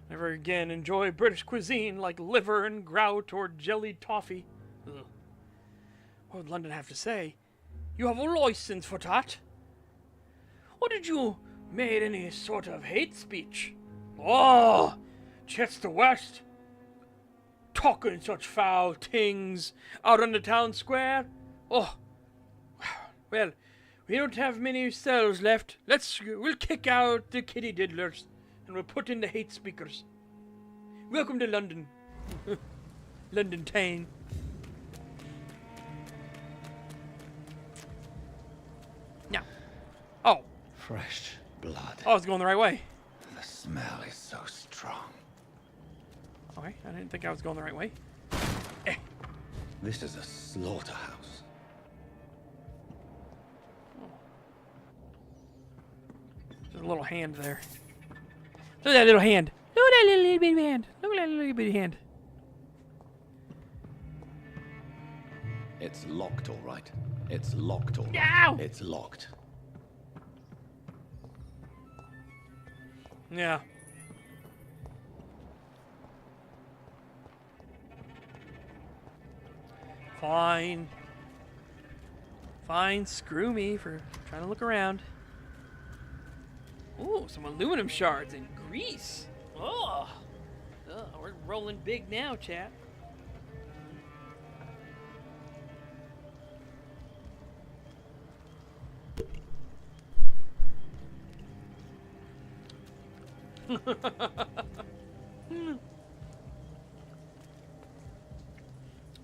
Speaker 1: Never again enjoy British cuisine like liver and grout or jellied toffee. Ugh. What would London have to say? You have a license for that? Or did you made any sort of hate speech? Oh, Chester West, talking such foul things out on the town square. Oh, well, we don't have many cells left. We'll kick out the kitty diddlers and we'll put in the hate speakers. Welcome to London, London town. Now, oh,
Speaker 3: Fresh blood.
Speaker 1: I was going the right way.
Speaker 3: The smell is so strong.
Speaker 1: Okay, I didn't think I was going the right way.
Speaker 3: This is a slaughterhouse.
Speaker 1: There's a little hand there. Look at that little hand. Look at that little bitty hand. Look at that little bitty hand.
Speaker 3: It's locked, all right. It's locked, all right.
Speaker 1: Ow!
Speaker 3: It's locked.
Speaker 1: Yeah. Fine. Fine, screw me for trying to look around. Ooh, some aluminum shards and grease. Oh, we're rolling big now, chat.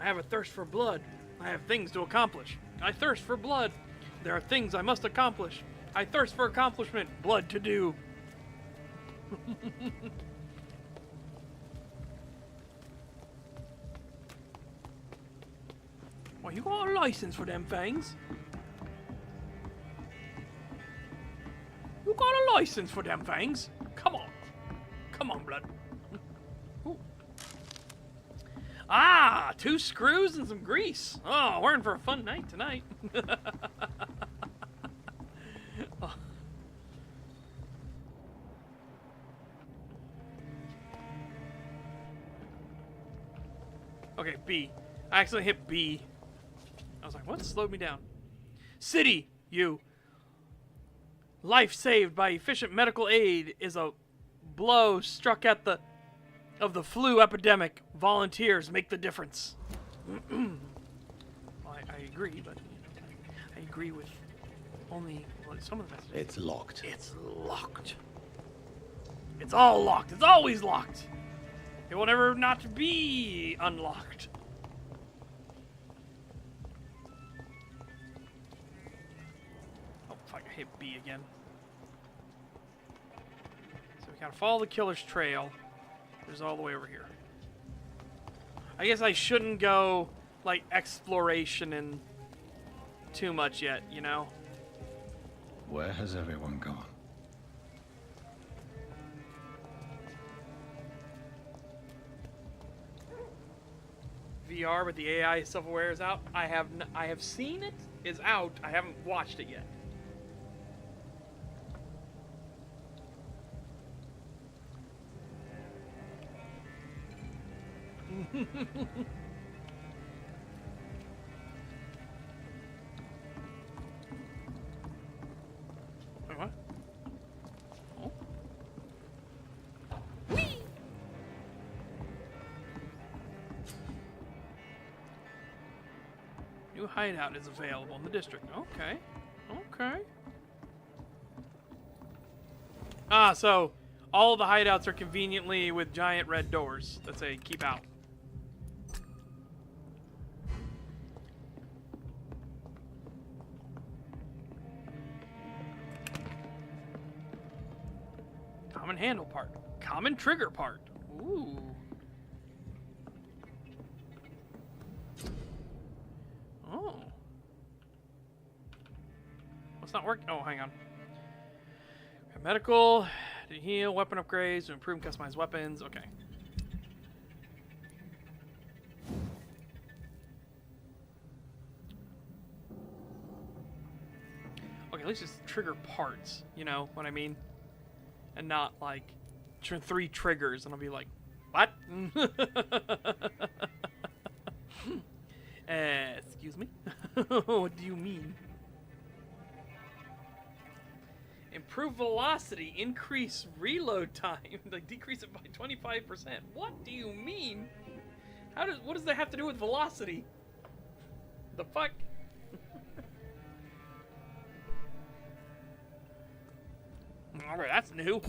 Speaker 1: I have a thirst for blood. I have things to accomplish. I thirst for blood. There are things I must accomplish. I thirst for accomplishment. Blood to do. Well, you got a license for them things. You got a license for them things. Come on. Come on, blood. Ooh. Ah, 2 screws and some grease. Oh, we're in for a fun night tonight. Oh. Okay, B. I accidentally hit B. I was like, what slowed me down? City, you. Life saved by efficient medical aid is a blow struck at the flu epidemic. Volunteers make the difference. Well, I agree, but I agree with only some of the messages.
Speaker 3: It's locked.
Speaker 1: It's locked. It's all locked. It's always locked. It will never not be unlocked. Oh, fuck, I hit B again. So we gotta follow the killer's trail. There's all the way over here. I guess I shouldn't go, like, exploration and too much yet, you know?
Speaker 3: Where has everyone gone?
Speaker 1: VR, but the AI self-aware is out. I have seen it. It's out. I haven't watched it yet. Wait, what? Oh. Whee! New hideout is available in the district. Okay. Okay. Ah, so all of the hideouts are conveniently with giant red doors that say keep out. Common handle part. Common trigger part. Ooh. Oh. What's not working? Oh, hang on. Medical, to heal, weapon upgrades, to improve and customize weapons. Okay. Okay, Okay, at least it's trigger parts, you know what I mean? And not like 3 triggers, and I'll be like, what? Excuse me? What do you mean? Improve velocity, increase reload time, like decrease it by 25%. What do you mean? What does that have to do with velocity? The fuck? Alright, that's new.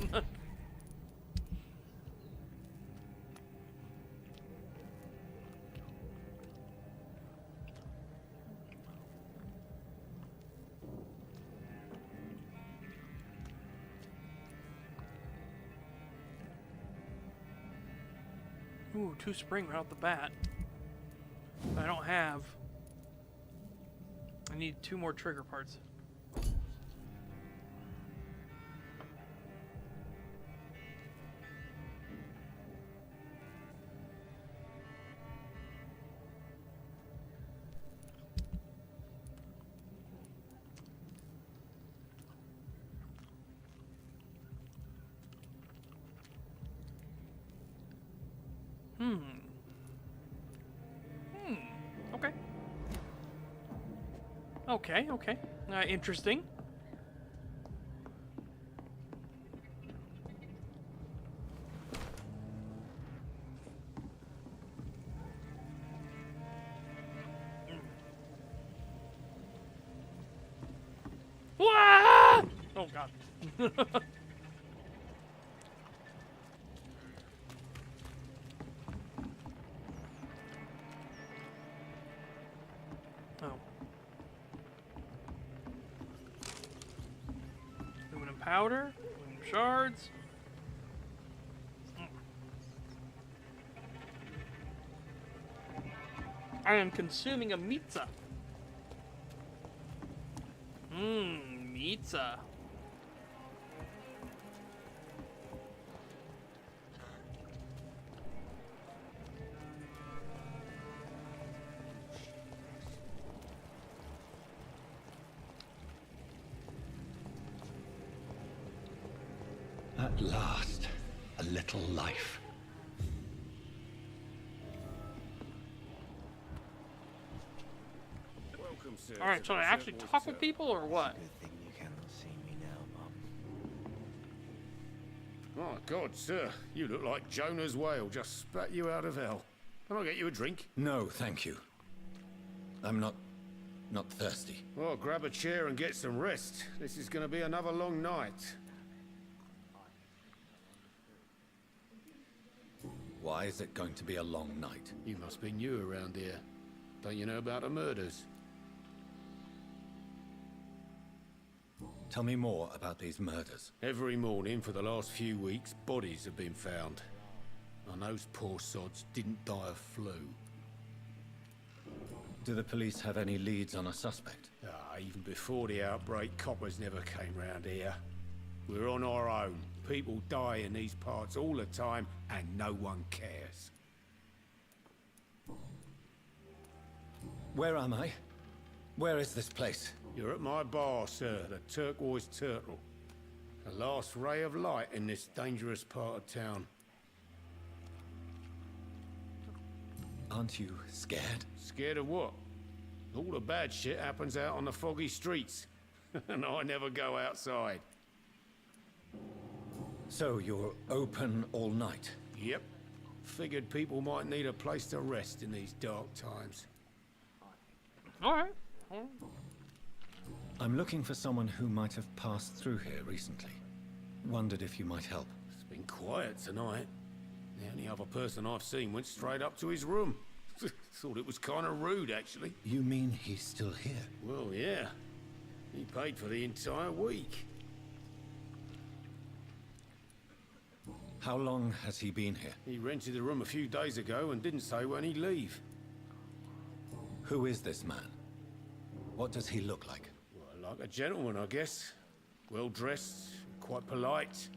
Speaker 1: Ooh, 2 spring right off the bat. I don't have. I need 2 more trigger parts. Okay. Okay. Interesting. Wah! Oh god. Oh. Aluminum powder, aluminum shards. I am consuming a pizza. Pizza.
Speaker 3: At last, a little life.
Speaker 2: Welcome, sir.
Speaker 1: All right, so I actually talk with people or what?
Speaker 5: Good thing you cannot see me now, Mum.
Speaker 2: Oh, God, sir. You look like Jonah's whale just spat you out of hell. Can I get you a drink?
Speaker 3: No, thank you. I'm not thirsty.
Speaker 2: Well, grab a chair and get some rest. This is going to be another long night.
Speaker 3: Why is it going to be a long night?
Speaker 2: You must be new around here. Don't you know about the murders?
Speaker 3: Tell me more about these murders.
Speaker 2: Every morning for the last few weeks, bodies have been found. And those poor sods didn't die of flu.
Speaker 3: Do the police have any leads on a suspect?
Speaker 2: Even before the outbreak, coppers never came round here. We're on our own. People die in these parts all the time, and no one cares.
Speaker 3: Where am I? Where is this place?
Speaker 2: You're at my bar, sir, the Turquoise Turtle. The last ray of light in this dangerous part of town.
Speaker 3: Aren't you scared?
Speaker 2: Scared of what? All the bad shit happens out on the foggy streets. And I never go outside.
Speaker 3: So you're open all night?
Speaker 2: Yep. Figured people might need a place to rest in these dark times.
Speaker 1: All right.
Speaker 3: I'm looking for someone who might have passed through here recently. Wondered if you might help.
Speaker 2: It's been quiet tonight. The only other person I've seen went straight up to his room. Thought it was kind of rude, actually.
Speaker 3: You mean he's still here?
Speaker 2: Well, yeah. He paid for the entire week.
Speaker 3: How long has he been here?
Speaker 2: He rented the room a few days ago and didn't say when he'd leave.
Speaker 3: Who is this man? What does he look like?
Speaker 2: Well, like a gentleman, I guess. Well-dressed, quite polite.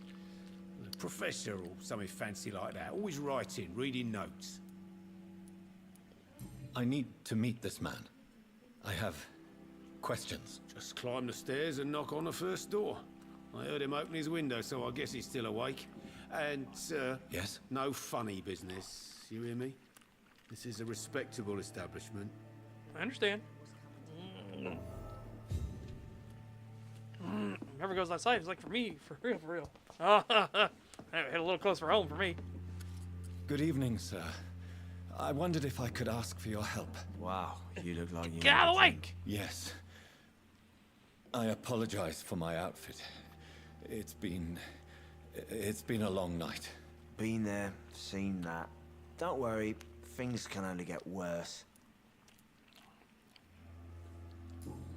Speaker 2: A professor or something fancy like that. Always writing, reading notes.
Speaker 3: I need to meet this man. I have
Speaker 8: questions.
Speaker 2: Just climb the stairs and knock on the first door. I heard him open his window, so I guess he's still awake. And, sir...
Speaker 8: Yes?
Speaker 2: No funny business, you hear me? This is a respectable establishment.
Speaker 1: I understand. Never goes outside. It's like for me, for real, for real. Hit a little close for home for me.
Speaker 8: Good evening, sir. I wondered if I could ask for your help.
Speaker 6: Wow, you look like you
Speaker 1: Get out of the way!
Speaker 8: Yes. I apologize for my outfit. It's been a long night.
Speaker 9: Been there, seen that. Don't worry, things can only get worse.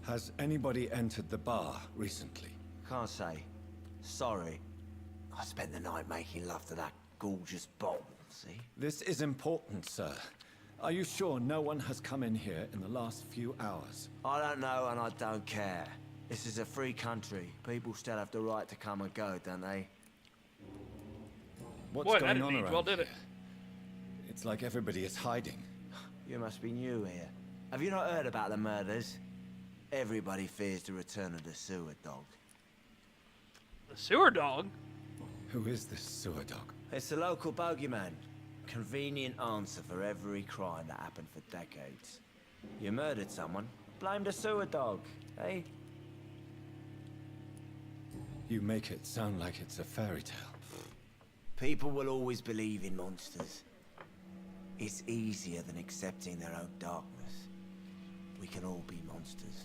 Speaker 8: Has anybody entered the bar recently?
Speaker 9: Can't say. Sorry. I spent the night making love to that gorgeous bottle, see?
Speaker 8: This is important, sir. Are you sure no one has come in here in the last few hours?
Speaker 9: I don't know and I don't care. This is a free country. People still have the right to come and go, don't they?
Speaker 8: What's
Speaker 1: Boy,
Speaker 8: going
Speaker 1: that
Speaker 8: on
Speaker 1: indeed
Speaker 8: around
Speaker 1: well did
Speaker 8: here?
Speaker 1: it.
Speaker 8: It's like everybody is hiding.
Speaker 9: You must be new here. Have you not heard about the murders? Everybody fears the return of the sewer dog.
Speaker 1: The sewer dog?
Speaker 8: Who is this sewer dog?
Speaker 9: It's the local bogeyman. Convenient answer for every crime that happened for decades. You murdered someone, blame the sewer dog, eh?
Speaker 8: You make it sound like it's a fairy tale.
Speaker 9: People will always believe in monsters. It's easier than accepting their own darkness. We can all be monsters.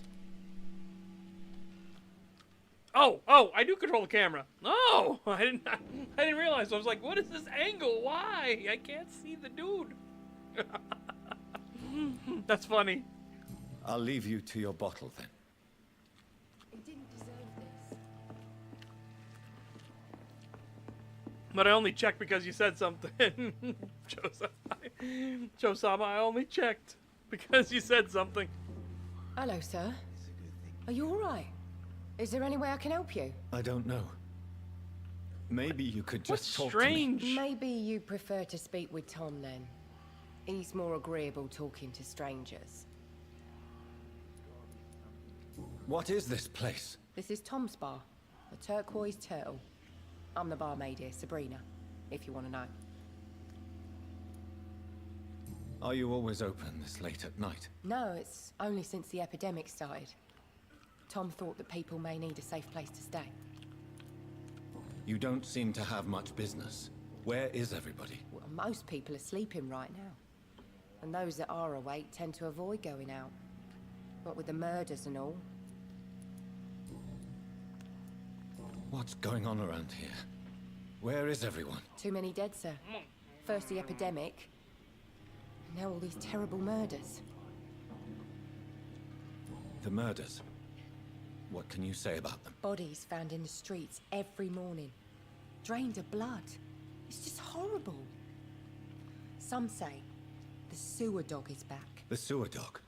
Speaker 1: Oh, I do control the camera. No, I didn't realize. I was like, what is this angle? Why? I can't see the dude. That's funny.
Speaker 8: I'll leave you to your bottle then.
Speaker 4: It didn't deserve this.
Speaker 1: But I only checked because you said something. Chosama, I only checked because you said something.
Speaker 4: Hello, sir. Are you all right? Is there any way I can help you?
Speaker 8: I don't know. Maybe you could
Speaker 1: What's
Speaker 8: just talk
Speaker 1: strange?
Speaker 8: to me.
Speaker 4: Maybe you prefer to speak with Tom then. He's more agreeable talking to strangers.
Speaker 8: What is this place?
Speaker 4: This is Tom's bar, the Turquoise Turtle. I'm the barmaid here, Sabrina, if you want to know.
Speaker 8: Are you always open this late at night?
Speaker 4: No, it's only since the epidemic started. Tom thought that people may need a safe place to stay.
Speaker 8: You don't seem to have much business. Where is everybody?
Speaker 4: Well, most people are sleeping right now. And those that are awake tend to avoid going out. What with the murders and all.
Speaker 8: What's going on around here? Where is everyone?
Speaker 4: Too many dead, sir. First the epidemic, now all these terrible murders.
Speaker 8: The murders. What can you say about them?
Speaker 4: Bodies found in the streets every morning. Drained of blood. It's just horrible. Some say the sewer dog is back.
Speaker 8: The sewer dog?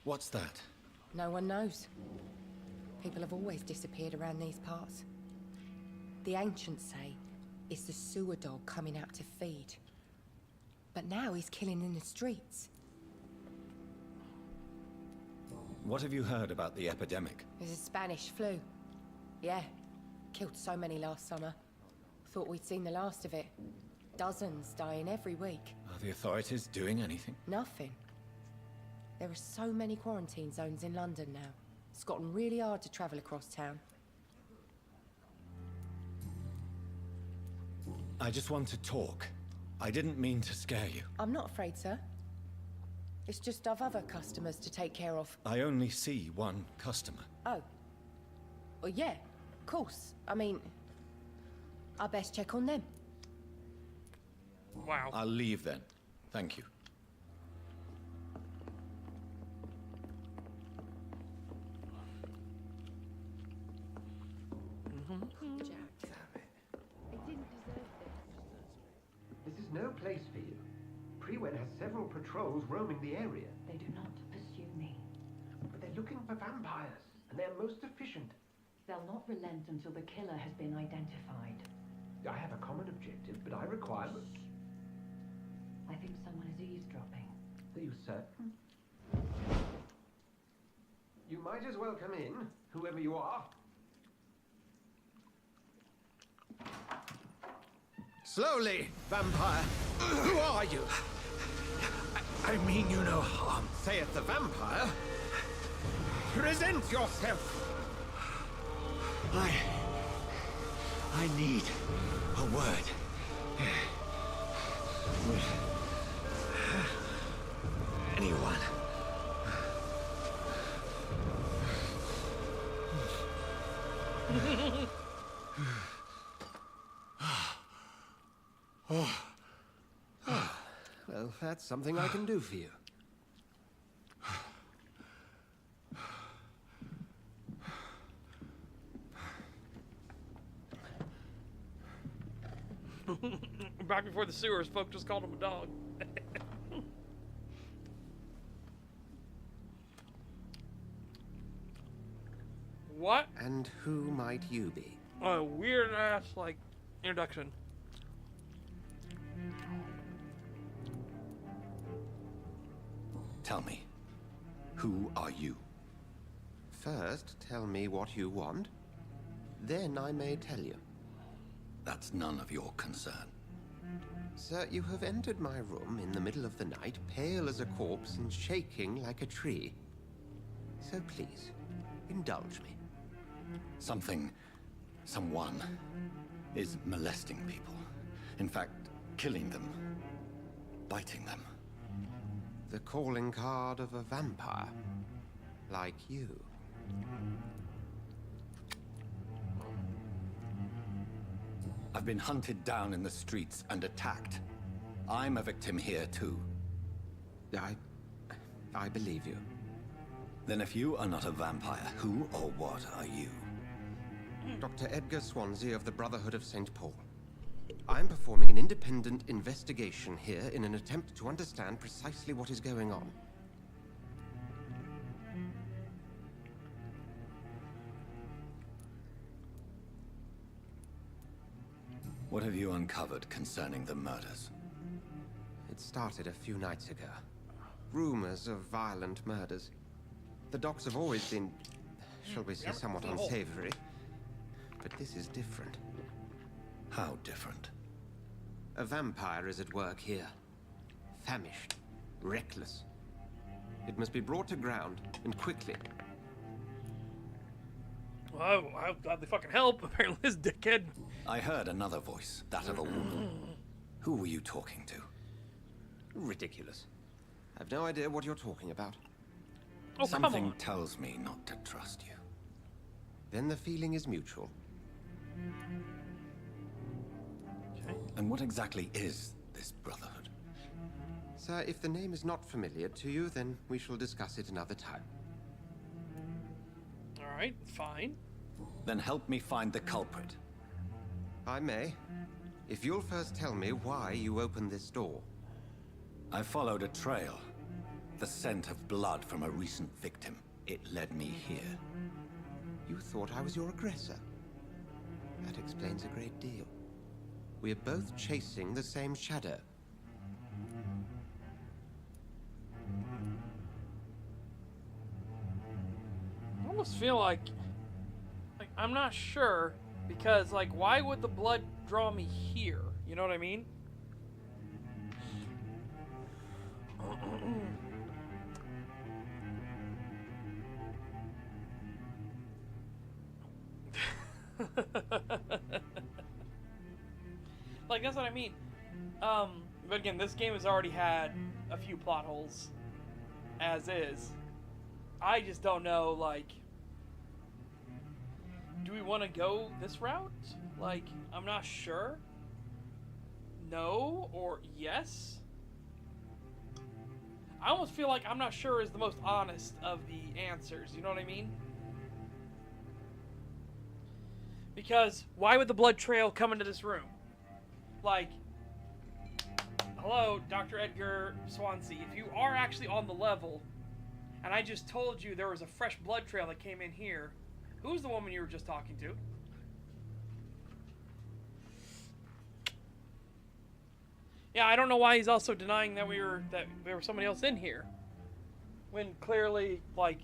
Speaker 8: What's that?
Speaker 4: No one knows. People have always disappeared around these parts. The ancients say it's the sewer dog coming out to feed. But now he's killing in the streets.
Speaker 8: What have you heard about the epidemic?
Speaker 4: There's a Spanish flu. Yeah, killed so many last summer. Thought we'd seen the last of it. Dozens dying every week.
Speaker 8: Are the authorities doing anything?
Speaker 4: Nothing. There are so many quarantine zones in London now. It's gotten really hard to travel across town.
Speaker 8: I just want to talk. I didn't mean to scare you.
Speaker 4: I'm not afraid, sir. It's just I've other customers to take care of.
Speaker 8: I only see one customer.
Speaker 4: Oh. Well, yeah, of course. I mean, I best check on them.
Speaker 1: Wow.
Speaker 8: I'll leave then. Thank you.
Speaker 4: Jack. It didn't deserve this.
Speaker 10: This is no place for you. Priwen has several patrols roaming the area.
Speaker 11: They do not pursue me.
Speaker 10: But they're looking for vampires, and they're most efficient.
Speaker 11: They'll not relent until the killer has been identified.
Speaker 10: I have a common objective, but I require...
Speaker 11: I think someone is eavesdropping.
Speaker 10: Are you certain? You might as well come in, whoever you are.
Speaker 3: Slowly, vampire. Who are you?
Speaker 5: I mean you no harm.
Speaker 3: Saith the vampire. Present yourself.
Speaker 5: I need a word. Anyone.
Speaker 10: Well, that's something I can do for you.
Speaker 1: Back before the sewers, folk just called him a dog. What?
Speaker 10: And who might you be?
Speaker 1: A weird ass, like, introduction.
Speaker 8: Tell me, who are you?
Speaker 10: First, tell me what you want. Then I may tell you.
Speaker 8: That's none of your concern.
Speaker 10: Sir, you have entered my room in the middle of the night, pale as a corpse and shaking like a tree. So please, indulge me.
Speaker 8: Someone is molesting people. In fact, killing them. Biting them.
Speaker 10: The calling card of a vampire. Like you.
Speaker 8: I've been hunted down in the streets and attacked. I'm a victim here too.
Speaker 10: I believe you.
Speaker 8: Then if you are not a vampire, who or what are you?
Speaker 10: Dr. Edgar Swansea of the Brotherhood of St. Paul. I'm performing an independent investigation here in an attempt to understand precisely what is going on.
Speaker 8: What have you uncovered concerning the murders?
Speaker 10: It started a few nights ago. Rumors of violent murders. The docks have always been, shall we say, somewhat unsavory. But this is different.
Speaker 8: How different?
Speaker 10: A vampire is at work here. Famished. Reckless. It must be brought to ground, and quickly.
Speaker 1: Well, I'll gladly fucking help. Apparently this dickhead.
Speaker 8: I heard another voice, that of a woman. Who were you talking to?
Speaker 10: Ridiculous. I've no idea what you're talking about.
Speaker 1: Oh,
Speaker 8: Something tells me not to trust you.
Speaker 10: Then the feeling is mutual.
Speaker 1: Okay.
Speaker 8: And what exactly is this brotherhood?
Speaker 10: Sir, if the name is not familiar to you, then we shall discuss it another time.
Speaker 1: Alright, fine.
Speaker 8: Then help me find the culprit.
Speaker 10: I may. If you'll first tell me why you opened this door.
Speaker 8: I followed a trail. The scent of blood from a recent victim. It led me here.
Speaker 10: You thought I was your aggressor. That explains a great deal. We're both chasing the same shadow.
Speaker 1: I almost feel like I'm not sure, because like, why would the blood draw me here? You know what I mean? Like, that's what I mean. But again, this game has already had a few plot holes as is. I just don't know, like, do we want to go this route? Like, I'm not sure. No or yes? I almost feel like I'm not sure is the most honest of the answers, you know what I mean? Because why would the blood trail come into this room? Like, hello, Dr. Edgar Swansea, if you are actually on the level, and I just told you there was a fresh blood trail that came in here, who's the woman you were just talking to? Yeah, I don't know why he's also denying that there was somebody else in here, when clearly, like,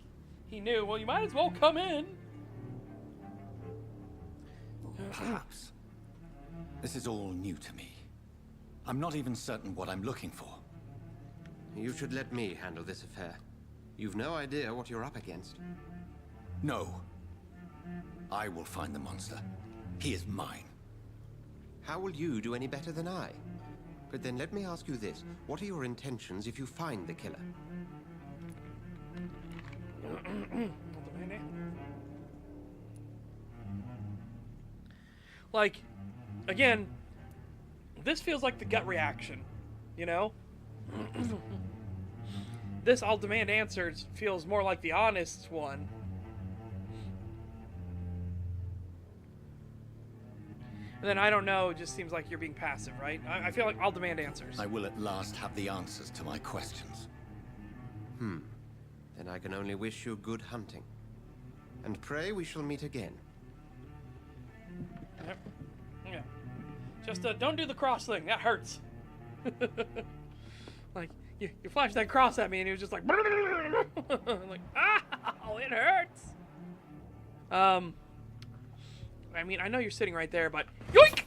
Speaker 1: he knew, well, you might as well come in.
Speaker 8: Perhaps. This is all new to me. I'm not even certain what I'm looking for.
Speaker 10: You should let me handle this affair. You've no idea what you're up against.
Speaker 8: No. I will find the monster. He is mine.
Speaker 10: How will you do any better than I? But then let me ask you this. What are your intentions if you find the killer?
Speaker 1: Like, again, this feels like the gut reaction, you know? This I'll demand answers feels more like the honest one. And then I don't know, it just seems like you're being passive, right? I feel like I'll demand answers.
Speaker 8: I will at last have the answers to my questions.
Speaker 10: Then I can only wish you good hunting. And pray we shall meet again.
Speaker 1: Yep. Yeah. Just don't do the cross thing. That hurts. Like, you flashed that cross at me and he was just like... I'm like, ow, it hurts. I mean, I know you're sitting right there, but... Yoink!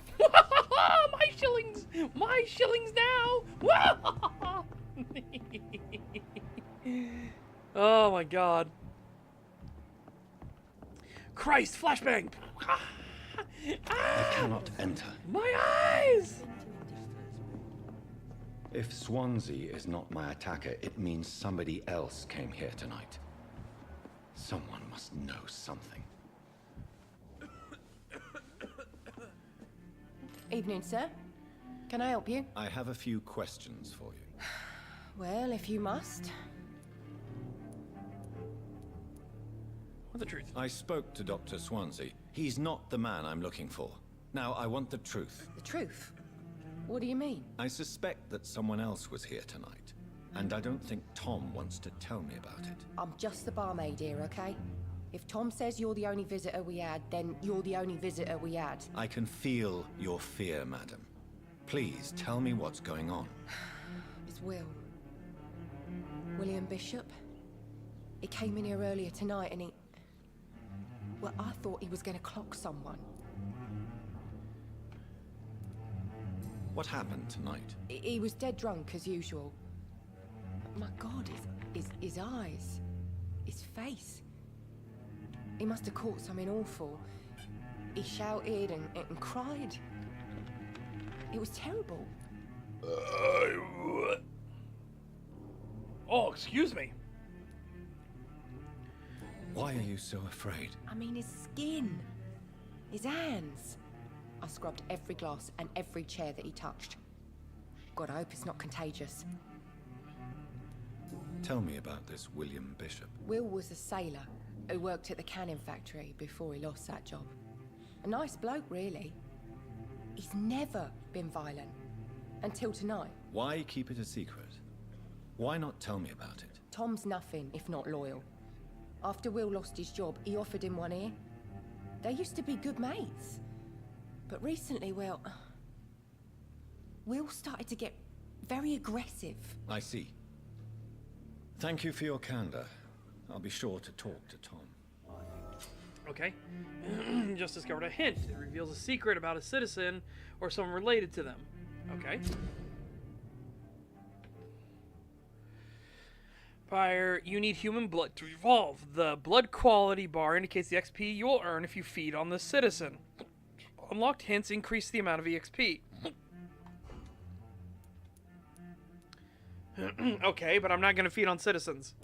Speaker 1: My shillings! My shillings now! Oh my god. Christ, flashbang!
Speaker 8: I cannot enter.
Speaker 1: My eyes!
Speaker 8: If Swansea is not my attacker, it means somebody else came here tonight. Someone must know something.
Speaker 4: Evening, sir. Can I help you?
Speaker 8: I have a few questions for you.
Speaker 4: Well, if you must.
Speaker 1: What's the truth?
Speaker 8: I spoke to Dr. Swansea. He's not the man I'm looking for. Now, I want the truth.
Speaker 4: The truth? What do you mean?
Speaker 8: I suspect that someone else was here tonight, and I don't think Tom wants to tell me about it.
Speaker 4: I'm just the barmaid here, okay? If Tom says you're the only visitor we had, then you're the only visitor we had.
Speaker 8: I can feel your fear, madam. Please, tell me what's going on.
Speaker 4: It's Will. William Bishop. He came in here earlier tonight and he... Well, I thought he was going to clock someone.
Speaker 8: What happened tonight?
Speaker 4: He was dead drunk, as usual. But my God, his eyes. His face. He must have caught something awful. He shouted and cried. It was terrible.
Speaker 1: Oh, excuse me.
Speaker 8: Why are you so afraid?
Speaker 4: I mean, his skin. His hands. I scrubbed every glass and every chair that he touched. God, I hope it's not contagious.
Speaker 8: Tell me about this William Bishop.
Speaker 4: Will was a sailor who worked at the cannon factory before he lost that job. A nice bloke, really. He's never been violent. Until tonight.
Speaker 8: Why keep it a secret? Why not tell me about it?
Speaker 4: Tom's nothing if not loyal. After Will lost his job, he offered him one ear. They used to be good mates. But recently, well... Will started to get very aggressive.
Speaker 8: I see. Thank you for your candor. I'll be sure to talk to Tom.
Speaker 1: Okay. Just discovered a hint. It reveals a secret about a citizen or someone related to them. Okay. Fire, you need human blood to evolve. The blood quality bar indicates the XP you will earn if you feed on the citizen. Unlocked hints increase the amount of EXP. Okay, but I'm not going to feed on citizens.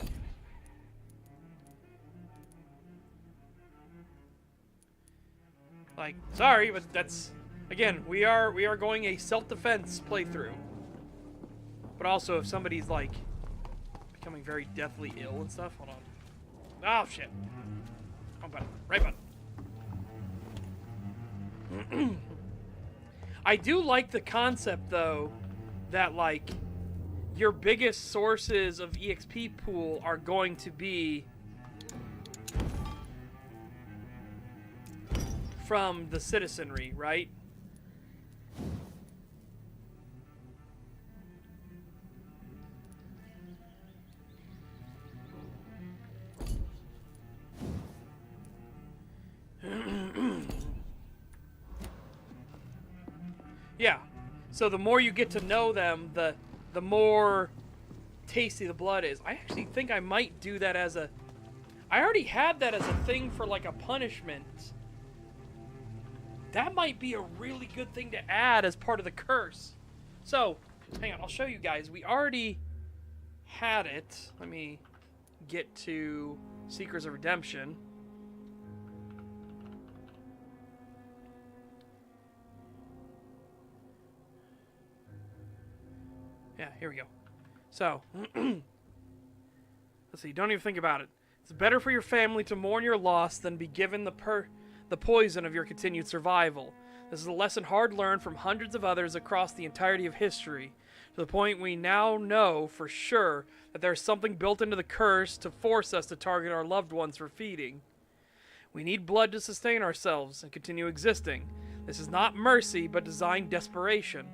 Speaker 1: Like, sorry, but that's... Again, we are going a self-defense playthrough. But also, if somebody's, like, becoming very deathly ill and stuff... Hold on. Oh, shit. Wrong button. Right button. I do like the concept, though, that, like, your biggest sources of EXP pool are going to be from the citizenry, right? Yeah. So the more you get to know them, the more tasty the blood is. I actually think I might do that as a... I already had that as a thing for like a punishment. That might be a really good thing to add as part of the curse. So, hang on, I'll show you guys. We already had it. Let me get to Seekers of Redemption. Yeah, here we go. So, let's see, don't even think about it. It's better for your family to mourn your loss than be given the poison of your continued survival. This is a lesson hard learned from hundreds of others across the entirety of history, to the point we now know for sure that there's something built into the curse to force us to target our loved ones for feeding. We need blood to sustain ourselves and continue existing. This is not mercy, but designed desperation.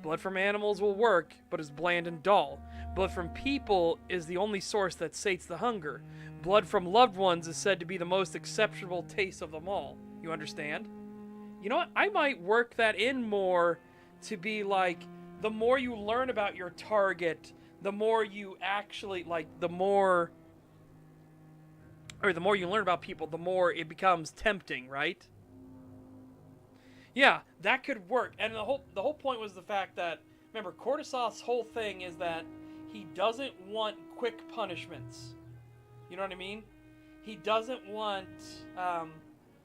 Speaker 1: Blood from animals will work, but is bland and dull. Blood from people is the only source that sates the hunger. Blood from loved ones is said to be the most exceptional taste of them all. You understand? You know what? I might work that in more to be like, the more you learn about your target, the more you actually, like, the more you learn about people, the more it becomes tempting, right? Yeah, that could work. And the whole point was the fact that, remember, Cortisoth's whole thing is that he doesn't want quick punishments. You know what I mean? He doesn't want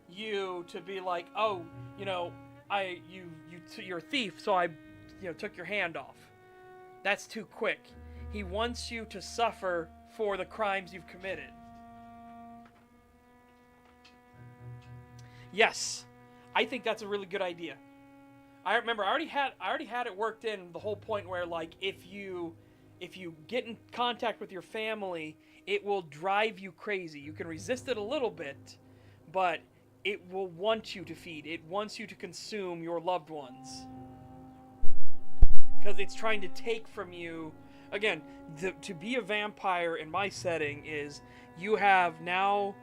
Speaker 1: you to be like, oh, you know, you're a thief, so I, took your hand off. That's too quick. He wants you to suffer for the crimes you've committed. Yes, I think that's a really good idea. I remember I already had it worked in, the whole point where, like, if you get in contact with your family, it will drive you crazy. You can resist it a little bit, but it will want you to feed. It wants you to consume your loved ones. Because it's trying to take from you. Again, to be a vampire in my setting is you have now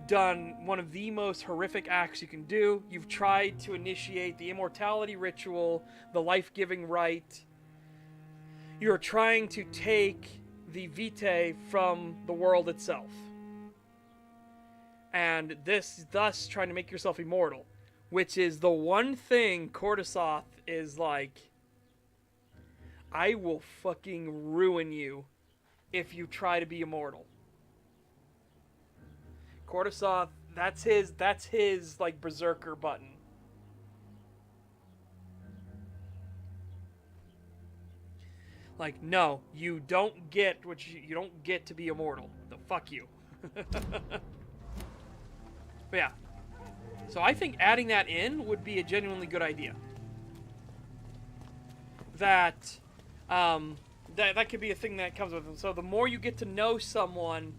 Speaker 1: done one of the most horrific acts you can do. You've tried to initiate the immortality ritual, the life-giving rite. You're trying to take the vitae from the world itself. And thus trying to make yourself immortal. Which is the one thing Cortisoth is like, I will fucking ruin you if you try to be immortal. Cortisoth, that's his like berserker button. Like, no, you don't get you don't get to be immortal. No, fuck you. But yeah. So I think adding that in would be a genuinely good idea. That could be a thing that comes with them. So the more you get to know someone,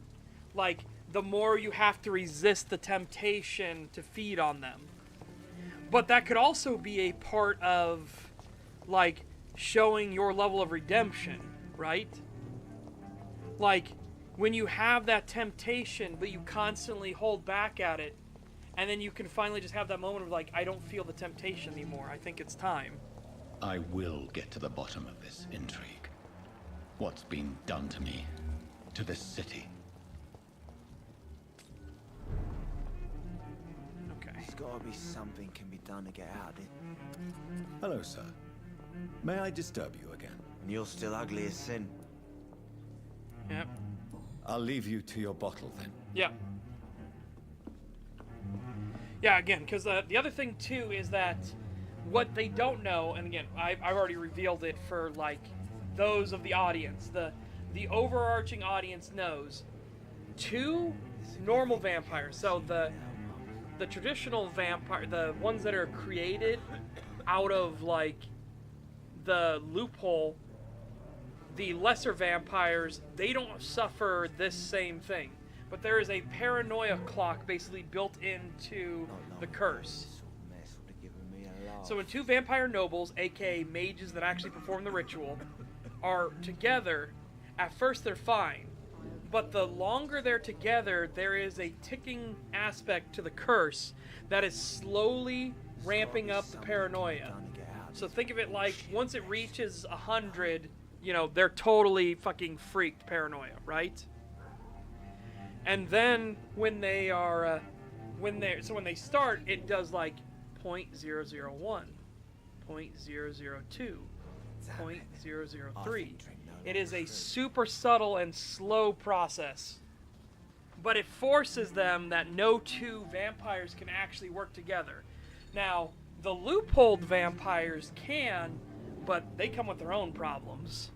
Speaker 1: like, the more you have to resist the temptation to feed on them. But that could also be a part of, like, showing your level of redemption, right? Like, when you have that temptation, but you constantly hold back at it, and then you can finally just have that moment of, like, I don't feel the temptation anymore. I think it's time.
Speaker 8: I will get to the bottom of this intrigue. What's been done to me, to this city.
Speaker 1: Okay.
Speaker 9: There's gotta be something can be done to get out of it.
Speaker 5: Hello, sir. May I disturb you again?
Speaker 9: And you're still ugly as sin.
Speaker 1: Yep.
Speaker 5: I'll leave you to your bottle then.
Speaker 1: Yeah. Yeah, again, because the other thing, too, is that what they don't know, and again, I've already revealed it for, like, those of the audience. The overarching audience knows. 2 normal vampires. So the traditional vampire, the ones that are created out of, like, the loophole, the lesser vampires, they don't suffer this same thing. But there is a paranoia clock basically built into the curse. So when 2 vampire nobles, aka mages that actually perform the ritual, are together, at first they're fine. But the longer they're together, there is a ticking aspect to the curse that is slowly ramping up the paranoia. So think of it like once it reaches 100, you know, they're totally fucking freaked paranoia, right? And then when they are, when they start, it does like 0.001, 0.002, 0.003. It is a super subtle and slow process. But it forces them that no two vampires can actually work together. Now, the loopholed vampires can, but they come with their own problems.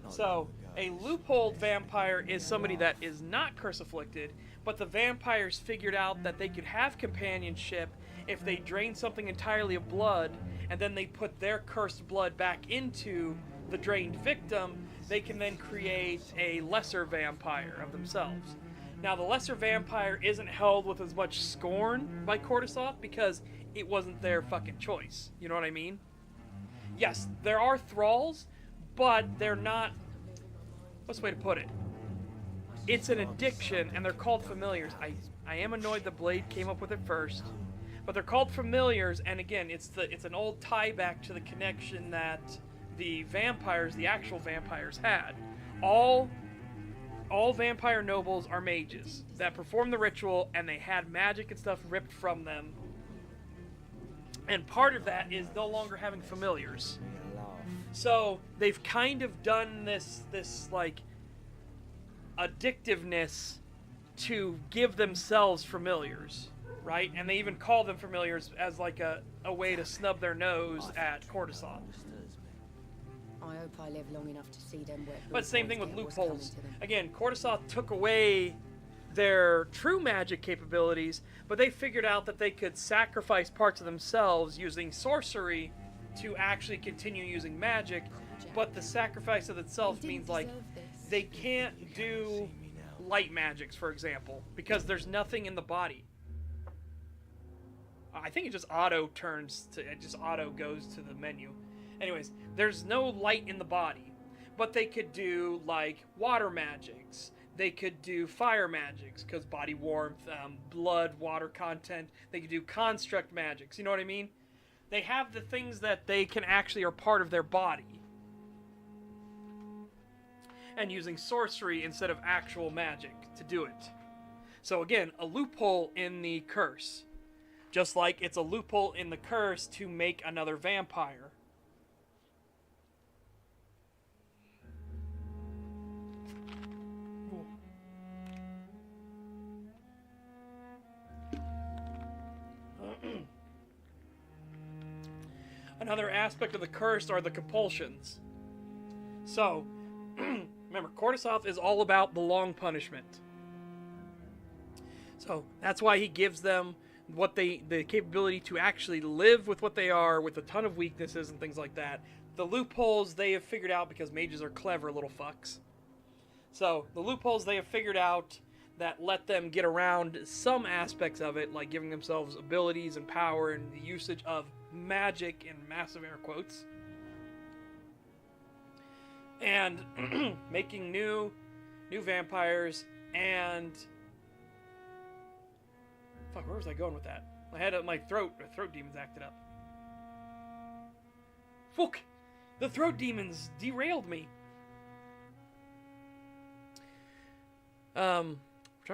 Speaker 1: So, a loopholed vampire is somebody that is not curse-afflicted, but the vampires figured out that they could have companionship if they drain something entirely of blood, and then they put their cursed blood back into the drained victim. They can then create a lesser vampire of themselves. Now, the lesser vampire isn't held with as much scorn by Cordyceps because it wasn't their fucking choice. You know what I mean? Yes, there are thralls, but they're not... What's the way to put it? It's an addiction, and they're called familiars. I am annoyed the Blade came up with it first, but they're called familiars, and again, it's an old tie back to the connection that the vampires, the actual vampires, had. All vampire nobles are mages that perform the ritual, and they had magic and stuff ripped from them. And part of that is no longer having familiars. So they've kind of done this like addictiveness to give themselves familiars, right? And they even call them familiars as like a way to snub their nose at Cordyceps.
Speaker 4: I hope I live long enough to see them.
Speaker 1: But same thing with loopholes. Again, Cordyceps took away their true magic capabilities, but they figured out that they could sacrifice parts of themselves using sorcery to actually continue using magic. But the sacrifice of itself means like they can't do light magics, for example, because there's nothing in the body. I think it just auto goes to the menu. Anyways, there's no light in the body, but they could do like water magics. They could do fire magics because body warmth, blood, water content. They could do construct magics. You know what I mean? They have the things that they can actually are part of their body. And using sorcery instead of actual magic to do it. So again, a loophole in the curse. Just like it's a loophole in the curse to make another vampire. Another aspect of the curse are the compulsions. So, remember, Cordyceps is all about the long punishment. So, that's why he gives them the capability to actually live with what they are, with a ton of weaknesses and things like that. The loopholes they have figured out, because mages are clever little fucks. So, the loopholes they have figured out that let them get around some aspects of it, like giving themselves abilities and power and the usage of magic in massive air quotes, and making new vampires. And fuck, where was I going with that? I had my throat demons acted up. Fuck, the throat demons derailed me. We're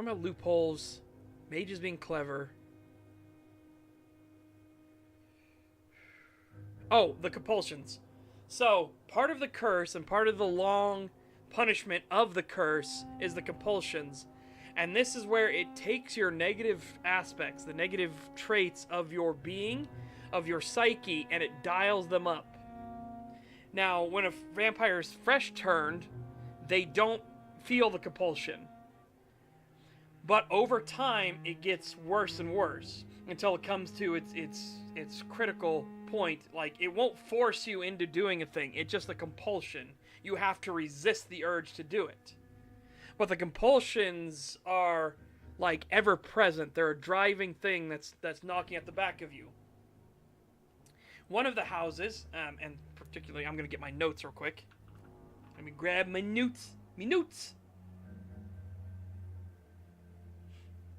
Speaker 1: talking about loopholes, mages being clever. Oh, the compulsions. So, part of the curse and part of the long punishment of the curse is the compulsions. And this is where it takes your negative aspects, the negative traits of your being, of your psyche, and it dials them up. Now, when a vampire is fresh turned, they don't feel the compulsion. But over time, it gets worse and worse until it comes to its critical point. Like, it won't force you into doing a thing. It's just a compulsion. You have to resist the urge to do it. But the compulsions are like ever present. They're a driving thing that's knocking at the back of you. One of the houses, and particularly, I'm gonna get my notes real quick. Let me grab my notes.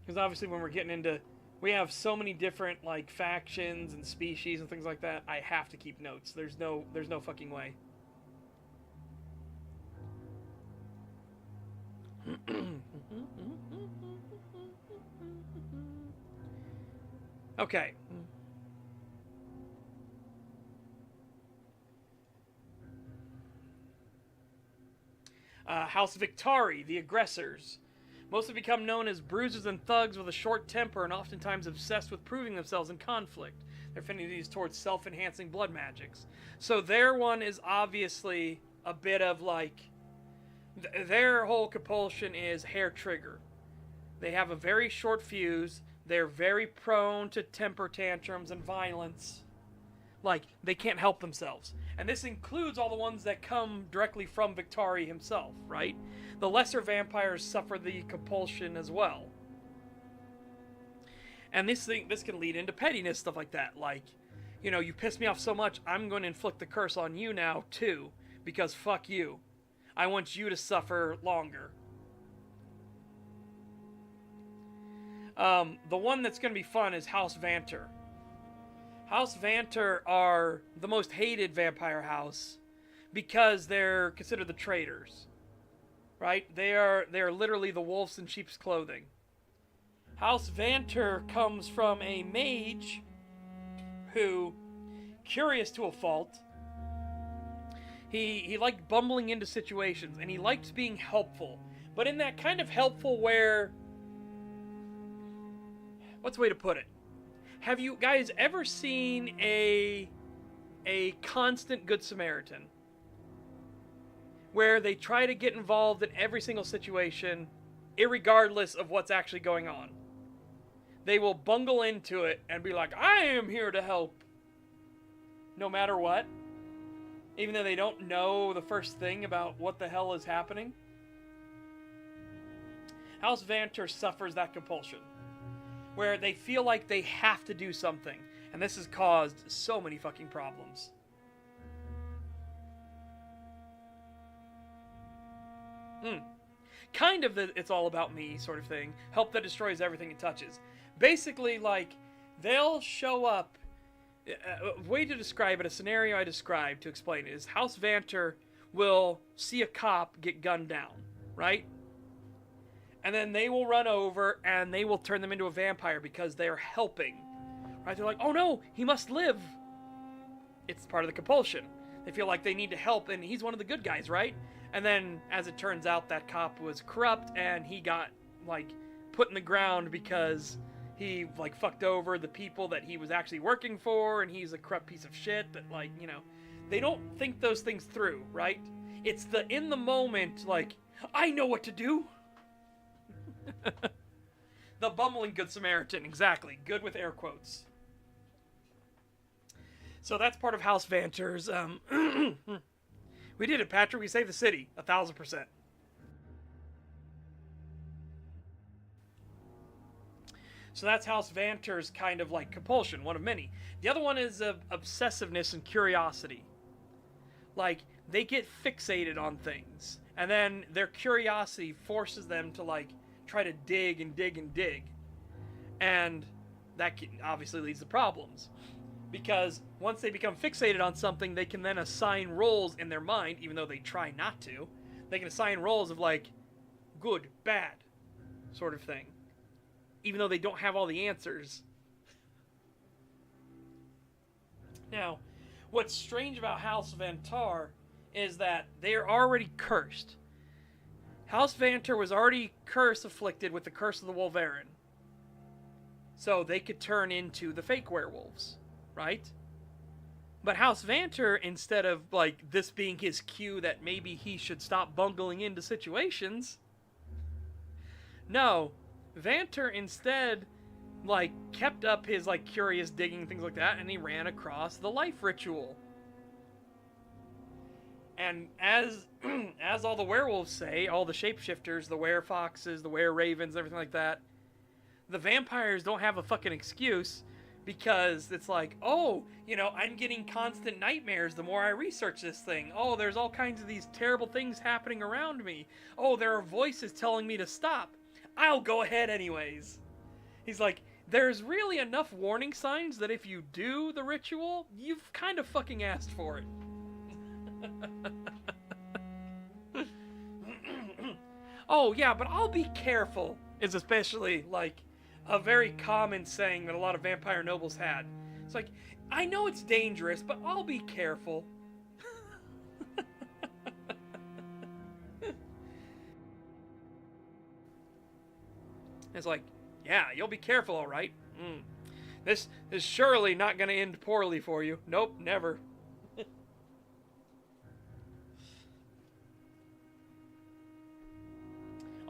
Speaker 1: Because obviously, when we're getting into We have so many different like factions and species and things like that. I have to keep notes. There's no fucking way. Okay. House Victari, the aggressors. Most have become known as bruisers and thugs with a short temper and oftentimes obsessed with proving themselves in conflict. Their affinities towards self-enhancing blood magics. So their one is obviously a bit of like... their whole compulsion is hair trigger. They have a very short fuse. They're very prone to temper tantrums and violence. Like, they can't help themselves. And this includes all the ones that come directly from Victari himself, right? The lesser vampires suffer the compulsion as well. And this can lead into pettiness, stuff like that. Like, you know, you piss me off so much, I'm going to inflict the curse on you now, too. Because fuck you. I want you to suffer longer. The one that's going to be fun is House Vampyr. House Vampyr are the most hated vampire house because they're considered the traitors. Right? They are literally the wolves in sheep's clothing. House Vampyr comes from a mage who, curious to a fault, he liked bumbling into situations and he liked being helpful. But in that kind of helpful where... what's the way to put it? Have you guys ever seen a constant Good Samaritan? Where they try to get involved in every single situation, irregardless of what's actually going on. They will bungle into it and be like, I am here to help. No matter what. Even though they don't know the first thing about what the hell is happening. House Vampyr suffers that compulsion. Where they feel like they have to do something. And this has caused so many fucking problems. Kind of the it's all about me sort of thing. Help that destroys everything it touches. Basically, like, they'll show up. A way to describe it, a scenario I described to explain it, is House Vampyr will see a cop get gunned down, right? And then they will run over and they will turn them into a vampire because they're helping. Right? They're like, oh no, he must live. It's part of the compulsion. They feel like they need to help and he's one of the good guys, right? And then, as it turns out, that cop was corrupt and he got, like, put in the ground because he, like, fucked over the people that he was actually working for and he's a corrupt piece of shit that, like, you know, they don't think those things through, right? It's the in the moment, like, I know what to do. The bumbling Good Samaritan, exactly. Good with air quotes. So that's part of House Vampyr's, we did it, Patrick. We saved the city. 1,000%. So that's House Vampyr's kind of like compulsion, one of many. The other one is obsessiveness and curiosity. Like, they get fixated on things. And then their curiosity forces them to, like, try to dig and dig and dig. And that obviously leads to problems. Because once they become fixated on something, they can then assign roles in their mind, even though they try not to. They can assign roles of, like, good, bad, sort of thing. Even though they don't have all the answers. Now, what's strange about House Vampyr is that they are already cursed. House Vampyr was already afflicted with the curse of the Wolverine. So they could turn into the fake werewolves. Right? But House Vampyr, instead of, like, this being his cue that maybe he should stop bungling into situations, no, Vampyr instead, like, kept up his, like, curious digging and things like that, and he ran across the life ritual. And as all the werewolves say, all the shapeshifters, the werefoxes, the wereravens, everything like that, the vampires don't have a fucking excuse. Because it's like, oh, you know, I'm getting constant nightmares the more I research this thing. Oh, there's all kinds of these terrible things happening around me. Oh, there are voices telling me to stop. I'll go ahead anyways. He's like, there's really enough warning signs that if you do the ritual, you've kind of fucking asked for it. Oh, yeah, but I'll be careful is especially, like, a very common saying that a lot of vampire nobles had. It's like, I know it's dangerous, but I'll be careful. It's like, yeah, you'll be careful, all right. This is surely not going to end poorly for you. Nope, never.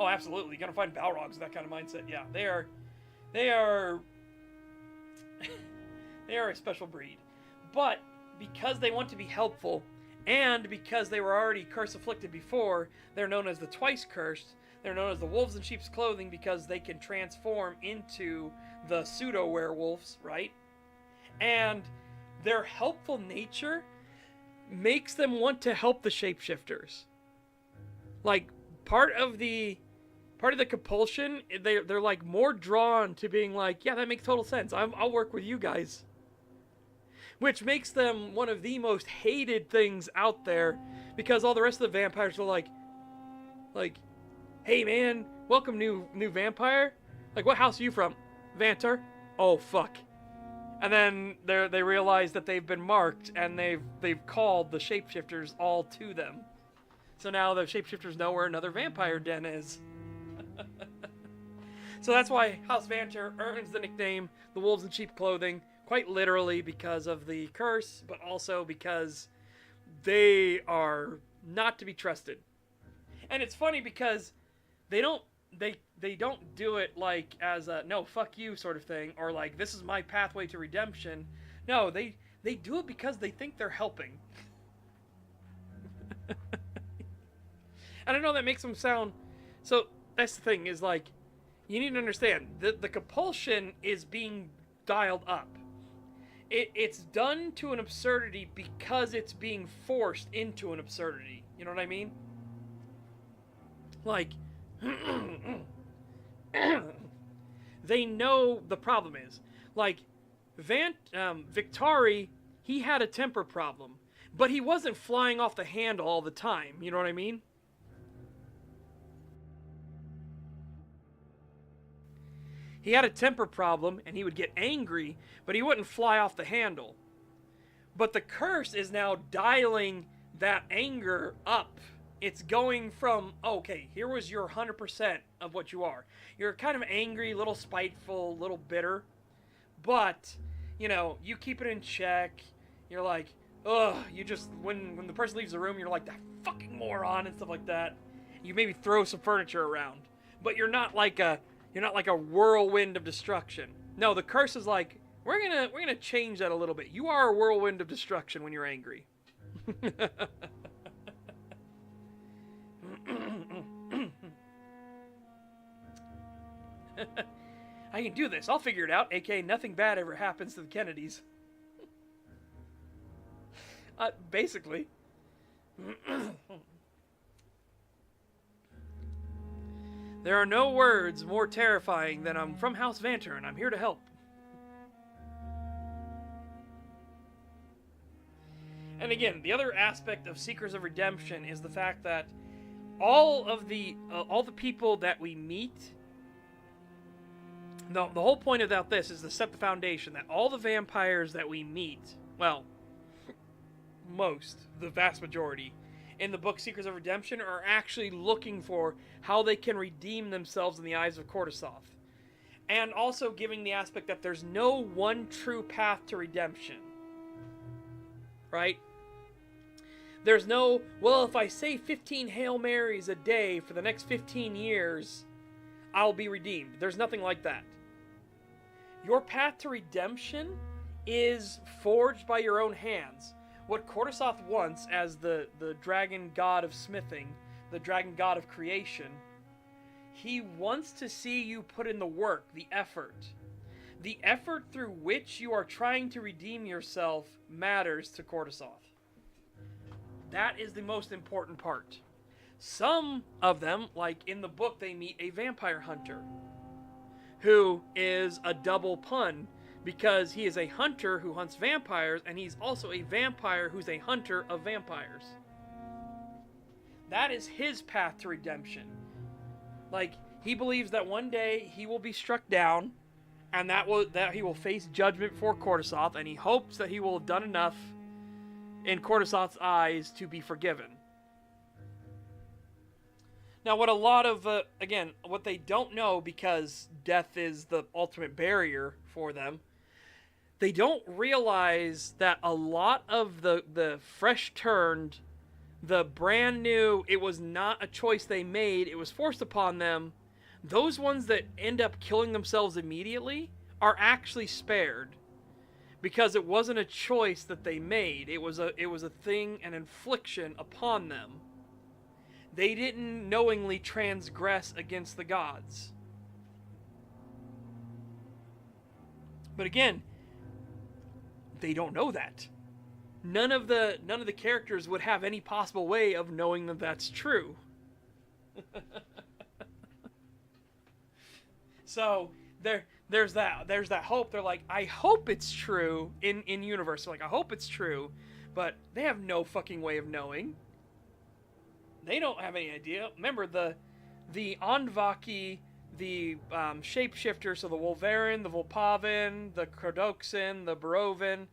Speaker 1: Oh, absolutely. You're going to find Balrogs with that kind of mindset. Yeah, they are they are a special breed. But because they want to be helpful, and because they were already curse-afflicted before, they're known as the Twice Cursed. They're known as the Wolves in Sheep's Clothing because they can transform into the pseudo-werewolves, right? And their helpful nature makes them want to help the shapeshifters. Like, part of the compulsion, they're like more drawn to being like, yeah, that makes total sense. I'll work with you guys. Which makes them one of the most hated things out there, because all the rest of the vampires are like, hey man, welcome new vampire. Like, what house are you from? Vampyr? Oh fuck. And then they realize that they've been marked, and they've called the shapeshifters all to them. So now the shapeshifters know where another vampire den is. So that's why House Vampyr earns the nickname the Wolves in Sheep Clothing, quite literally because of the curse, but also because they are not to be trusted. And it's funny because they don't do it like as a no, fuck you sort of thing, or like this is my pathway to redemption. No, they do it because they think they're helping. And I know that makes them sound... So, that's the thing, is like, you need to understand, the compulsion is being dialed up. It's done to an absurdity because it's being forced into an absurdity. You know what I mean? Like, they know the problem is. Like, Victari, he had a temper problem, but he wasn't flying off the handle all the time. You know what I mean? He had a temper problem, and he would get angry, but he wouldn't fly off the handle. But the curse is now dialing that anger up. It's going from, okay, here was your 100% of what you are. You're kind of angry, a little spiteful, a little bitter. But, you know, you keep it in check. You're like, ugh, you just, when the person leaves the room, you're like, that fucking moron and stuff like that. You maybe throw some furniture around. But you're not like a whirlwind of destruction. No, the curse is like, we're gonna change that a little bit. You are a whirlwind of destruction when you're angry. I can do this. I'll figure it out. AKA, nothing bad ever happens to the Kennedys. Basically. There are no words more terrifying than I'm from House Vampyr and I'm here to help. And again, the other aspect of Seekers of Redemption is the fact that all the people that we meet, the whole point about this is to set the foundation that all the vampires that we meet, well, the vast majority, in the book Seekers of Redemption are actually looking for how they can redeem themselves in the eyes of Cordyceps. And also giving the aspect that there's no one true path to redemption. Right? There's no, well, if I say 15 Hail Marys a day for the next 15 years, I'll be redeemed. There's nothing like that. Your path to redemption is forged by your own hands. What Cordyceps wants as the dragon god of smithing, the dragon god of creation, he wants to see you put in the work, the effort. The effort through which you are trying to redeem yourself matters to Cordyceps. That is the most important part. Some of them, like in the book, they meet a vampire hunter who is a double pun because he is a hunter who hunts vampires, and he's also a vampire who's a hunter of vampires. That is his path to redemption. Like, he believes that one day he will be struck down, and that he will face judgment before Cordysoth, and he hopes that he will have done enough in Cordysoth's eyes to be forgiven. Now, what a lot of, again, what they don't know, because death is the ultimate barrier for them, they don't realize that a lot of the fresh-turned, the brand new, it was not a choice they made, it was forced upon them, those ones that end up killing themselves immediately are actually spared. Because it wasn't a choice that they made. It was a thing, an infliction upon them. They didn't knowingly transgress against the gods. But again, they don't know that. None of the characters would have any possible way of knowing that that's true. So there's that hope. They're like, I hope it's true in universe. They're like, I hope it's true, but they have no fucking way of knowing. They don't have any idea. Remember, the Andvaki, the shapeshifters, so the Wolverine, the Volpavin, the Krodoxin, the Barovin,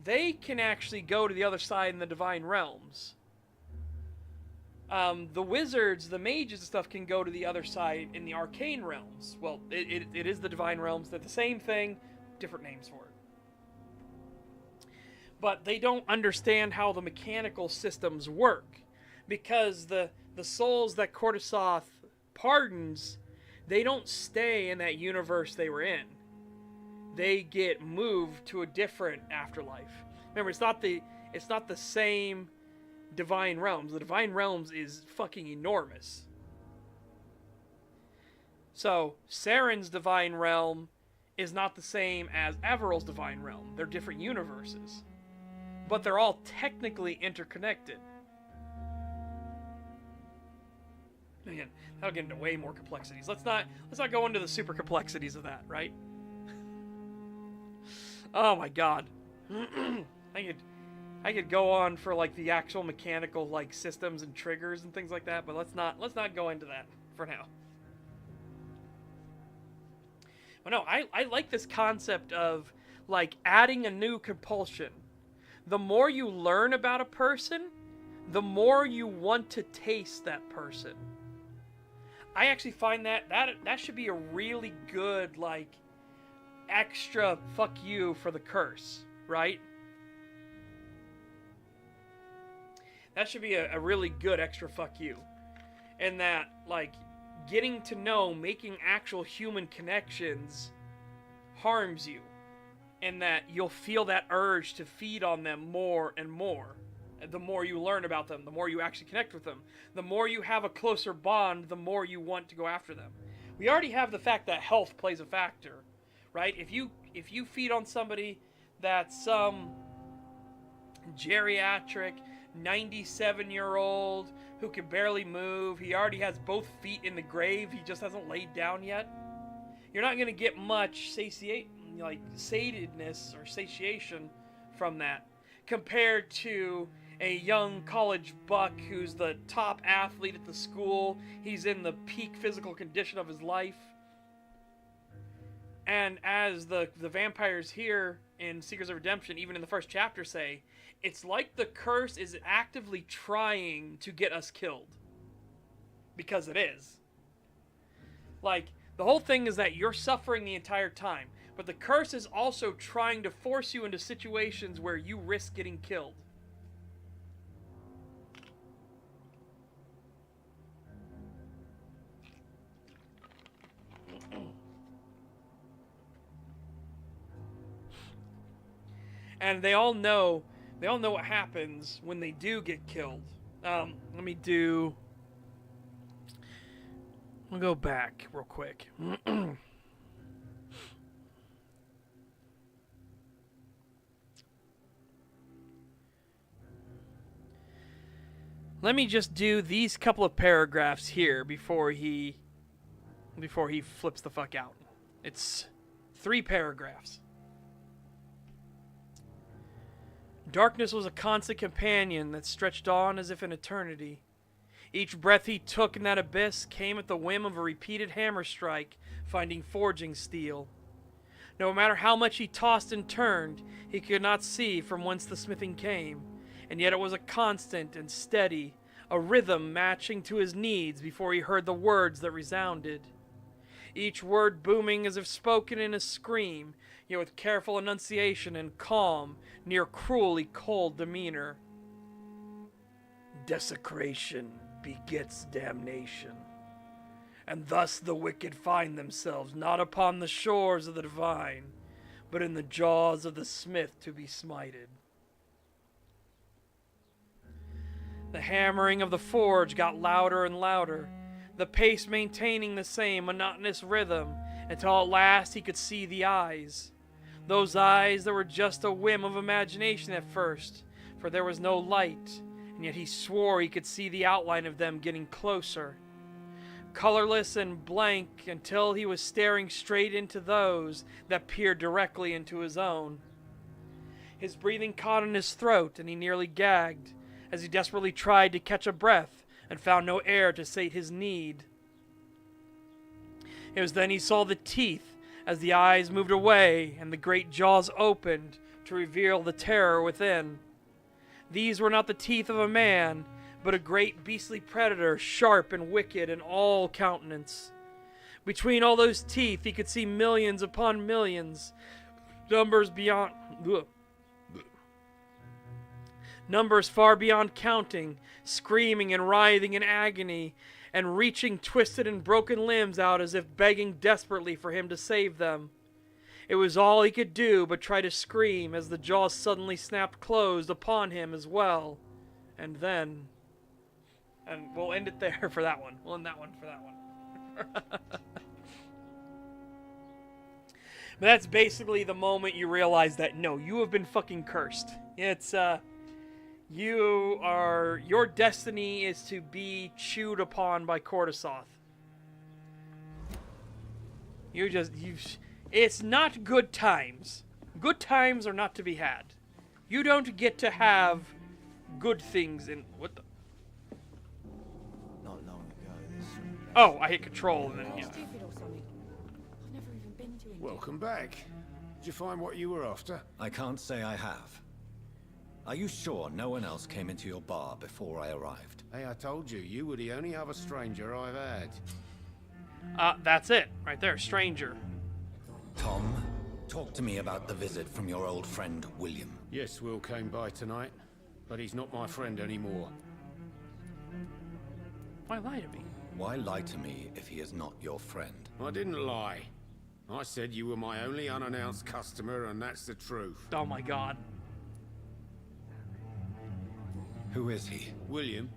Speaker 1: they can actually go to the other side in the divine realms. The wizards, the mages and stuff can go to the other side in the arcane realms. Well, it is the divine realms. They're the same thing, different names for it. But they don't understand how the mechanical systems work. Because the souls that Cordysoth pardons, they don't stay in that universe they were in. They get moved to a different afterlife. Remember, it's not the same divine realms. The divine realms is fucking enormous. So Saren's divine realm is not the same as Averil's divine realm. They're different universes, but they're all technically interconnected. Again, that'll get into way more complexities. Let's not go into the super complexities of that, right? Oh my god. I could go on for like the actual mechanical like systems and triggers and things like that, but let's not go into that for now. But no, I like this concept of like adding a new compulsion. The more you learn about a person, the more you want to taste that person. I actually find that should be a really good like extra fuck you for the curse, right? That should be a really good extra fuck you. And that, like, getting to know, making actual human connections harms you. And that you'll feel that urge to feed on them more and more. The more you learn about them, the more you actually connect with them. The more you have a closer bond, the more you want to go after them. We already have the fact that health plays a factor, right? If you feed on somebody that's some geriatric 97-year-old who can barely move, he already has both feet in the grave, he just hasn't laid down yet, you're not going to get much satedness or satiation from that compared to a young college buck who's the top athlete at the school. He's in the peak physical condition of his life. And as the vampires here in Seekers of Redemption, even in the first chapter, say, it's like the curse is actively trying to get us killed. Because it is. Like, the whole thing is that you're suffering the entire time. But the curse is also trying to force you into situations where you risk getting killed. And they all know what happens when they do get killed. We'll go back real quick. Let me just do these couple of paragraphs here before he flips the fuck out. It's 3 paragraphs. Darkness was a constant companion that stretched on as if an eternity. Each breath he took in that abyss came at the whim of a repeated hammer strike, finding forging steel. No matter how much he tossed and turned, he could not see from whence the smithing came, and yet it was a constant and steady, a rhythm matching to his needs before he heard the words that resounded. Each word booming as if spoken in a scream, yet with careful enunciation and calm, near cruelly cold demeanor. Desecration begets damnation, and thus the wicked find themselves not upon the shores of the divine, but in the jaws of the smith to be smited. The hammering of the forge got louder and louder, the pace maintaining the same monotonous rhythm, until at last he could see the eyes. Those eyes that were just a whim of imagination at first, for there was no light, and yet he swore he could see the outline of them getting closer. Colorless and blank until he was staring straight into those that peered directly into his own. His breathing caught in his throat, and he nearly gagged, as he desperately tried to catch a breath and found no air to sate his need. It was then he saw the teeth as the eyes moved away and the great jaws opened to reveal the terror within. These were not the teeth of a man, but a great beastly predator, sharp and wicked in all countenance. Between all those teeth he could see millions upon millions, numbers far beyond counting, screaming and writhing in agony, and reaching twisted and broken limbs out as if begging desperately for him to save them. It was all he could do but try to scream as the jaws suddenly snapped closed upon him as well. And then... And we'll end it there for that one. We'll end that one for that one. But that's basically the moment you realize that, no, you have been fucking cursed. It's, your destiny is to be chewed upon by Cortisoth. It's not good times. Good times are not to be had. You don't get to have good things in, what the?
Speaker 9: Not long ago, this...
Speaker 1: Oh, I hit control and then, yeah.
Speaker 12: Welcome back. Did you find what you were after?
Speaker 8: I can't say I have. Are you sure no one else came into your bar before I arrived?
Speaker 12: Hey, I told you, you were the only other stranger I've had.
Speaker 1: That's it, right there, stranger.
Speaker 8: Tom, talk to me about the visit from your old friend, William.
Speaker 12: Yes, Will came by tonight, but he's not my friend anymore.
Speaker 1: Why lie to me?
Speaker 8: Why lie to me if he is not your friend?
Speaker 12: I didn't lie. I said you were my only unannounced customer, and that's the truth.
Speaker 1: Oh my god.
Speaker 8: Who is he?
Speaker 12: William.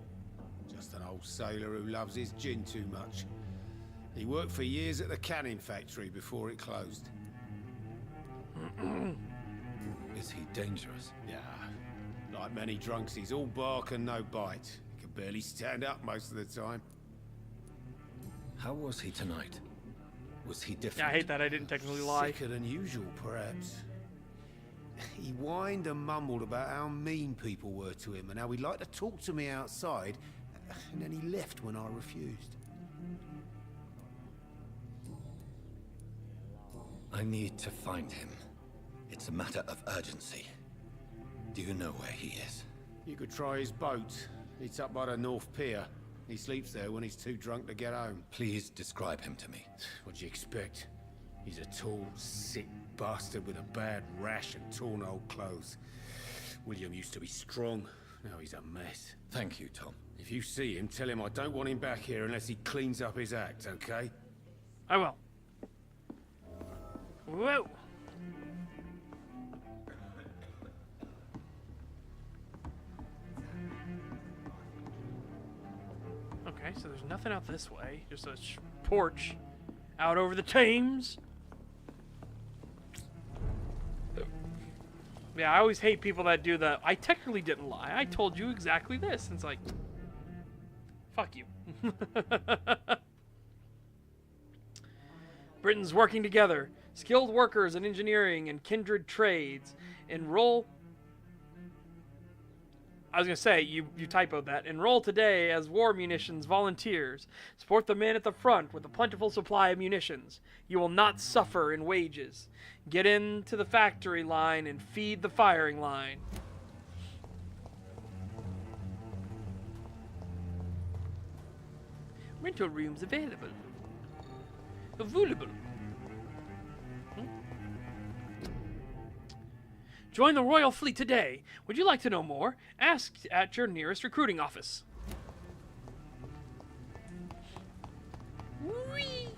Speaker 12: Just an old sailor who loves his gin too much. He worked for years at the canning factory before it closed.
Speaker 8: Is he dangerous?
Speaker 12: Yeah. Like many drunks, he's all bark and no bite. He can barely stand up most of the time.
Speaker 8: How was he tonight? Was he different?
Speaker 1: Yeah, I hate that I didn't technically lie.
Speaker 12: Sicker than usual, perhaps. He whined and mumbled about how mean people were to him and how he'd like to talk to me outside, and then he left when I refused.
Speaker 8: I need to find him. It's a matter of urgency. Do you know where he is?
Speaker 12: You could try his boat. It's up by the North Pier. He sleeps there when he's too drunk to get home.
Speaker 8: Please describe him to me.
Speaker 12: What do you expect? He's a tall, sick bastard with a bad rash and torn old clothes. William used to be strong. Now he's a mess.
Speaker 8: Thank you, Tom.
Speaker 12: If you see him, tell him I don't want him back here unless he cleans up his act, okay?
Speaker 1: I will. Whoa. Okay, so there's nothing out this way. Just a porch out over the Thames. Yeah, I always hate people that do the, I technically didn't lie. I told you exactly this. And it's like, fuck you. Britain's working together. Skilled workers in engineering and kindred trades. Enroll... I was going to say, you typoed that. Enroll today as war munitions volunteers. Support the men at the front with a plentiful supply of munitions. You will not suffer in wages. Get into the factory line and feed the firing line. Rental rooms available. Available. Join the Royal Fleet today. Would you like to know more? Ask at your nearest recruiting office. Whee!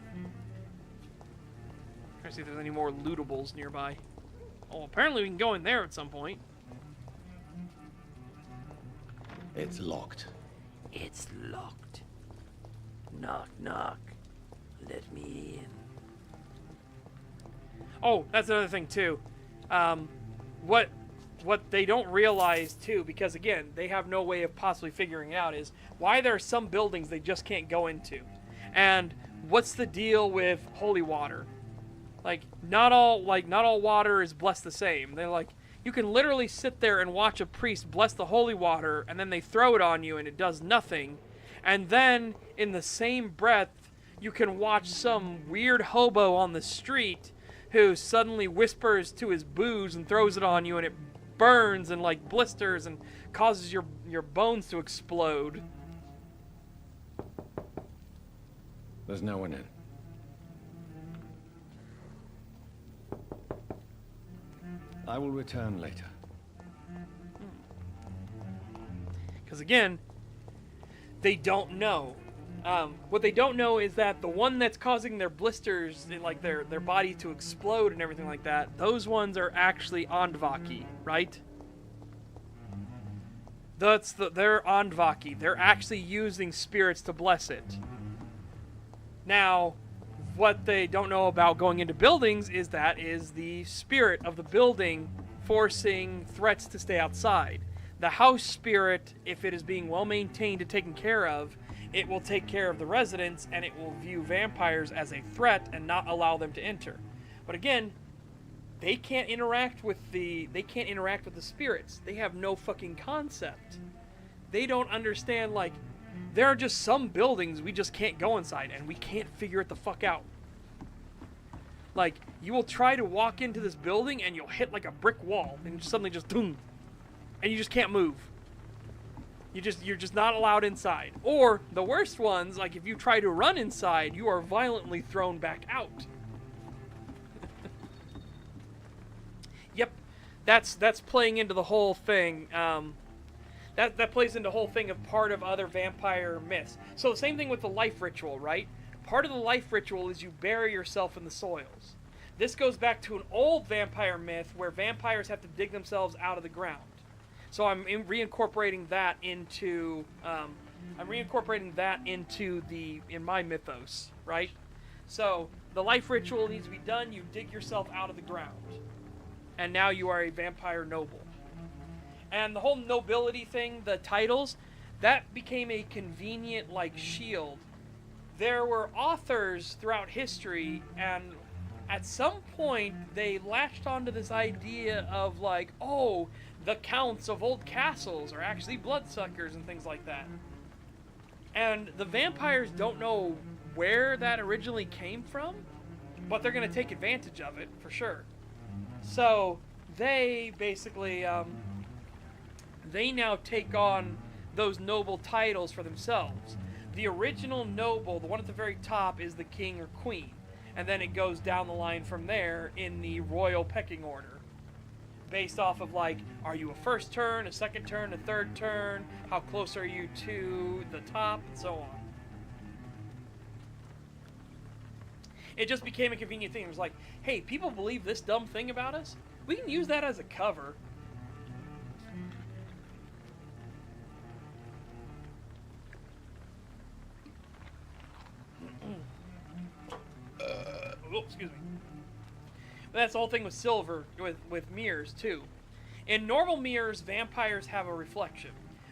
Speaker 1: Trying to see if there's any more lootables nearby. Oh, apparently we can go in there at some point.
Speaker 8: It's locked.
Speaker 1: It's locked. Knock, knock. Let me in. Oh, that's another thing too. What they don't realize too, because again, they have no way of possibly figuring it out, is why there are some buildings they just can't go into. And what's the deal with holy water? Like not all water is blessed the same. They're like, you can literally sit there and watch a priest bless the holy water, and then they throw it on you and it does nothing. And then in the same breath, you can watch some weird hobo on the street who suddenly whispers to his booze and throws it on you, and it burns and like blisters and causes your bones to explode.
Speaker 8: There's no one in. I will return later.
Speaker 1: Because again, they don't know. What they don't know is that the one that's causing their blisters, like their body to explode and everything like that, those ones are actually Andvaki, right? They're Andvaki. They're actually using spirits to bless it. Now, what they don't know about going into buildings is that is the spirit of the building forcing threats to stay outside. The house spirit, if it is being well maintained and taken care of, it will take care of the residents, and it will view vampires as a threat and not allow them to enter. But again, they can't interact with the spirits. They have no fucking concept. They don't understand, like, there are just some buildings we just can't go inside, and we can't figure it the fuck out. Like, you will try to walk into this building, and you'll hit like a brick wall, and suddenly just boom, and you just can't move. You're just not allowed inside. Or the worst ones, like if you try to run inside, you are violently thrown back out. Yep, that's playing into the whole thing. That plays into the whole thing of part of other vampire myths. So the same thing with the life ritual, right? Part of the life ritual is you bury yourself in the soils. This goes back to an old vampire myth where vampires have to dig themselves out of the ground. So I'm reincorporating that into in my mythos, right? So the life ritual needs to be done. You dig yourself out of the ground, and now you are a vampire noble. And the whole nobility thing, the titles, that became a convenient like shield. There were authors throughout history, and at some point they latched onto this idea of like, oh, the counts of old castles are actually bloodsuckers and things like that. And the vampires don't know where that originally came from, but they're going to take advantage of it for sure. So they basically, they now take on those noble titles for themselves. The original noble, the one at the very top, is the king or queen. And then it goes down the line from there in the royal pecking order. Based off of like, are you a first turn, a second turn, a third turn? How close are you to the top, and so on. It just became a convenient thing. It was like, hey, people believe this dumb thing about us? We can use that as a cover. Oh, excuse me. But that's the whole thing with silver, with mirrors, too. In normal mirrors, vampires have a reflection.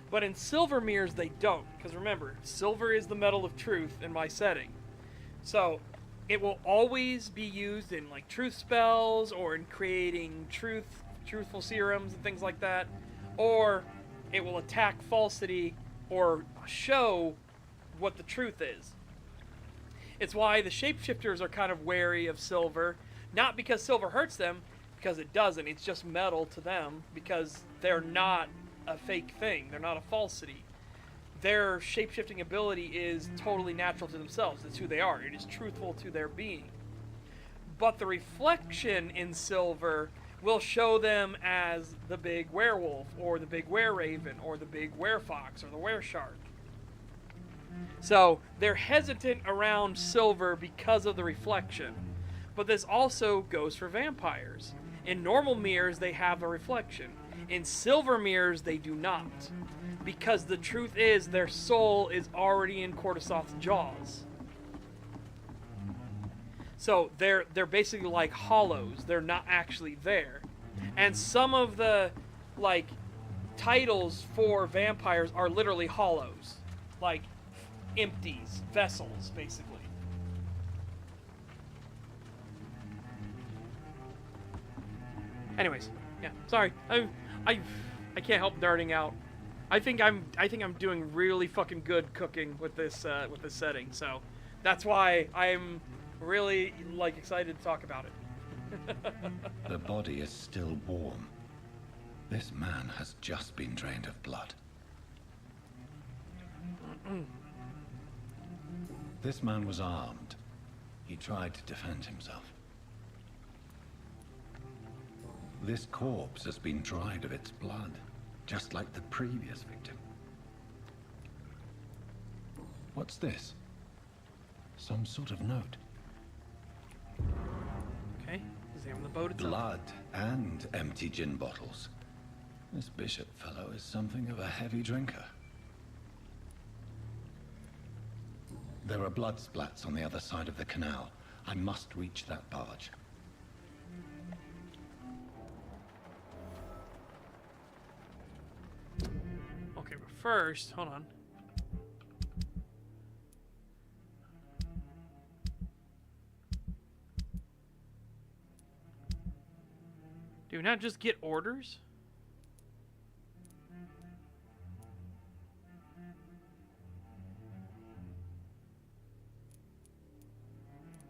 Speaker 1: But in silver mirrors, they don't. Because remember, silver is the metal of truth in my setting. So, it will always be used in like truth spells or in creating truthful serums and things like that, or it will attack falsity or show what the truth is. It's why the shapeshifters are kind of wary of silver, not because silver hurts them, because it doesn't. It's just metal to them because they're not a fake thing. They're not a falsity. Their shape-shifting ability is totally natural to themselves. It's who they are. It is truthful to their being. But the reflection in silver will show them as the big werewolf, or the big were-raven, or the big were-fox, or the were-shark. So they're hesitant around silver because of the reflection. But this also goes for vampires. In normal mirrors, they have a reflection. In silver mirrors, they do not. Because the truth is, their soul is already in Cordyceps' jaws. So they're basically like hollows. They're not actually there. And some of the like titles for vampires are literally hollows, like empties, vessels, basically. Anyways, yeah. Sorry, I can't help nerding out. I think I'm doing really fucking good cooking with this setting. So that's why I'm really like excited to talk about it.
Speaker 8: The body is still warm. This man has just been drained of blood. This man was armed. He tried to defend himself. This corpse has been dried of its blood, just like the previous victim. What's this? Some sort of note.
Speaker 1: Okay, is he on the boat itself?
Speaker 8: Blood and empty gin bottles. This bishop fellow is something of a heavy drinker. There are blood splats on the other side of the canal. I must reach that barge.
Speaker 1: Okay, but first, hold on. Do we not just get orders?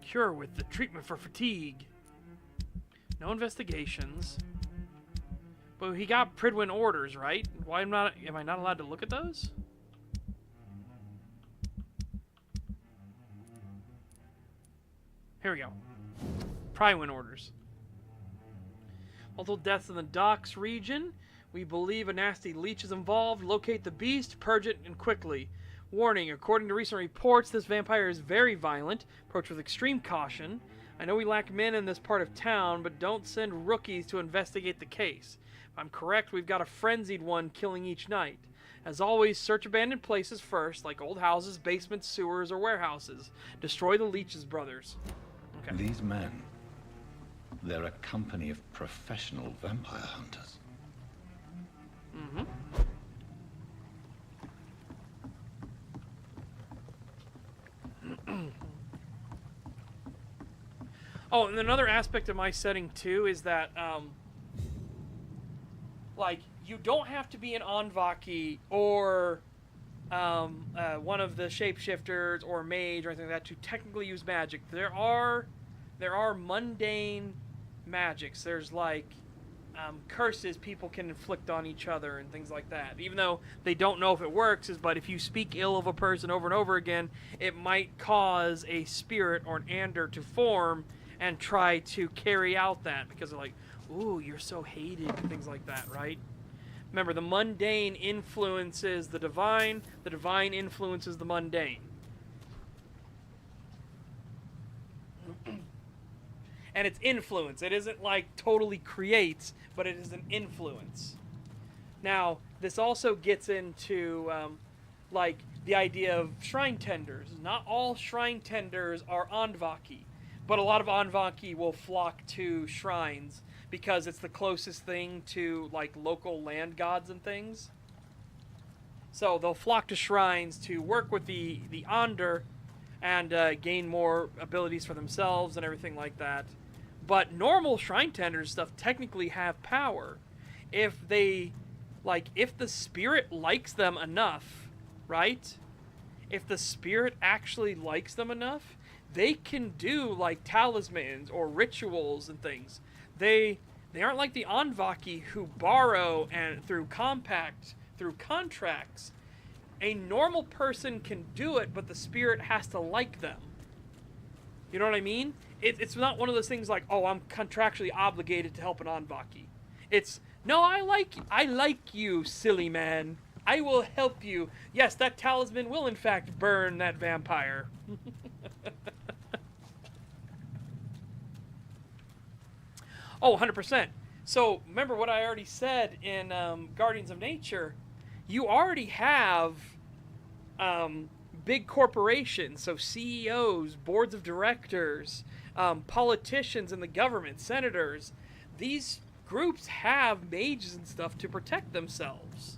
Speaker 1: Cure with the treatment for fatigue. No investigations. But he got Pridwin orders, right? Why am I not allowed to look at those? Here we go. Prywin orders. Multiple deaths in the docks region. We believe a nasty leech is involved. Locate the beast, purge it, and quickly. Warning, according to recent reports, this vampire is very violent. Approach with extreme caution. I know we lack men in this part of town, but don't send rookies to investigate the case. If I'm correct, we've got a frenzied one killing each night. As always, search abandoned places first, like old houses, basements, sewers, or warehouses. Destroy the leech's brothers. Okay.
Speaker 8: These men, they're a company of professional vampire hunters.
Speaker 1: Mm-hmm. Oh, and another aspect of my setting too is that, like, you don't have to be an Anvaki or one of the shapeshifters or mage or anything like that to technically use magic. There are mundane magics. There's like curses people can inflict on each other and things like that. Even though they don't know if it works, but if you speak ill of a person over and over again, it might cause a spirit or an ander to form and try to carry out that because they're like, ooh, you're so hated and things like that, right? Remember, the mundane influences the divine influences the mundane. And it's influence. It isn't like totally creates, but it is an influence. Now, this also gets into like the idea of shrine tenders. Not all shrine tenders are Andvaki, but a lot of Andvaki will flock to shrines because it's the closest thing to like local land gods and things. So they'll flock to shrines to work with the Ander and gain more abilities for themselves and everything like that. But normal shrine tenders stuff technically have power. If they, like, if the spirit likes them enough, right? If the spirit actually likes them enough, they can do, like, talismans or rituals and things. They aren't like the Anvaki who borrow and through contracts. A normal person can do it, but the spirit has to like them. You know what I mean? It's not one of those things like, oh, I'm contractually obligated to help an Anvaki. It's, no, I like you, silly man. I will help you. Yes, that talisman will in fact burn that vampire. Oh, 100%. So, remember what I already said in Guardians of Nature. You already have big corporations, so CEOs, boards of directors, politicians in the government, senators. These groups have mages and stuff to protect themselves.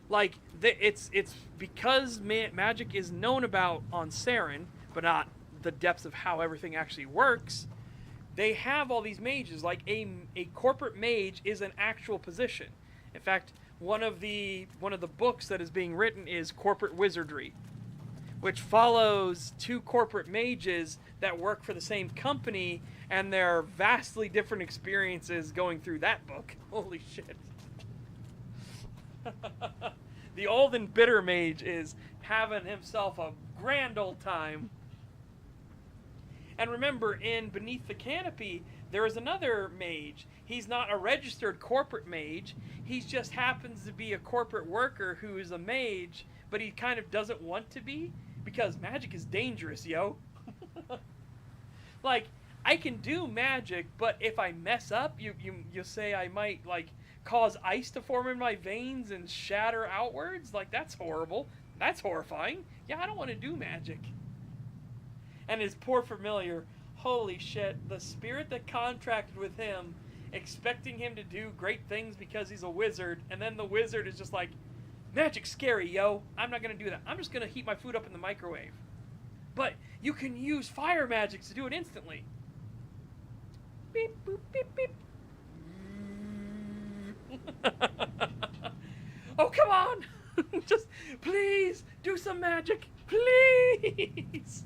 Speaker 1: Like, it's because magic is known about on Saren, but not the depths of how everything actually works. They have all these mages. Like, a corporate mage is an actual position. In fact, one of the books that is being written is Corporate Wizardry, which follows two corporate mages that work for the same company, and their vastly different experiences going through that book. Holy shit. The old and bitter mage is having himself a grand old time. And remember, in Beneath the Canopy, there is another mage. He's not a registered corporate mage. He just happens to be a corporate worker who is a mage, but he kind of doesn't want to be, because magic is dangerous, yo. Like, I can do magic, but if I mess up, you say I might, like, cause ice to form in my veins and shatter outwards? Like, that's horrible. That's horrifying. Yeah, I don't want to do magic. And his poor familiar, holy shit, the spirit that contracted with him, expecting him to do great things because he's a wizard, and then the wizard is just like, magic's scary, yo. I'm not going to do that. I'm just going to heat my food up in the microwave. But you can use fire magic to do it instantly. Beep, boop, beep, beep. Oh, come on! Just, please, do some magic. Please!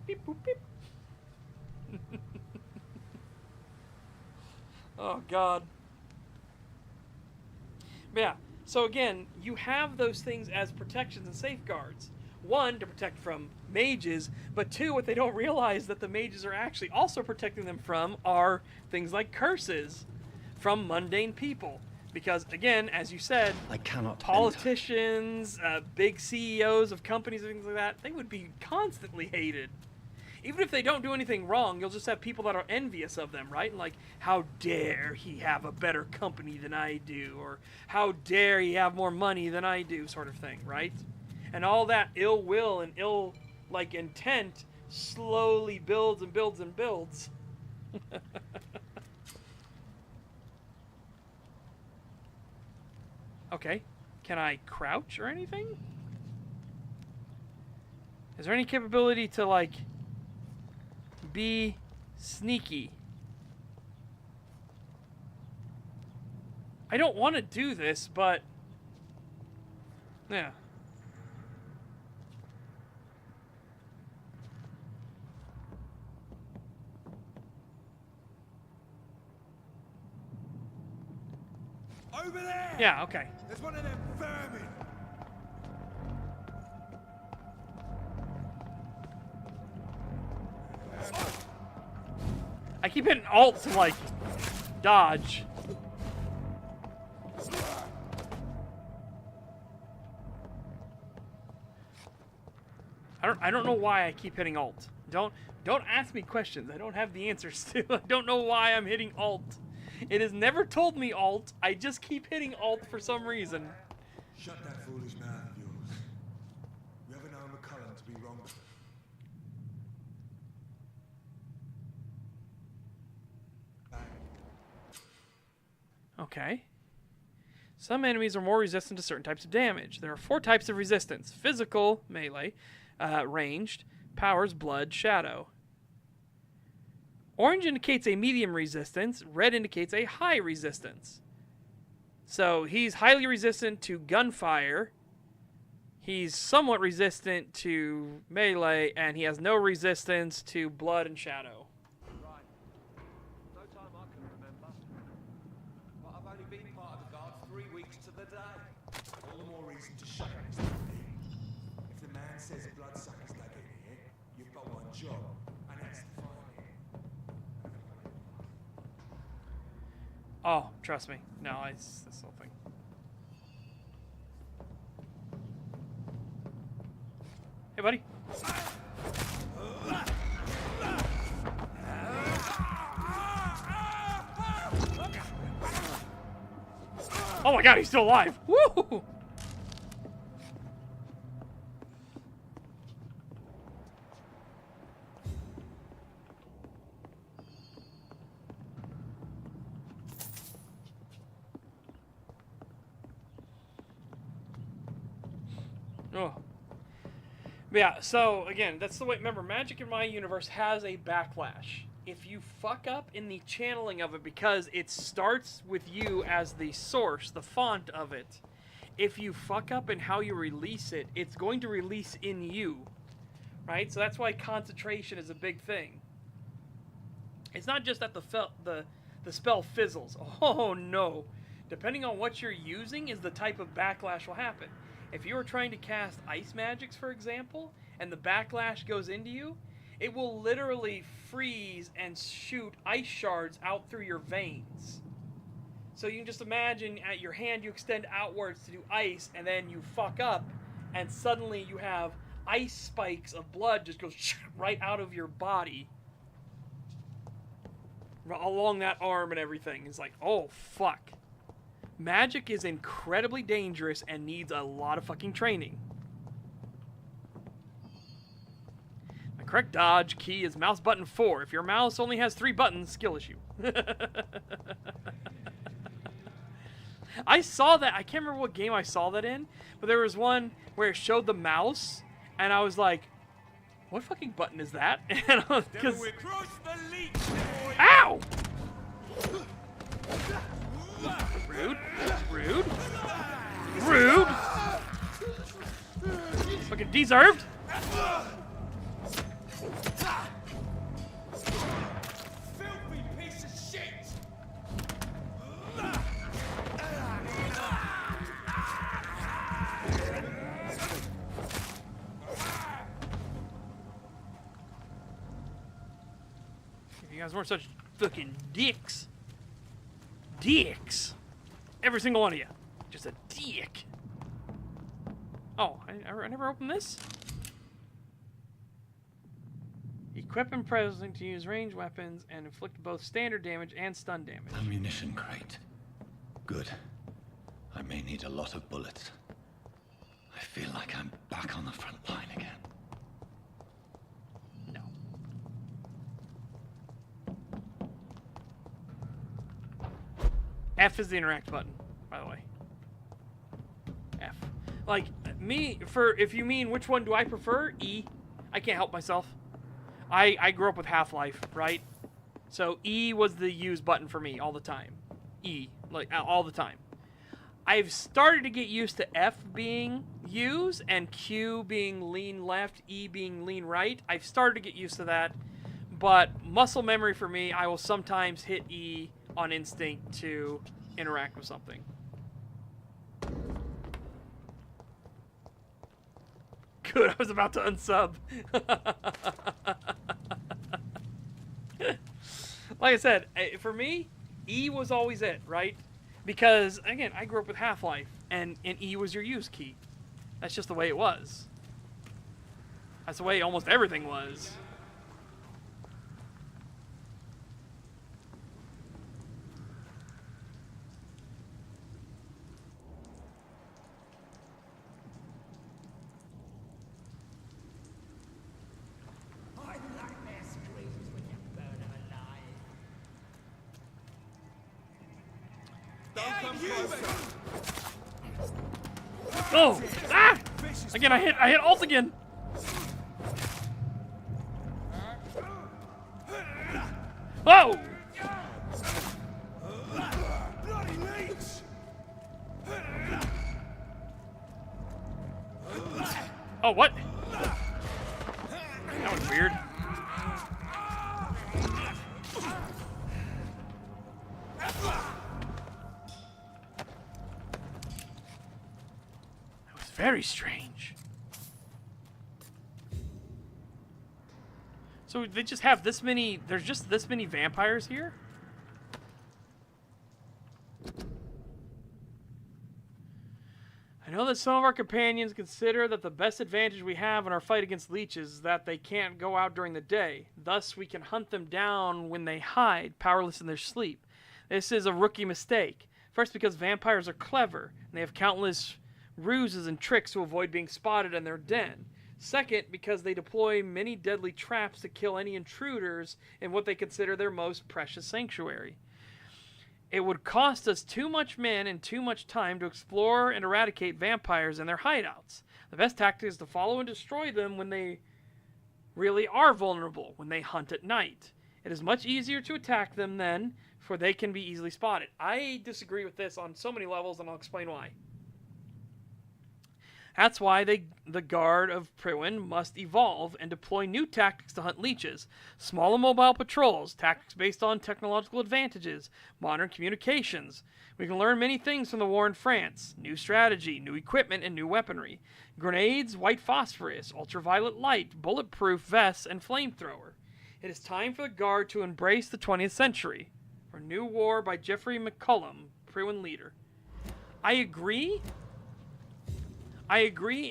Speaker 1: Beep, boop, beep. Oh, God. But yeah, so again, you have those things as protections and safeguards. One, to protect from mages, but two, what they don't realize that the mages are actually also protecting them from are things like curses from mundane people. Because, again, as you said,
Speaker 8: I cannot
Speaker 1: politicians, big CEOs of companies and things like that, they would be constantly hated. Even if they don't do anything wrong, you'll just have people that are envious of them, right? And like, how dare he have a better company than I do? Or how dare he have more money than I do, sort of thing, right? And all that ill will and ill, like, intent slowly builds and builds and builds. Okay. Can I crouch or anything? Is there any capability to, like, be sneaky? I don't want to do this, but... yeah.
Speaker 6: Over there!
Speaker 1: Yeah, okay.
Speaker 6: There's one of them vermin!
Speaker 1: I keep hitting alt to, like, dodge. I don't know why I keep hitting alt. Don't ask me questions I don't have the answers to. I don't know why I'm hitting alt. It has never told me alt. I just keep hitting alt for some reason.
Speaker 6: Shut that foolish mouth of yours. You ever known McCullum to be wrong?
Speaker 1: Okay. Some enemies are more resistant to certain types of damage. There are 4 types of resistance. Physical, melee, ranged, powers, blood, shadow. Orange indicates a medium resistance. Red indicates a high resistance. So he's highly resistant to gunfire. He's somewhat resistant to melee, and he has no resistance to blood and shadow.
Speaker 5: Right. No time I can remember. But I've only been part of the guard 3 weeks to the day.
Speaker 6: All the more reason to shut this down. If the man says bloodsuckers dug in here, you've got one job, and that's to find it.
Speaker 1: Oh, trust me. No, it's this whole thing. Hey, buddy. Oh my god, he's still alive! Woo! Oh. Yeah, so again, that's the way. Remember, magic in my universe has a backlash. If you fuck up in the channeling of it, because it starts with you as the source, the font of it, if you fuck up in how you release it, it's going to release in you. Right? So that's why concentration is a big thing. It's not just that the spell fizzles. Oh no. Depending on what you're using is the type of backlash will happen. If you are trying to cast ice magics, for example, and the backlash goes into you, it will literally freeze and shoot ice shards out through your veins. So you can just imagine at your hand you extend outwards to do ice, and then you fuck up, and suddenly you have ice spikes of blood just goes right out of your body. Along that arm and everything. It's like, oh, fuck. Magic is incredibly dangerous and needs a lot of fucking training. The correct dodge key is mouse button 4. If your mouse only has 3 buttons, skill issue. I saw that. I can't remember what game I saw that in, but there was one where it showed the mouse, and I was like, what fucking button is that? And I was, ow! Rude. Rude. Rude. Fucking deserved.
Speaker 7: Filthy piece of shit!
Speaker 1: If you guys weren't such fucking dicks. Dicks. Every single one of you. Just a dick. Oh, I never opened this? Equip and present to use ranged weapons and inflict both standard damage and stun damage.
Speaker 8: Ammunition crate. Good. I may need a lot of bullets. I feel like I'm back on the front line again.
Speaker 1: No. F is the interact button, by the way. F. Like, me, if you mean which one do I prefer, E. I can't help myself. I grew up with Half-Life, right? So E was the use button for me all the time. E, like, all the time. I've started to get used to F being use and Q being lean left, E being lean right. I've started to get used to that. But muscle memory for me, I will sometimes hit E on instinct to interact with something. Good, I was about to unsub. Like I said, for me, E was always it, right? Because, again, I grew up with Half-Life, and E was your use key. That's just the way it was. That's the way almost everything was.
Speaker 7: Don't come closer!
Speaker 1: Oh! Ah! Again, I hit alt again. Whoa!
Speaker 6: Bloody leech!
Speaker 1: Oh, what? That was weird. That was very strange. So they just have this many, there's just this many vampires here? I know that some of our companions consider that the best advantage we have in our fight against leeches is that they can't go out during the day. Thus, we can hunt them down when they hide, powerless in their sleep. This is a rookie mistake. First, because vampires are clever, and they have countless ruses and tricks to avoid being spotted in their den. Second, because they deploy many deadly traps to kill any intruders in what they consider their most precious sanctuary. It would cost us too much men and too much time to explore and eradicate vampires and their hideouts. The best tactic is to follow and destroy them when they really are vulnerable, when they hunt at night. It is much easier to attack them then, for they can be easily spotted. I disagree with this on so many levels, and I'll explain why. That's why the Guard of Prywin must evolve and deploy new tactics to hunt leeches. Small and mobile patrols, tactics based on technological advantages, modern communications. We can learn many things from the war in France. New strategy, new equipment, and new weaponry. Grenades, white phosphorus, ultraviolet light, bulletproof vests, and flamethrower. It is time for the Guard to embrace the 20th century. For New War by Geoffrey McCullum, Prywin leader. I agree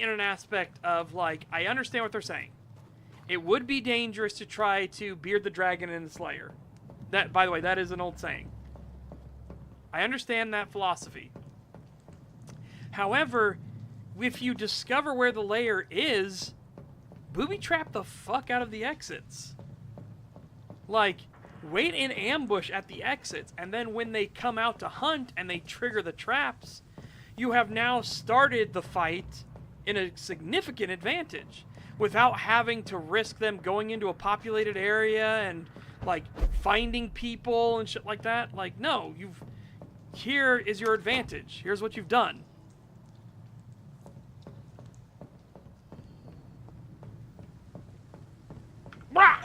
Speaker 1: in an aspect of, like, I understand what they're saying. It would be dangerous to try to beard the dragon in its lair. That, by the way, that is an old saying. I understand that philosophy. However, if you discover where the lair is, booby trap the fuck out of the exits. Like, wait in ambush at the exits, and then when they come out to hunt and they trigger the traps, you have now started the fight in a significant advantage without having to risk them going into a populated area and, like, finding people and shit like that. Like, no, here is your advantage. Here's what you've done.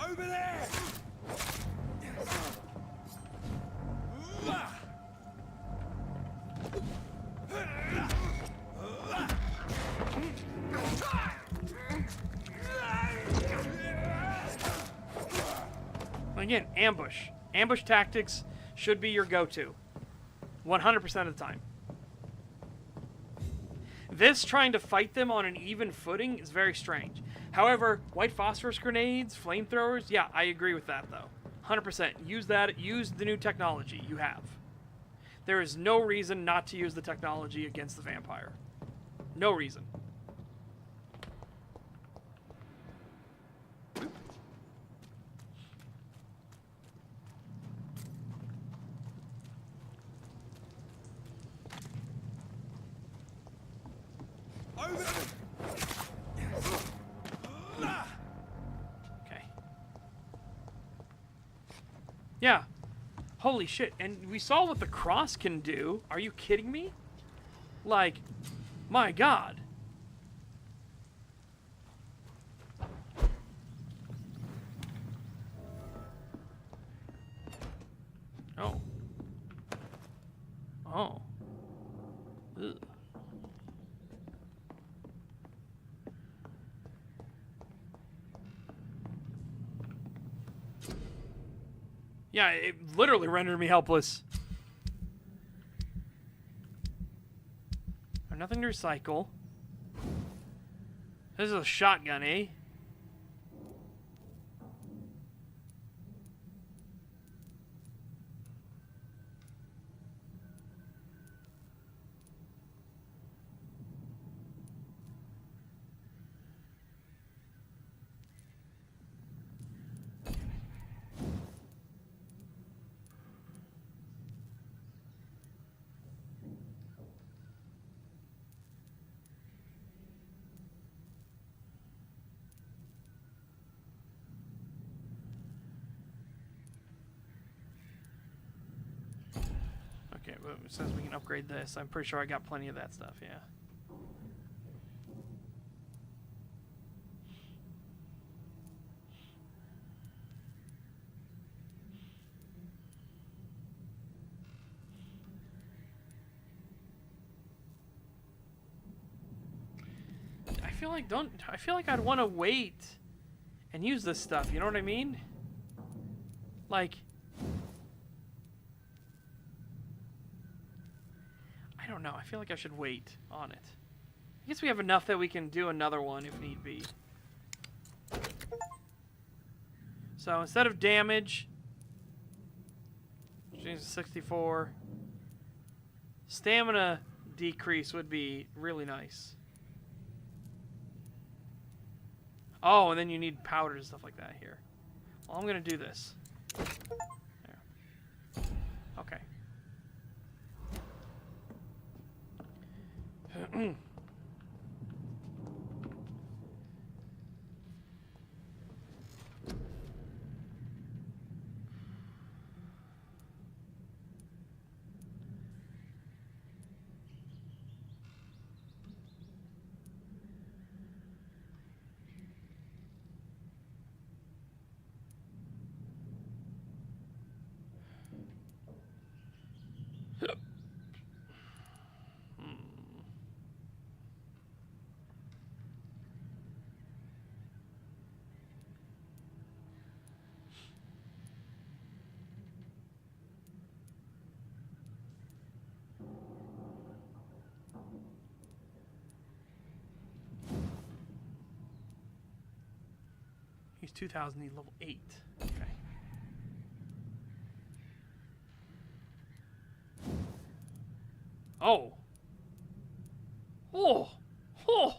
Speaker 6: Over there!
Speaker 1: Again, ambush. Ambush tactics should be your go-to. 100% of the time. This trying to fight them on an even footing is very strange. However, white phosphorus grenades, flamethrowers, yeah, I agree with that though. 100%. Use that. Use the new technology you have. There is no reason not to use the technology against the vampire. No reason. Okay. Yeah. Holy shit. And we saw what the cross can do. Are you kidding me? Like, my God. Oh. Oh. Ugh. Yeah, it literally rendered me helpless. Nothing to recycle. This is a shotgun, eh? it says we can upgrade this. I'm pretty sure I got plenty of that stuff, yeah. I feel like I'd want to wait and use this stuff, you know what I mean? Like, I don't know. I feel like I should wait on it. I guess we have enough that we can do another one if need be. So instead of damage, change to 64. Stamina decrease would be really nice. Oh, and then you need powder and stuff like that here. Well, I'm going to do this. There. Okay. He's 2,000, he's level 8. Okay. Oh. Oh. Oh.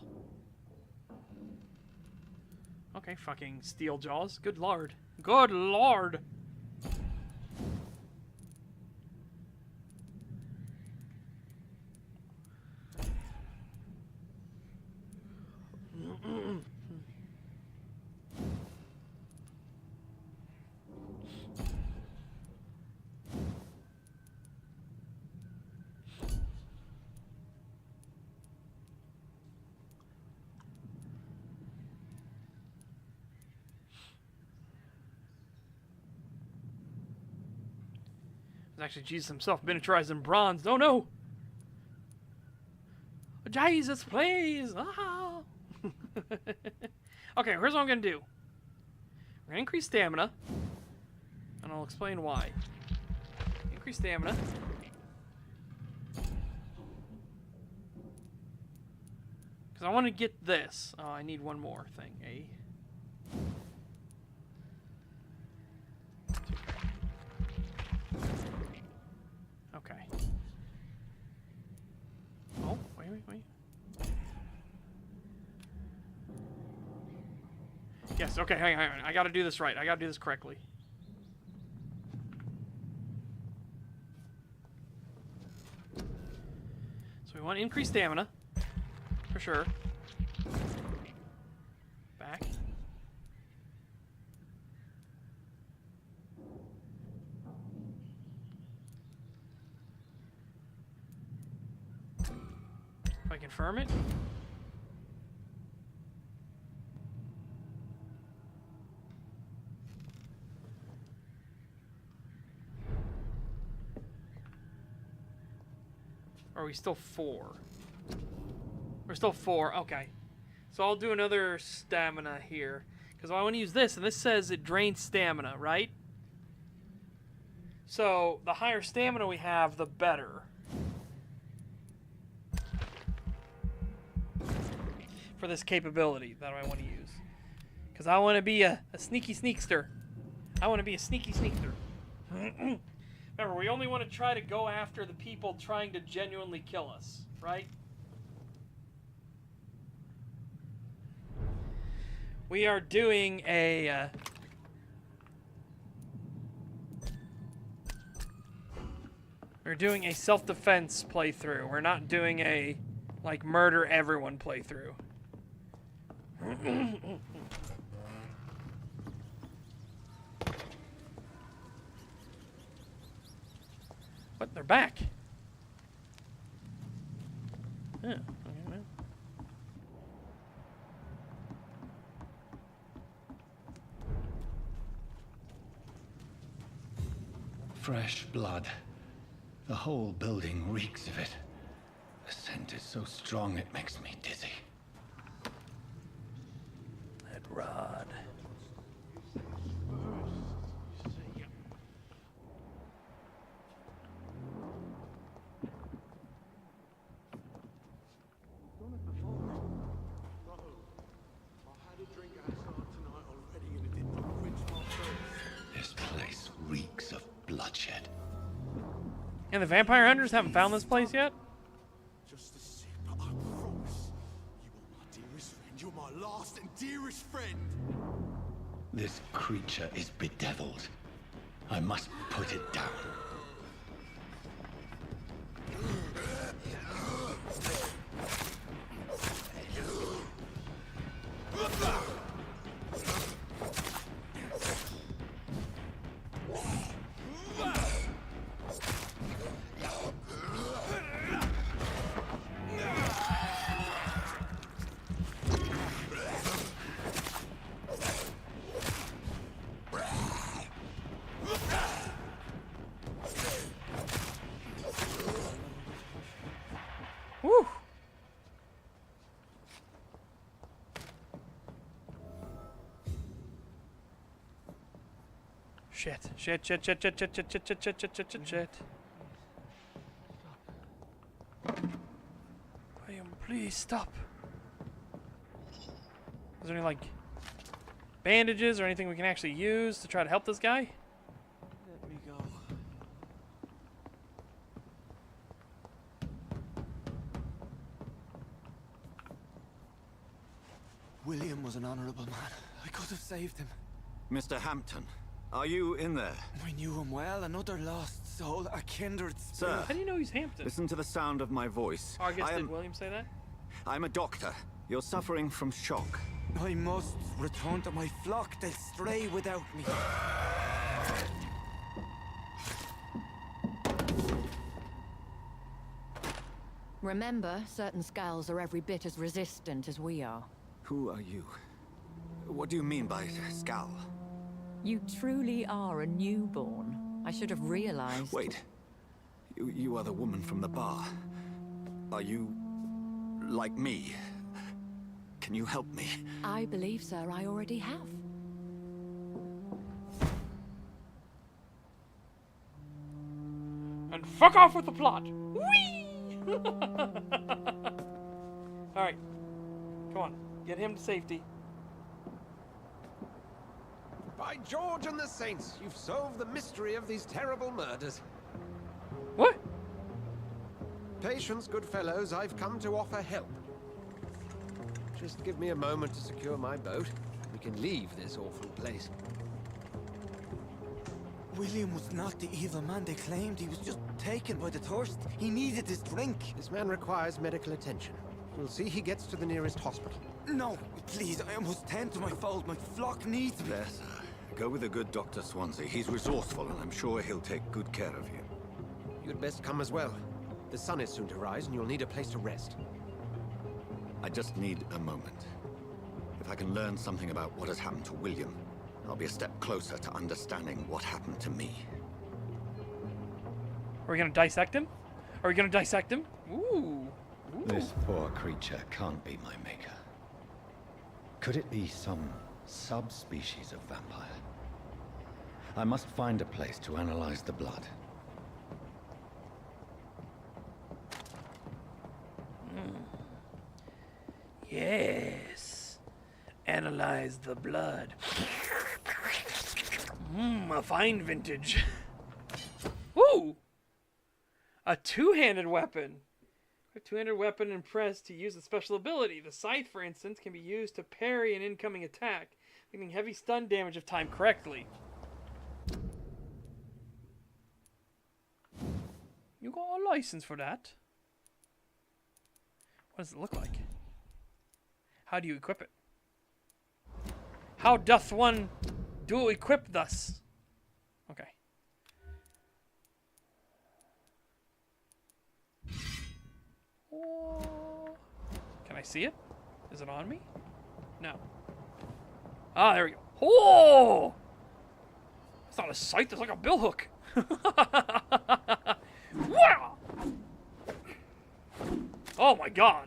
Speaker 1: Okay, fucking steel jaws. Good lord. Good lord. It's actually Jesus himself, miniaturized in bronze. Oh no! Jesus, please! Ah! Okay, here's what I'm gonna do. We're gonna increase stamina, and I'll explain why. Increase stamina. Because I want to get this. Oh, I need one more thing. Okay. Oh, wait. Yes, okay, hang on. I gotta do this right. I gotta do this correctly. So we want to increase stamina. For sure. Back. If I confirm it. Or are we still 4? We're still 4. Okay. So I'll do another stamina here. Because I want to use this, and this says it drains stamina, right? So the higher stamina we have, the better. For this capability that I want to use. Because I want to be a sneaky sneakster. I want to be a sneaky sneakster. Remember, we only want to try to go after the people trying to genuinely kill us, right? We are doing a... we're doing a self-defense playthrough. We're not doing a, like, murder everyone playthrough. What? They're back. Yeah. Okay, well.
Speaker 8: Fresh blood. The whole building reeks of it. The scent is so strong it makes me dizzy.
Speaker 1: That rod.
Speaker 8: This place reeks of bloodshed.
Speaker 1: And the vampire hunters haven't found this place yet?
Speaker 6: Just a sip, but I promise. You are my dearest friend. You're my last and dearest friend.
Speaker 8: This creature is bedeviled. I must put it down.
Speaker 1: Woo! Shit. Shit. William, please stop. Is there any, like, bandages or anything we can actually use to try to help this guy?
Speaker 9: Let me go. William was an honorable man. I could have saved him.
Speaker 5: Mr. Hampton, are you in there?
Speaker 9: I knew him well, another lost soul, a kindred spirit.
Speaker 5: Sir,
Speaker 1: How do you know he's Hampton?
Speaker 5: listen to the sound of my voice.
Speaker 1: Oh, I guess did William say that?
Speaker 5: I'm a doctor. You're suffering from shock.
Speaker 9: I must return to my flock. They'll stray without me.
Speaker 11: Remember, certain skulls are every bit as resistant as we are.
Speaker 5: Who are you? What do you mean by scowl?
Speaker 11: You truly are a newborn. I should have realized.
Speaker 5: Wait. You are the woman from the bar. Are you like me? Can you help me?
Speaker 11: I believe, sir, I already have.
Speaker 1: And fuck off with the plot! Whee! Alright. Come on. Get him to safety.
Speaker 10: By George and the Saints, you've solved the mystery of these terrible murders.
Speaker 1: What?
Speaker 10: Patience, good fellows, I've come to offer help. Just give me a moment to secure my boat. We can leave this awful place.
Speaker 9: William was not the evil man they claimed. He was just taken by the thirst. He needed his drink.
Speaker 10: This man requires medical attention. We'll see he gets to the nearest hospital.
Speaker 9: No, please, I must tend to my fold. My flock needs me.
Speaker 5: There, sir. Go with the good Dr. Swansea. He's resourceful, and I'm sure he'll take good care of you.
Speaker 10: You'd best come as well. The sun is soon to rise, and you'll need a place to rest.
Speaker 5: I just need a moment. If I can learn something about what has happened to William, I'll be a step closer to understanding what happened to me.
Speaker 1: Are we gonna dissect him? Are we gonna dissect him? Ooh. Ooh.
Speaker 8: This poor creature can't be my maker. Could it be some subspecies of vampire? I must find a place to analyze the blood.
Speaker 1: Yes. Analyze the blood. A fine vintage. Woo! A two-handed weapon. A two-handed weapon and press to use a special ability. The scythe, for instance, can be used to parry an incoming attack, making heavy stun damage if timed correctly. You got a license for that? What does it look like? How do you equip it? How doth one do equip thus? Okay. Oh. I see it? Is it on me? No. Ah, there we go. Oh! It's not a sight, that's like a billhook. Wow! Oh my god.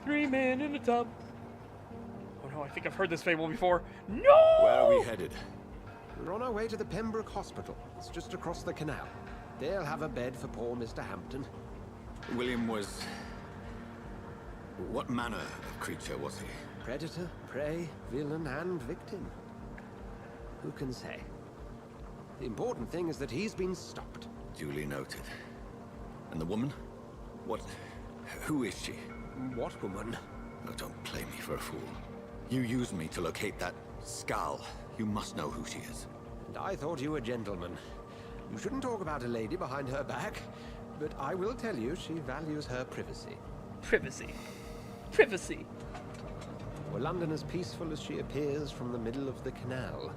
Speaker 1: Three men in a tub. Oh no, I think I've heard this fable before. No!
Speaker 5: Where are we headed?
Speaker 10: We're on our way to the Pembroke Hospital. It's just across the canal. They'll have a bed for poor Mr. Hampton.
Speaker 5: William was... What manner of creature was he?
Speaker 10: Predator, prey, villain, and victim. Who can say? The important thing is that he's been stopped.
Speaker 5: Duly noted. And the woman? What... Who is she?
Speaker 10: What woman?
Speaker 5: Oh, don't play me for a fool. You used me to locate that skull. You must know who she is.
Speaker 10: And I thought you a gentleman. You shouldn't talk about a lady behind her back, but I will tell you she values her privacy.
Speaker 1: Privacy. Privacy.
Speaker 10: Were London as peaceful as she appears from the middle of the canal?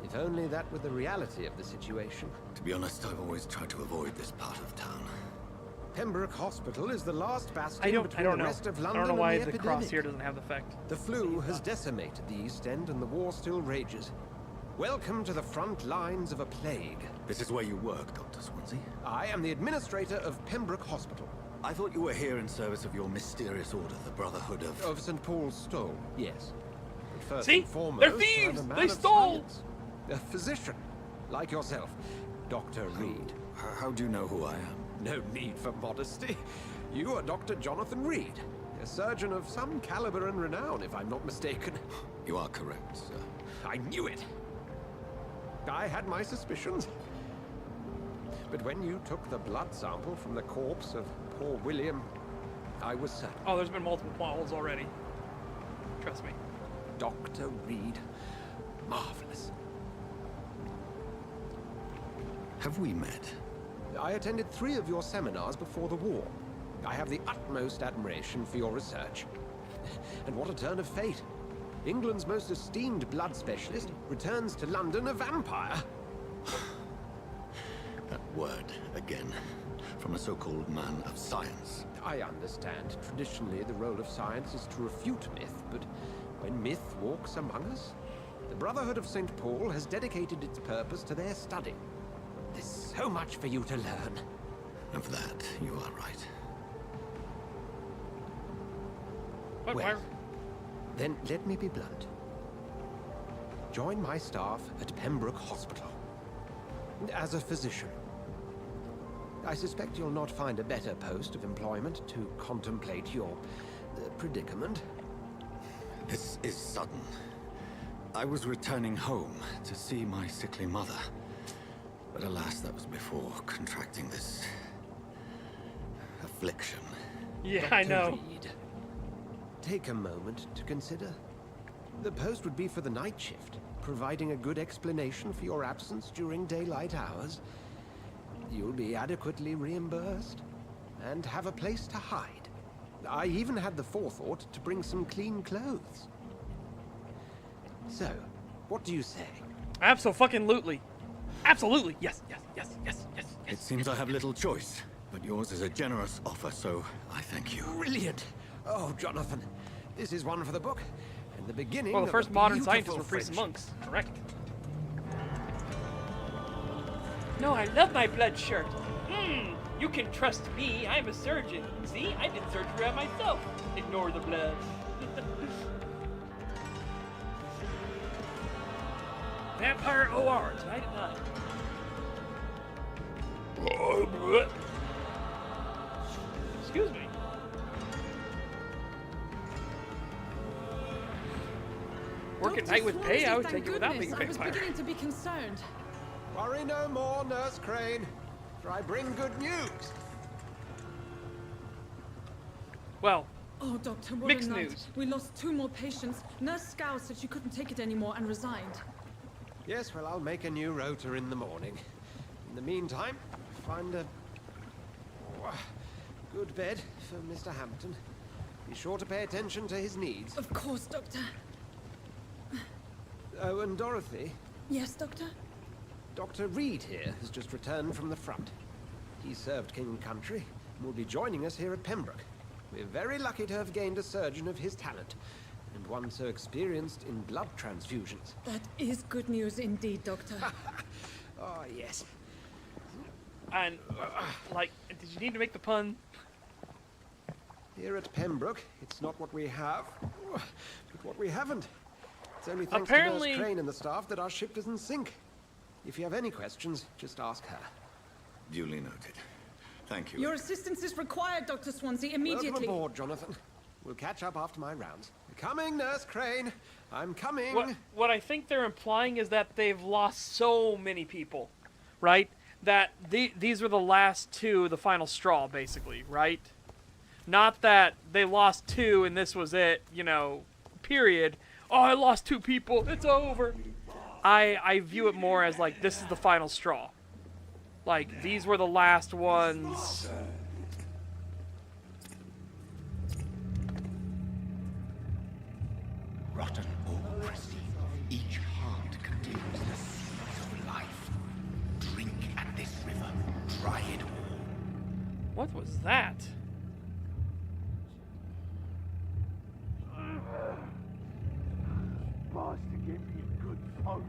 Speaker 10: If only that were the reality of the situation.
Speaker 5: To be honest, I've always tried to avoid this part of town.
Speaker 10: Pembroke Hospital is the last bastion
Speaker 1: I don't
Speaker 10: between
Speaker 1: know.
Speaker 10: the rest of
Speaker 1: I
Speaker 10: London
Speaker 1: don't know why
Speaker 10: and the
Speaker 1: the
Speaker 10: epidemic.
Speaker 1: cross here doesn't have the effect.
Speaker 10: The flu has decimated the East End and the war still rages. Welcome to the front lines of a plague.
Speaker 5: This is where you work, Dr. Swansea?
Speaker 10: I am the administrator of Pembroke Hospital.
Speaker 5: I thought you were here in service of your mysterious order, the Brotherhood of...
Speaker 10: Of St. Paul's Stole, yes. But first
Speaker 1: See?
Speaker 10: and foremost,
Speaker 1: They're
Speaker 10: I'm
Speaker 1: thieves!
Speaker 10: a man
Speaker 1: They
Speaker 10: of
Speaker 1: stole!
Speaker 10: science. A physician, like yourself, Dr. Reed.
Speaker 5: How do you know who I am?
Speaker 10: No need for modesty. You are Dr. Jonathan Reed, a surgeon of some caliber and renown, if I'm not mistaken.
Speaker 5: You are correct, sir.
Speaker 10: I knew it. I had my suspicions. But when you took the blood sample from the corpse of poor William, I was certain.
Speaker 1: Oh, there's been multiple bottles already. Trust me.
Speaker 10: Dr. Reed. Marvelous.
Speaker 5: Have we met?
Speaker 10: I attended 3 of your seminars before the war. I have the utmost admiration for your research. And what a turn of fate. England's most esteemed blood specialist returns to London a vampire.
Speaker 5: That word, again. From a so-called man of science.
Speaker 10: I understand. Traditionally, the role of science is to refute myth, but when myth walks among us, the Brotherhood of St. Paul has dedicated its purpose to their study. There's so much for you to learn.
Speaker 5: Of that, you are right.
Speaker 1: What,
Speaker 10: Well, then let me be blunt. Join my staff at Pembroke Hospital. As a physician. I suspect you'll not find a better post of employment to contemplate your predicament.
Speaker 5: This is sudden. I was returning home to see my sickly mother. But alas, that was before contracting this... affliction.
Speaker 1: Yeah,
Speaker 10: Dr.
Speaker 1: I know.
Speaker 10: Reed, take a moment to consider. The post would be for the night shift, providing a good explanation for your absence during daylight hours. You'll be adequately reimbursed, and have a place to hide. I even had the forethought to bring some clean clothes. So, what do you say?
Speaker 1: Abso-fucking-lutely. Absolutely. Yes, yes, yes, yes, yes, yes.
Speaker 5: It seems I have little choice, but yours is a generous offer, so I thank you.
Speaker 10: Brilliant! Oh, Jonathan, this is one for the book, and the beginning
Speaker 1: Well, the
Speaker 10: of
Speaker 1: first
Speaker 10: a
Speaker 1: modern
Speaker 10: beautiful
Speaker 1: scientists were priests and
Speaker 10: friendship.
Speaker 1: monks. Correct. No, I love my blood shirt. You can trust me. I'm a surgeon. See, I did surgery on myself. Ignore the blood. Vampire OR tonight at 9. Excuse me. Work at night with pay, I would take it without being a
Speaker 13: I was
Speaker 1: vampire.
Speaker 13: beginning to be concerned.
Speaker 10: Worry no more, Nurse Crane, for I bring good news.
Speaker 1: Well,
Speaker 13: Oh, Doctor, what
Speaker 1: mixed
Speaker 13: a night.
Speaker 1: news.
Speaker 13: We lost 2 more patients. Nurse Scow said she couldn't take it anymore and resigned.
Speaker 10: Yes, well, I'll make a new rota in the morning. In the meantime, find a good bed for Mr. Hampton. Be sure to pay attention to his needs.
Speaker 13: Of course, Doctor.
Speaker 10: Oh, and Dorothy,
Speaker 13: Yes, Doctor?
Speaker 10: Dr. Reed here has just returned from the front. He served King and Country and will be joining us here at Pembroke. We're very lucky to have gained a surgeon of his talent, and one so experienced in blood transfusions.
Speaker 13: That is good news indeed, Doctor.
Speaker 10: Oh, yes.
Speaker 1: And, like, did you need to make the pun?
Speaker 10: Here at Pembroke, it's not what we have, but what we haven't. It's only thanks
Speaker 1: Apparently-
Speaker 10: to Nurse Crane and the staff that our ship doesn't sink. If you have any questions, just ask her.
Speaker 5: Duly noted. Thank you.
Speaker 13: Your assistance is required, Dr. Swansea, immediately.
Speaker 10: Welcome aboard, Jonathan. We'll catch up after my rounds. Coming, Nurse Crane. I'm coming.
Speaker 1: What I think they're implying is that they've lost so many people, right? That these were the last 2, the final straw, basically, right? Not that they lost 2 and this was it, you know, period. Oh, I lost 2 people. It's over. I view it more as like this is the final straw. Like these were the last ones.
Speaker 3: Rotten or pristine, each heart contains the seeds of life. Drink at this river, try it all.
Speaker 1: What was that?
Speaker 6: Bastard gave me a good poke.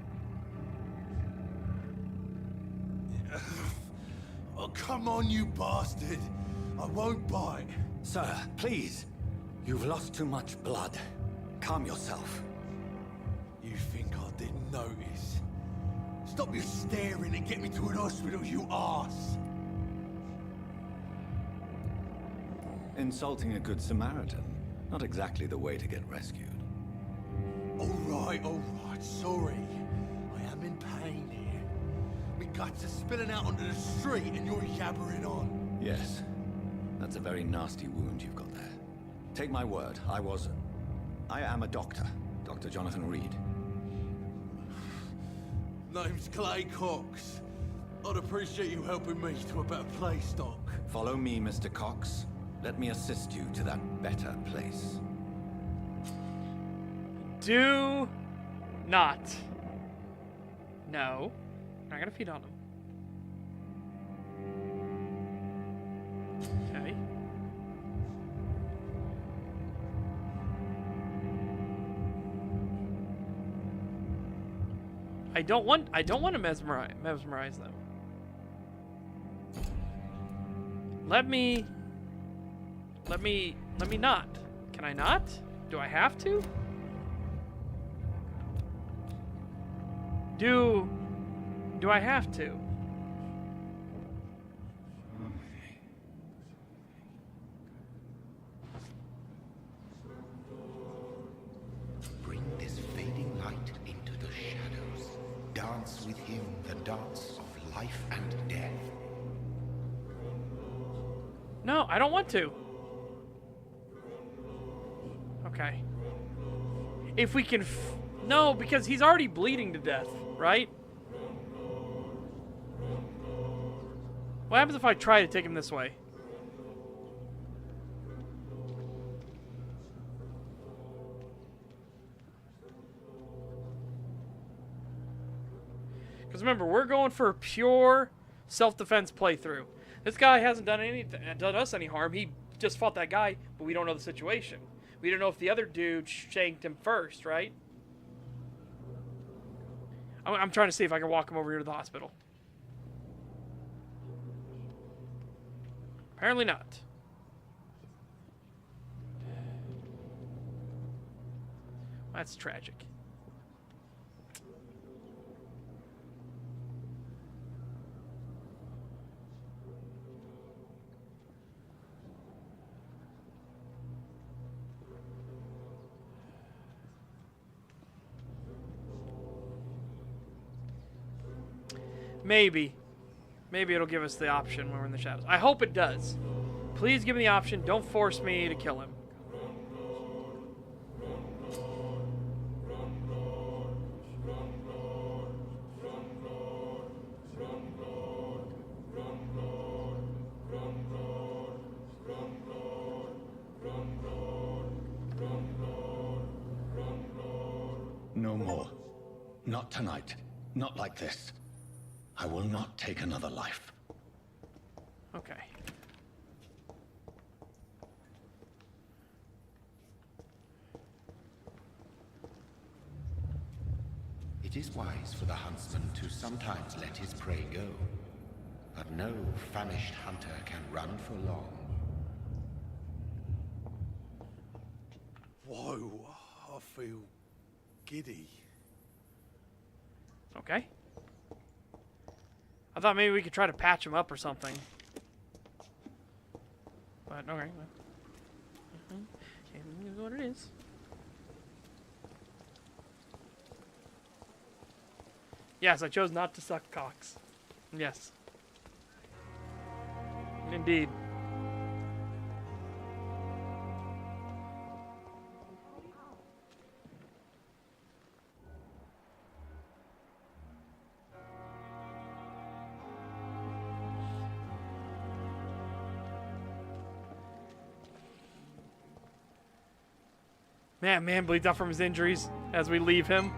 Speaker 6: Oh, come on, you bastard. I won't bite.
Speaker 8: Sir, please. You've lost too much blood. Calm yourself.
Speaker 6: You think I didn't notice? Stop your staring and get me to an hospital, you arse.
Speaker 8: Insulting a good Samaritan. Not exactly the way to get rescued.
Speaker 6: All right, sorry. I am in pain here. My guts are spilling out onto the street and you're yabbering on.
Speaker 8: Yes. That's a very nasty wound you've got there. Take my word, I am a doctor. Dr. Jonathan Reed.
Speaker 6: Name's Clay Cox. I'd appreciate you helping me to a better place, Doc.
Speaker 8: Follow me, Mr. Cox. Let me assist you to that better place.
Speaker 1: Do not. No. Not gonna feed on him. Okay. I don't want to mesmerize them. Let me not. Can I not? Do I have to? Do I have to?
Speaker 3: Bring this fading light into the shadows. Dance with him the dance of life and death.
Speaker 1: No, I don't want to. Okay. If we can no, because he's already bleeding to death, right? What happens if I try to take him this way? Because remember, we're going for a pure self-defense playthrough. This guy hasn't done us any harm. He just fought that guy, but we don't know the situation. We don't know if the other dude shanked him first, right? I'm trying to see if I can walk him over here to the hospital. Apparently not. That's tragic. Maybe. Maybe it'll give us the option when we're in the shadows. I hope it does. Please give me the option. Don't force me to kill him.
Speaker 8: No more. Not tonight. Not like this. I will not take another life.
Speaker 1: Okay.
Speaker 3: It is wise for the huntsman to sometimes let his prey go. But no famished hunter can run for long.
Speaker 6: Whoa, I feel giddy.
Speaker 1: Okay. I thought maybe we could try to patch him up or something. But, okay. It is what it is. Yes, I chose not to suck cocks. Yes. Indeed. Man bleeds out from his injuries as we leave him.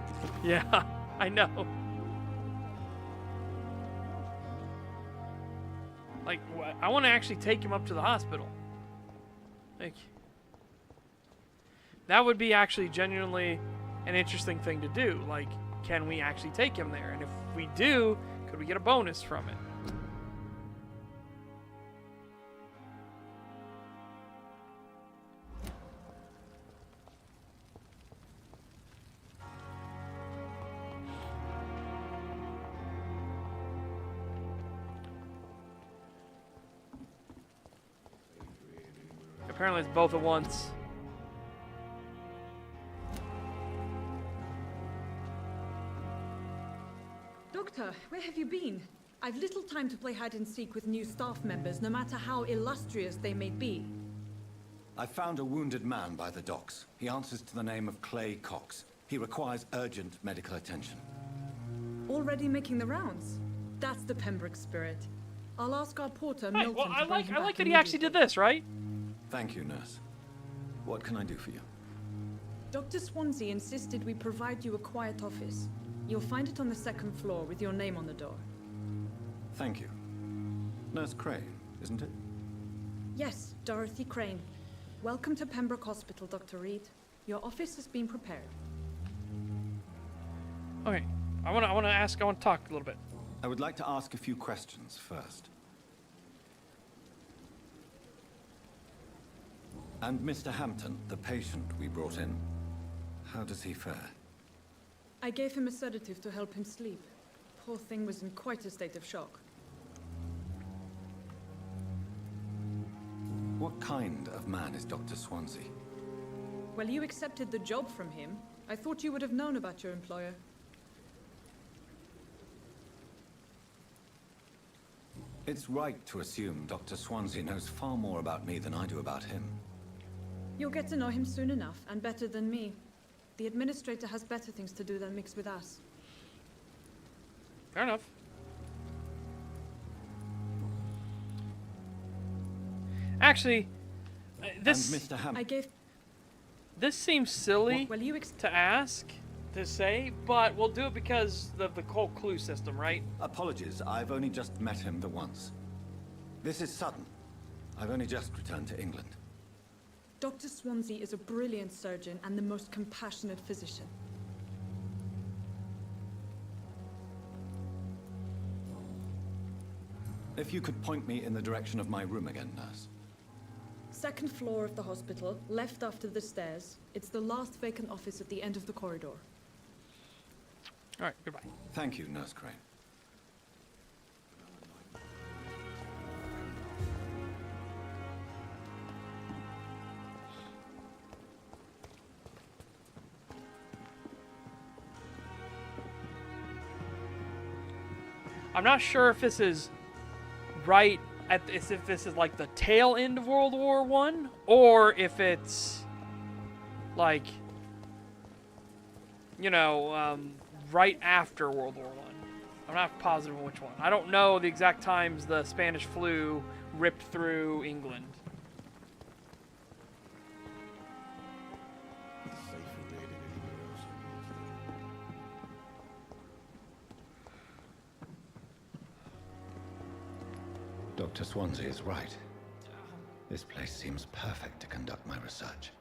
Speaker 1: Yeah, I know. Like, I want to actually take him up to the hospital. Like, that would be actually genuinely an interesting thing to do. Like, can we actually take him there? And if we do, could we get a bonus from it? Apparently it's both at once.
Speaker 13: Doctor, where have you been? I've little time to play hide and seek with new staff members, no matter how illustrious they may be.
Speaker 8: I found a wounded man by the docks. He answers to the name of Clay Cox. He requires urgent medical attention.
Speaker 13: Already making the rounds? That's the Pembroke spirit. I'll ask our porter,
Speaker 1: Hey,
Speaker 13: Milton,
Speaker 1: well,
Speaker 13: to
Speaker 1: I
Speaker 13: bring
Speaker 1: like
Speaker 13: him back
Speaker 1: that he actually did this, right?
Speaker 8: Thank you, nurse. What can I do for you?
Speaker 13: Dr. Swansea insisted we provide you a quiet office. You'll find it on the second floor with your name on the door.
Speaker 8: Thank you. Nurse Crane, isn't it?
Speaker 13: Yes, Dorothy Crane. Welcome to Pembroke Hospital, Dr. Reed. Your office has been prepared.
Speaker 1: Okay, I want to talk a little bit.
Speaker 8: I would like to ask a few questions first. And Mr. Hampton, the patient we brought in, how does he fare?
Speaker 13: I gave him a sedative to help him sleep. Poor thing was in quite a state of shock.
Speaker 8: What kind of man is Dr. Swansea?
Speaker 13: Well, you accepted the job from him. I thought you would have known about your employer.
Speaker 8: It's right to assume Dr. Swansea knows far more about me than I do about him.
Speaker 13: You'll get to know him soon enough, and better than me. The administrator has better things to do than mix with us.
Speaker 1: Fair enough. Actually, this
Speaker 8: and Mr.
Speaker 1: this seems silly to ask, to say, but we'll do it because of the whole clue system, right?
Speaker 8: Apologies, I've only just met him the once. This is sudden. I've only just returned to England.
Speaker 13: Dr. Swansea is a brilliant surgeon and the most compassionate physician.
Speaker 8: If you could point me in the direction of my room again, nurse.
Speaker 13: Second floor of the hospital, left after the stairs. It's the last vacant office at the end of the corridor.
Speaker 1: All right, goodbye.
Speaker 8: Thank you, Nurse Crane.
Speaker 1: I'm not sure if this is right if this is like the tail end of World War One, or if it's like, you know, right after World War One. I'm not positive on which one. I don't know the exact times the Spanish flu ripped through England.
Speaker 8: Dr. Swansea is right. This place seems perfect to conduct my research.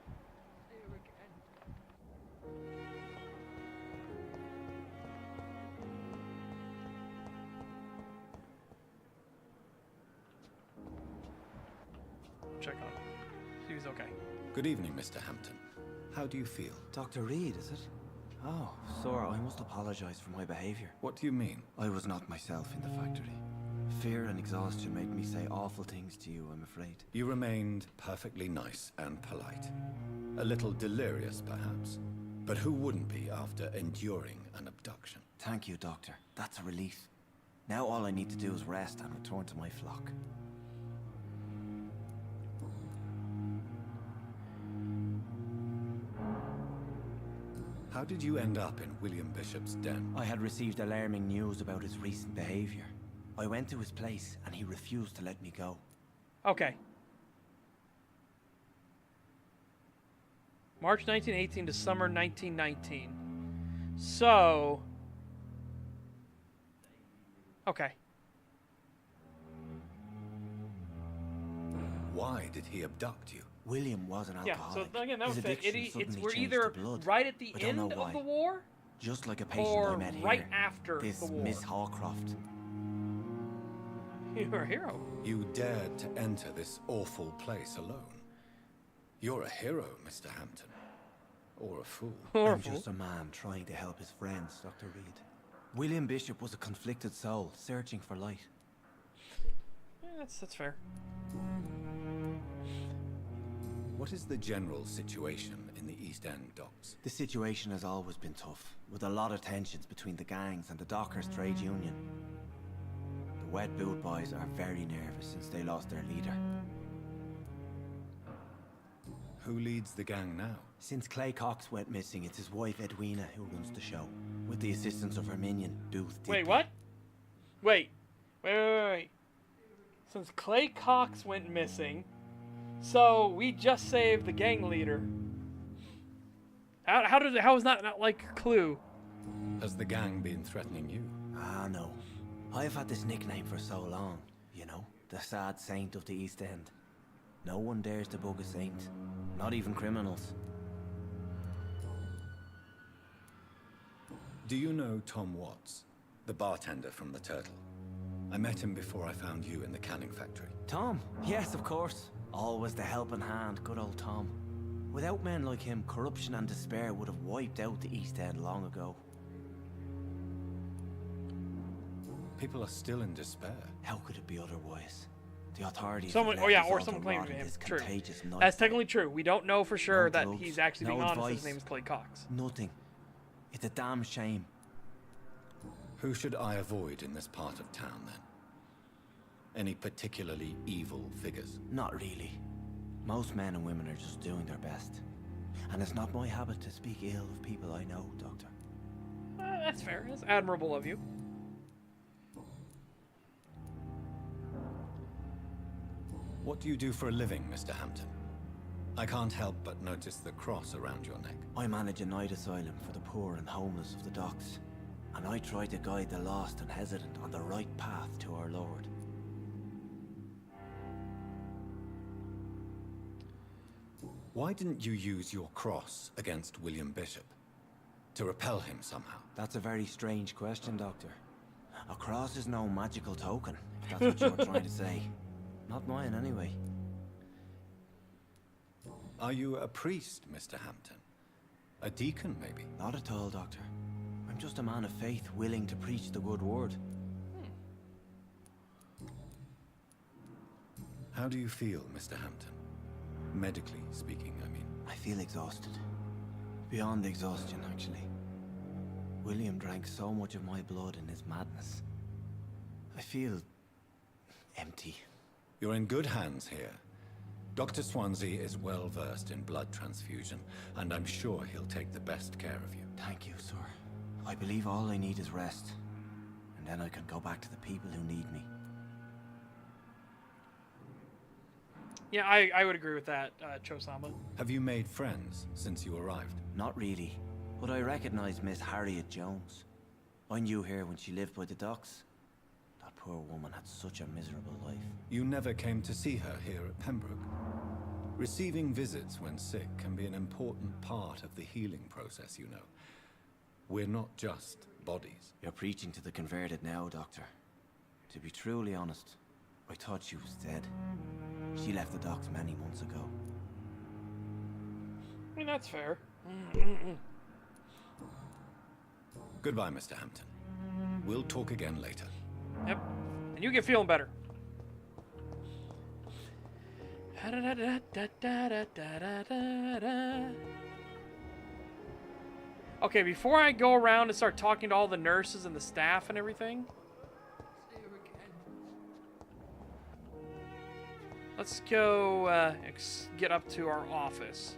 Speaker 1: Check on him. See if he's okay.
Speaker 8: Good evening, Mr. Hampton. How do you feel?
Speaker 9: Dr. Reed, is it? Oh, sir, I must apologize for my behavior.
Speaker 8: What do you mean?
Speaker 9: I was not myself in the factory. Fear and exhaustion made me say awful things to you, I'm afraid.
Speaker 8: You remained perfectly nice and polite. A little delirious, perhaps. But who wouldn't be after enduring an abduction?
Speaker 9: Thank you, Doctor. That's a relief. Now all I need to do is rest and return to my flock.
Speaker 8: How did you end up in William Bishop's den?
Speaker 9: I had received alarming news about his recent behavior. I went to his place and he refused to let me go.
Speaker 1: Okay. March 1918 to summer 1919. So... okay.
Speaker 8: Why did he abduct you?
Speaker 9: William was an alcoholic.
Speaker 1: Yeah, so again, that was it. We're
Speaker 9: changed
Speaker 1: either
Speaker 9: to blood.
Speaker 1: right at the
Speaker 9: I don't
Speaker 1: end
Speaker 9: know
Speaker 1: of
Speaker 9: why.
Speaker 1: the war,
Speaker 9: Just like a patient
Speaker 1: or
Speaker 9: I met here.
Speaker 1: right after
Speaker 9: this
Speaker 1: the war.
Speaker 9: Miss Hawcroft.
Speaker 1: You're a hero.
Speaker 8: You dared to enter this awful place alone. You're a hero, Mr. Hampton. Or a fool.
Speaker 9: I'm just a man trying to help his friends, Dr. Reed. William Bishop was a conflicted soul, searching for light.
Speaker 1: Yeah, that's fair.
Speaker 8: What is the general situation in the East End docks?
Speaker 9: The situation has always been tough, with a lot of tensions between the gangs and the Dockers' trade union. The Wet Boot Boys are very nervous since they lost their leader.
Speaker 8: Who leads the gang now?
Speaker 9: Since Clay Cox went missing, it's his wife Edwina who runs the show, with the assistance of her minion, Booth.
Speaker 1: Wait, what? Wait. Since Clay Cox went missing, so we just saved the gang leader. How is that not like a clue?
Speaker 8: Has the gang been threatening you?
Speaker 9: Ah, no. I've had this nickname for so long, you know, the sad saint of the East End. No one dares to bug a saint, not even criminals.
Speaker 8: Do you know Tom Watts, the bartender from the Turtle? I met him before I found you in the canning factory.
Speaker 9: Tom? Yes, of course. Always the helping hand, good old Tom. Without men like him, corruption and despair would have wiped out the East End long ago.
Speaker 8: People are still in despair.
Speaker 9: How could it be otherwise? The authorities
Speaker 1: Someone,
Speaker 9: have left us
Speaker 1: or
Speaker 9: all
Speaker 1: someone
Speaker 9: to
Speaker 1: claimed
Speaker 9: rot in
Speaker 1: him.
Speaker 9: this
Speaker 1: True.
Speaker 9: contagious night.
Speaker 1: That's technically true. We don't know for sure
Speaker 9: No
Speaker 1: that
Speaker 9: drugs,
Speaker 1: he's actually being
Speaker 9: no
Speaker 1: honest.
Speaker 9: advice.
Speaker 1: His name's Clay Cox.
Speaker 9: Nothing. It's a damn shame.
Speaker 8: Who should I avoid in this part of town, then? Any particularly evil figures?
Speaker 9: Not really. Most men and women are just doing their best. And it's not my habit to speak ill of people I know, Doctor.
Speaker 1: That's fair. That's admirable of you.
Speaker 8: What do you do for a living, Mr. Hampton? I can't help but notice the cross around your neck.
Speaker 9: I manage a night asylum for the poor and homeless of the docks. And I try to guide the lost and hesitant on the right path to our Lord.
Speaker 8: Why didn't you use your cross against William Bishop? To repel him somehow?
Speaker 9: That's a very strange question, Doctor. A cross is no magical token, if that's what you're trying to say. Not mine, anyway.
Speaker 8: Are you a priest, Mr. Hampton? A deacon, maybe?
Speaker 9: Not at all, Doctor. I'm just a man of faith willing to preach the good word.
Speaker 8: How do you feel, Mr. Hampton? Medically speaking, I mean.
Speaker 9: I feel exhausted. Beyond exhaustion, actually. William drank so much of my blood in his madness. I feel empty.
Speaker 8: You're in good hands here. Dr. Swansea is well versed in blood transfusion, and I'm sure he'll take the best care of you.
Speaker 9: Thank you, sir. I believe all I need is rest. And then I can go back to the people who need me.
Speaker 1: Yeah, I would agree with that, Chosama.
Speaker 8: Have you made friends since you arrived?
Speaker 9: Not really, but I recognize Miss Harriet Jones. I knew her when she lived by the docks. That poor woman had such a miserable life.
Speaker 8: You never came to see her here at Pembroke. Receiving visits when sick can be an important part of the healing process, you know. We're not just bodies.
Speaker 9: You're preaching to the converted now, Doctor. To be truly honest, I thought she was dead. She left the docks many months ago.
Speaker 1: I mean, that's fair.
Speaker 8: Goodbye, Mr. Hampton. We'll talk again later.
Speaker 1: Yep. And you get feeling better. Okay, before I go around and start talking to all the nurses and the staff and everything, let's go get up to our office,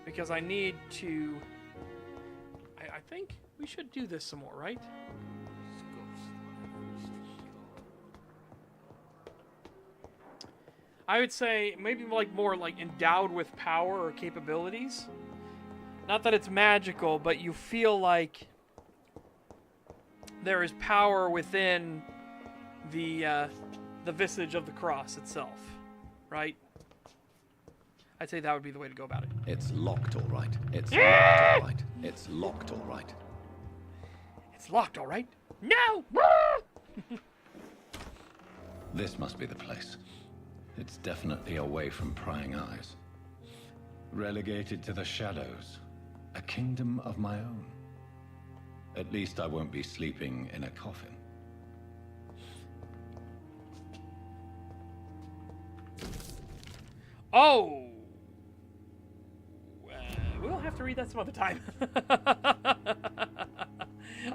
Speaker 1: because I need to... I think we should do this some more, right? I would say maybe like more like endowed with power or capabilities. Not that it's magical, but you feel like there is power within the visage of the cross itself, right? I'd say that would be the way to go about it.
Speaker 8: It's locked, all right. It's locked, all right. It's locked, all right.
Speaker 1: It's locked, all right. No!
Speaker 8: This must be the place. It's definitely away from prying eyes. Relegated to the shadows. A kingdom of my own. At least I won't be sleeping in a coffin.
Speaker 1: Oh! We'll have to read that some other time.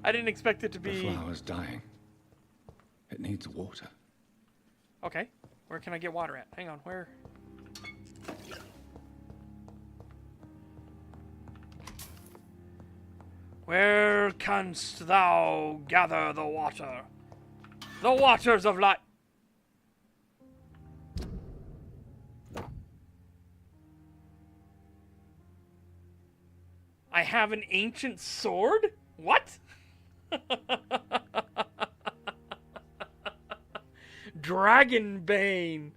Speaker 1: I didn't expect it to be...
Speaker 8: The flower's dying. It needs water.
Speaker 1: Okay. Where can I get water at? Hang on, where? Where canst thou gather the water? The waters of life. I have an ancient sword? What? Dragonbane.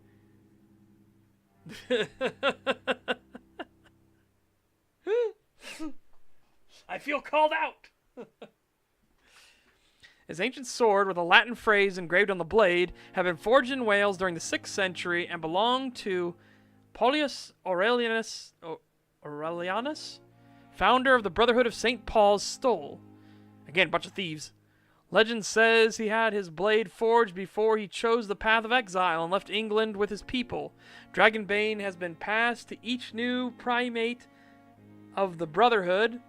Speaker 1: I feel called out. His ancient sword, with a Latin phrase engraved on the blade, had been forged in Wales during the 6th century and belonged to Paulius Aurelianus, founder of the Brotherhood of St. Paul's Stole. Again, bunch of thieves. Legend says he had his blade forged before he chose the path of exile and left England with his people. Dragonbane has been passed to each new primate of the Brotherhood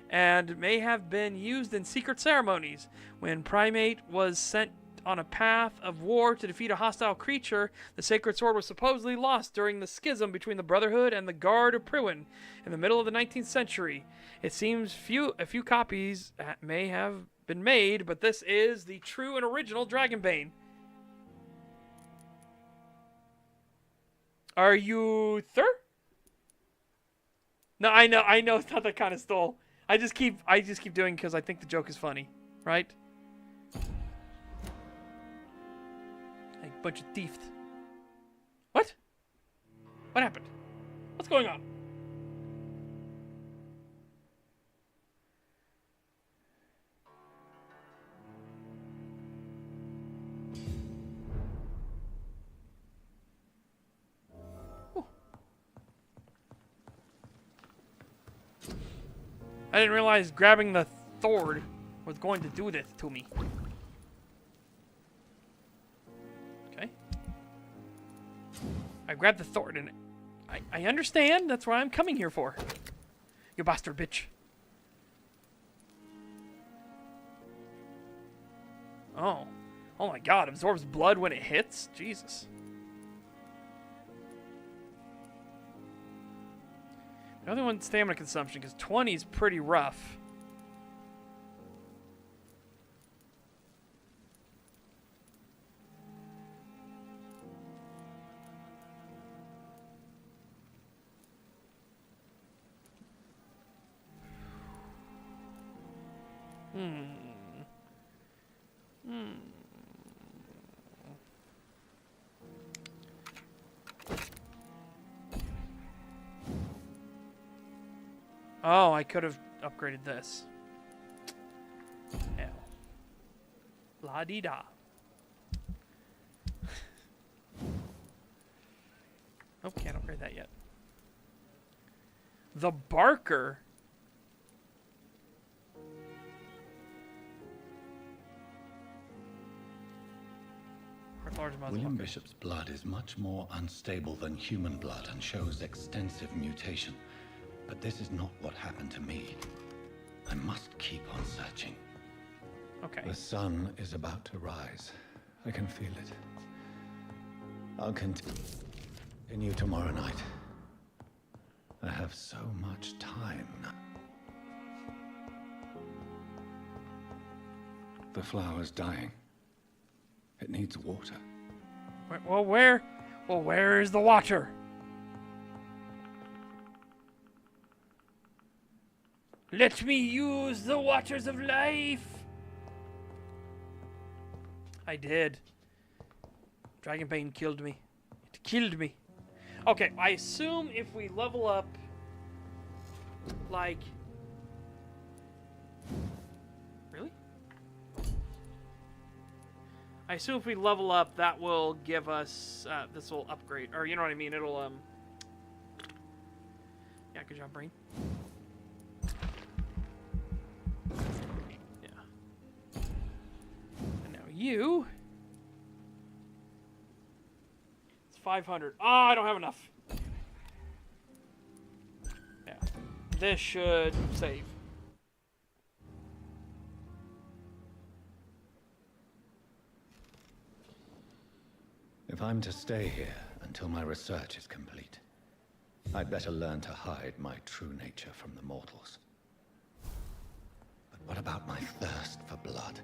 Speaker 1: and may have been used in secret ceremonies. When primate was sent on a path of war to defeat a hostile creature, the sacred sword was supposedly lost during the schism between the Brotherhood and the Guard of Priwen in the middle of the 19th century. It seems a few copies may have been made, but this is the true and original Dragonbane. Are you Thur? No, I know it's not that kind of stole. I just keep doing because I think the joke is funny, right? Like bunch of thieves. What? What happened? What's going on? I didn't realize grabbing the sword was going to do this to me. Okay. I grabbed the sword and I understand. That's what I'm coming here for. You bastard bitch. Oh. Oh my god. Absorbs blood when it hits? Jesus. The other one's stamina consumption, because 20 is pretty rough. Oh, I could have upgraded this. Hell. La-dee-da. Oh, can't upgrade that yet. The Barker.
Speaker 8: William Bishop's blood is much more unstable than human blood and shows extensive mutation. But this is not what happened to me. I must keep on searching.
Speaker 1: Okay.
Speaker 8: The sun is about to rise. I can feel it. I'll continue tomorrow night. I have so much time now. The flower's dying. It needs water.
Speaker 1: Well, where is the water? Let me use the waters of life. I did. Dragon Pain killed me. It killed me. Okay, I assume if we level up, like... Really? I assume if we level up, that will give us, this will upgrade, or you know what I mean, it'll, yeah, good job, brain. Yeah. And now you... It's 500. Oh, I don't have enough. Yeah. This should save.
Speaker 8: If I'm to stay here until my research is complete, I'd better learn to hide my true nature from the mortals. But what about my thirst for blood?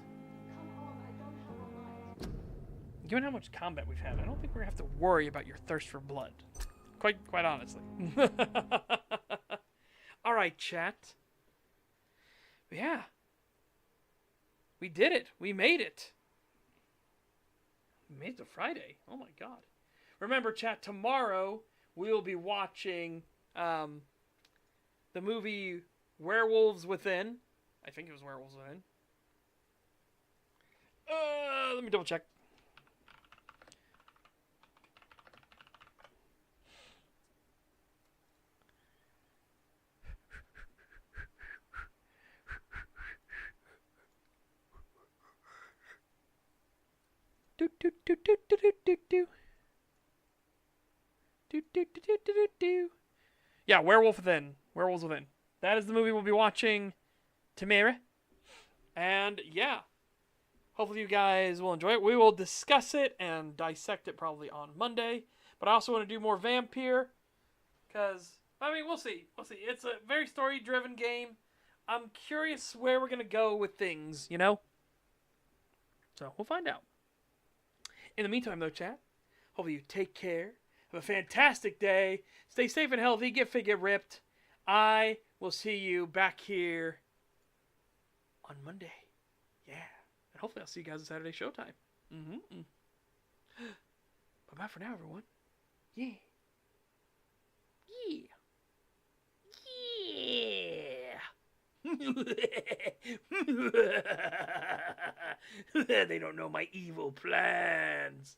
Speaker 1: Given how much combat we've had, I don't think we're gonna have to worry about your thirst for blood. Quite honestly. All right, chat. Yeah. We did it. We made it. We made it to Friday. Oh my god. Remember, chat, tomorrow we'll be watching the movie Werewolves Within. I think it was Werewolves Within. Let me double check. Yeah, Werewolf Within. Werewolves Within. That is the movie we'll be watching tomorrow. And yeah, hopefully you guys will enjoy it. We will discuss it and dissect it probably on Monday. But I also want to do more Vampyr, because, I mean, we'll see. We'll see. It's a very story-driven game. I'm curious where we're going to go with things, you know? So, we'll find out. In the meantime, though, chat, hopefully you take care. Have a fantastic day. Stay safe and healthy. Get fit, get ripped. I will see you back here on Monday. Yeah. And hopefully I'll see you guys at Saturday Showtime. Bye-bye for now, everyone. Yeah. Yeah. They don't know my evil plans.